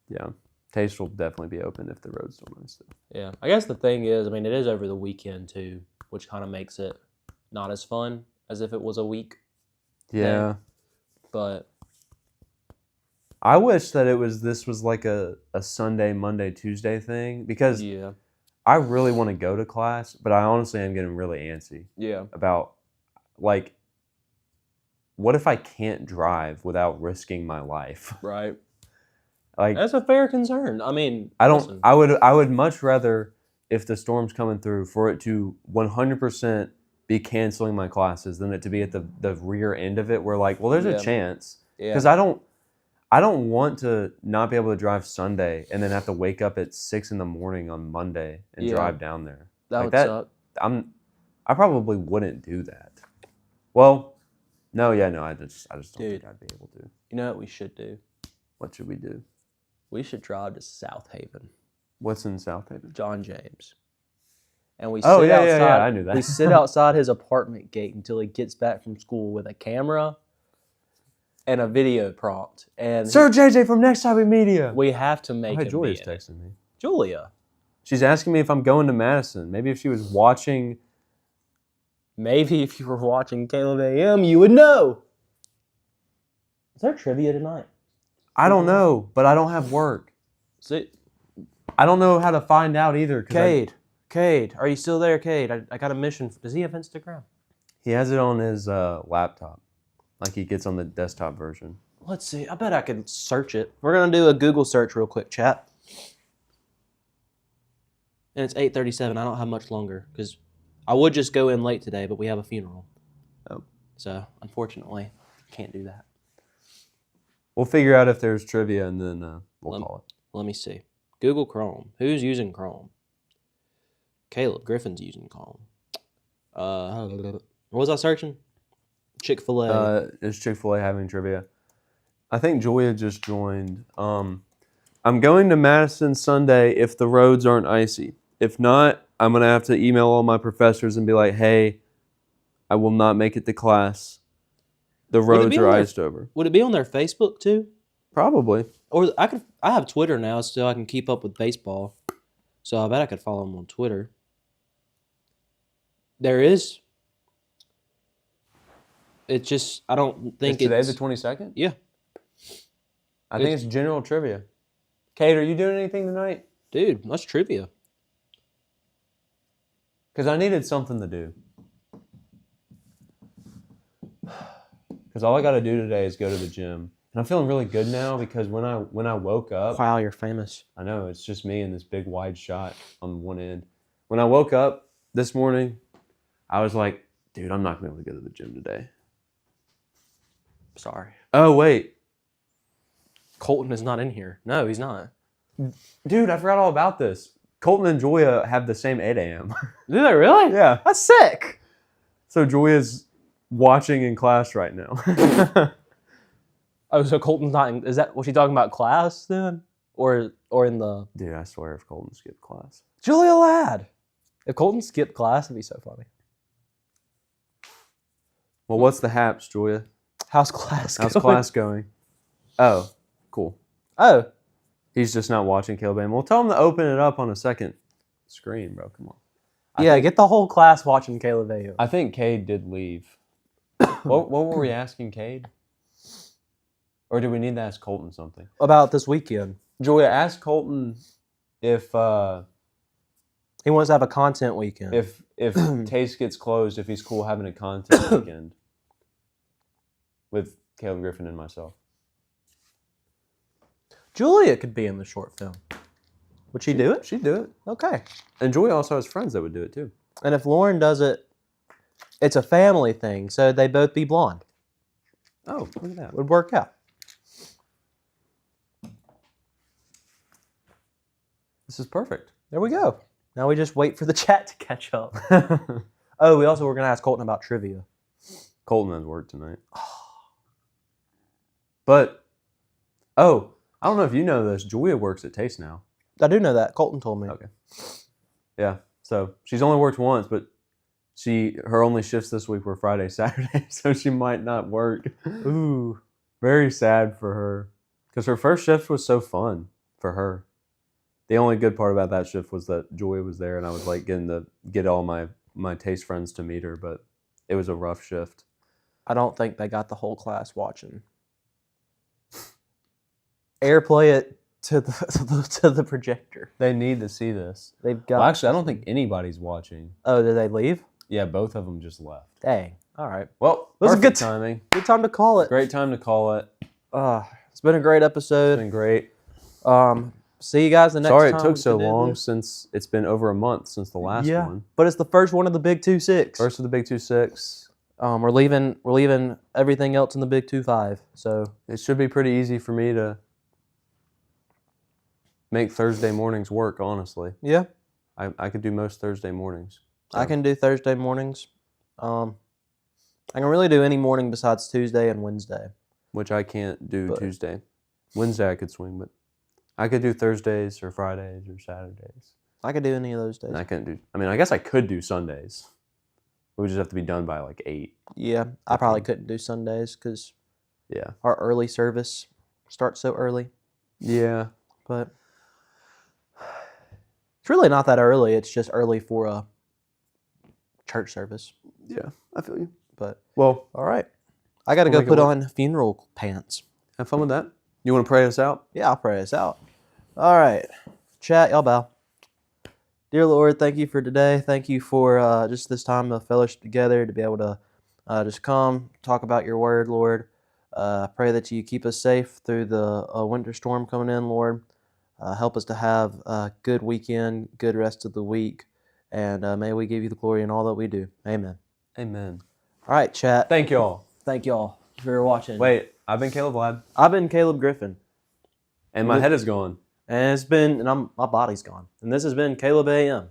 yeah. Taste will definitely be open if the road's still nice. Yeah, I guess the thing is, I mean, it is over the weekend too, which kind of makes it not as fun as if it was a week. Yeah. But I wish that this was like a Sunday, Monday, Tuesday thing because yeah, I really want to go to class, but I honestly am getting really antsy yeah, about like what if I can't drive without risking my life? Right. Like, That's a fair concern. I mean, I don't. listen, I would much rather, if the storm's coming through, for it to 100% be canceling my classes than it to be at the rear end of it, where like, well, there's Yeah. a chance yeah. because I don't want to not be able to drive Sunday and then have to wake up at 6 a.m. on Monday and Yeah. drive down there. That like would that- suck. I probably wouldn't do that. Well, no, I just don't Dude. think I'd be able to. You know what we should do? What should we do? We should drive to South Haven, What's in South Haven? John James. And we Oh, sit yeah, outside. yeah, I knew that. We sit outside his apartment gate until he gets back from school with a camera and a video prompt. And Sir JJ from Next Topic Media. we have to make Hey, him Julia's be in it. texting me. Julia. She's asking me if I'm going to Madison. Maybe if she was watching. Maybe if you were watching Caleb AM, you would know. Is there trivia tonight? I don't know, but I don't have work. See, I don't know how to find out either. 'Cause Cade, are you still there, Cade? I got a mission. Does he have Instagram? he has it on his laptop, like he gets on the desktop version. Let's see. I bet I could search it. We're gonna do a Google search real quick, chat. And it's 8:37. I don't have much longer because I would just go in late today, but we have a funeral. Oh. So unfortunately, can't do that. We'll figure out if there's trivia and then we'll Lem- call it. Let me see. Google Chrome. Who's using Chrome? Caleb Griffin's using Chrome. What was I searching? Chick-fil-A. Is Chick-fil-A having trivia? I think Julia just joined. I'm going to Madison Sunday if the roads aren't icy. If not, I'm going to have to email all my professors and be like, hey, I will not make it to class. The Would it roads be are on their- iced over. Would it be on their Facebook too? Probably. Or I have Twitter now, so I can keep up with baseball. So I bet I could follow them on Twitter. There is. It's just I don't think Is today it's the 22nd? yeah, I think it's general trivia. Kate, are you doing anything tonight? dude. That's trivia. Because I needed something to do. Because all I got to do today is go to the gym. And I'm feeling really good now because when I woke up, Wow, you're famous. I know, it's just me and this big wide shot on one end. When I woke up this morning, I was like, dude, I'm not going to be able to go to the gym today. Sorry, Oh, wait. Colton is not in here. No, he's not. Dude, I forgot all about this. Colton and Julia have the same 8 a.m. Do they really? Yeah. That's sick. So Julia's watching in class right now. Oh, so Colton's not. Was she talking about class then, or in the Dude, I swear if Colton skipped class. Julia Ladd? If Colton skipped class, it'd be so funny. Well, what's the haps, Julia? How's class? How's going? class going? Oh, cool. Oh, He's just not watching Caleb Bam. Well, tell him to open it up on a second screen, bro. Come on. yeah. Get the whole class watching Caleb AU. I think Cade did leave. what were we asking Cade? Or do we need to ask Colton something? About this weekend, Julia, ask Colton if he wants to have a content weekend. if Taste gets closed, if he's cool having a content weekend with Caleb Griffin and myself. Julia could be in the short film. Would she do it? She'd do it. Okay. And Julia also has friends that would do it too. And if Lauren does it, it's a family thing, so they both be blonde. Oh, look at that. Would work out. This is perfect. There we go. Now we just wait for the chat to catch up. Oh, we also were going to ask Colton about trivia. Colton has work tonight. But, I don't know if you know this. Julia works at Taste now. I do know that. Colton told me. Okay. Yeah. So she's only worked once, but her only shifts this week were Friday, Saturday, so she might not work. Ooh. Very sad for her. Because her first shift was so fun for her. The only good part about that shift was that Julia was there and I was like getting to get all my Taste friends to meet her, but it was a rough shift. I don't think they got the whole class watching. Airplay it to the projector. They need to see this. They've got. Well, actually, I don't think anybody's watching. Oh, did they leave? Yeah, both of them just left. Dang. All right. Well, That was a perfect good timing. Good time to call it. Great time to call it. It's been a great It's episode. been great. See you guys the next Sorry time. it took we so can do long this. since it's been over a month since the last Yeah. one. But it's the first one of the Big 2-6. First of the Big 2-6. We're leaving everything else in the Big 2-5. So It should be pretty easy for me to make Thursday mornings work, honestly. yeah, I could do most Thursday mornings. I can do Thursday mornings. I can really do any morning besides Tuesday and Wednesday. Which I can't do But- Tuesday. Wednesday I could swing, but I could do Thursdays or Fridays or Saturdays. I could do any of those days. And I guess I could do Sundays. We would just have to be done by like 8. Yeah, I probably couldn't do Sundays because Yeah. our early service starts so early. Yeah. But it's really not that early. It's just early for a church service. Yeah. I feel you. But Well, all right, I got to We'll go make it put work. on funeral pants. have fun with that. You want to pray us out? Yeah, I'll pray us out. All right, chat, y'all bow. Dear Lord, thank you for today. Thank you for just this time of fellowship together to be able to just come talk about your word, Lord. Pray that you keep us safe through the winter storm coming in, Lord. Help us to have a good weekend, good rest of the week, and may we give you the glory in all that we do. Amen. Amen. All right, chat. Thank y'all. Thank y'all for watching. Wait, I've been Caleb Vlad. I've been Caleb Griffin. And my head is gone. And it's been, my body's gone. And this has been Caleb AM.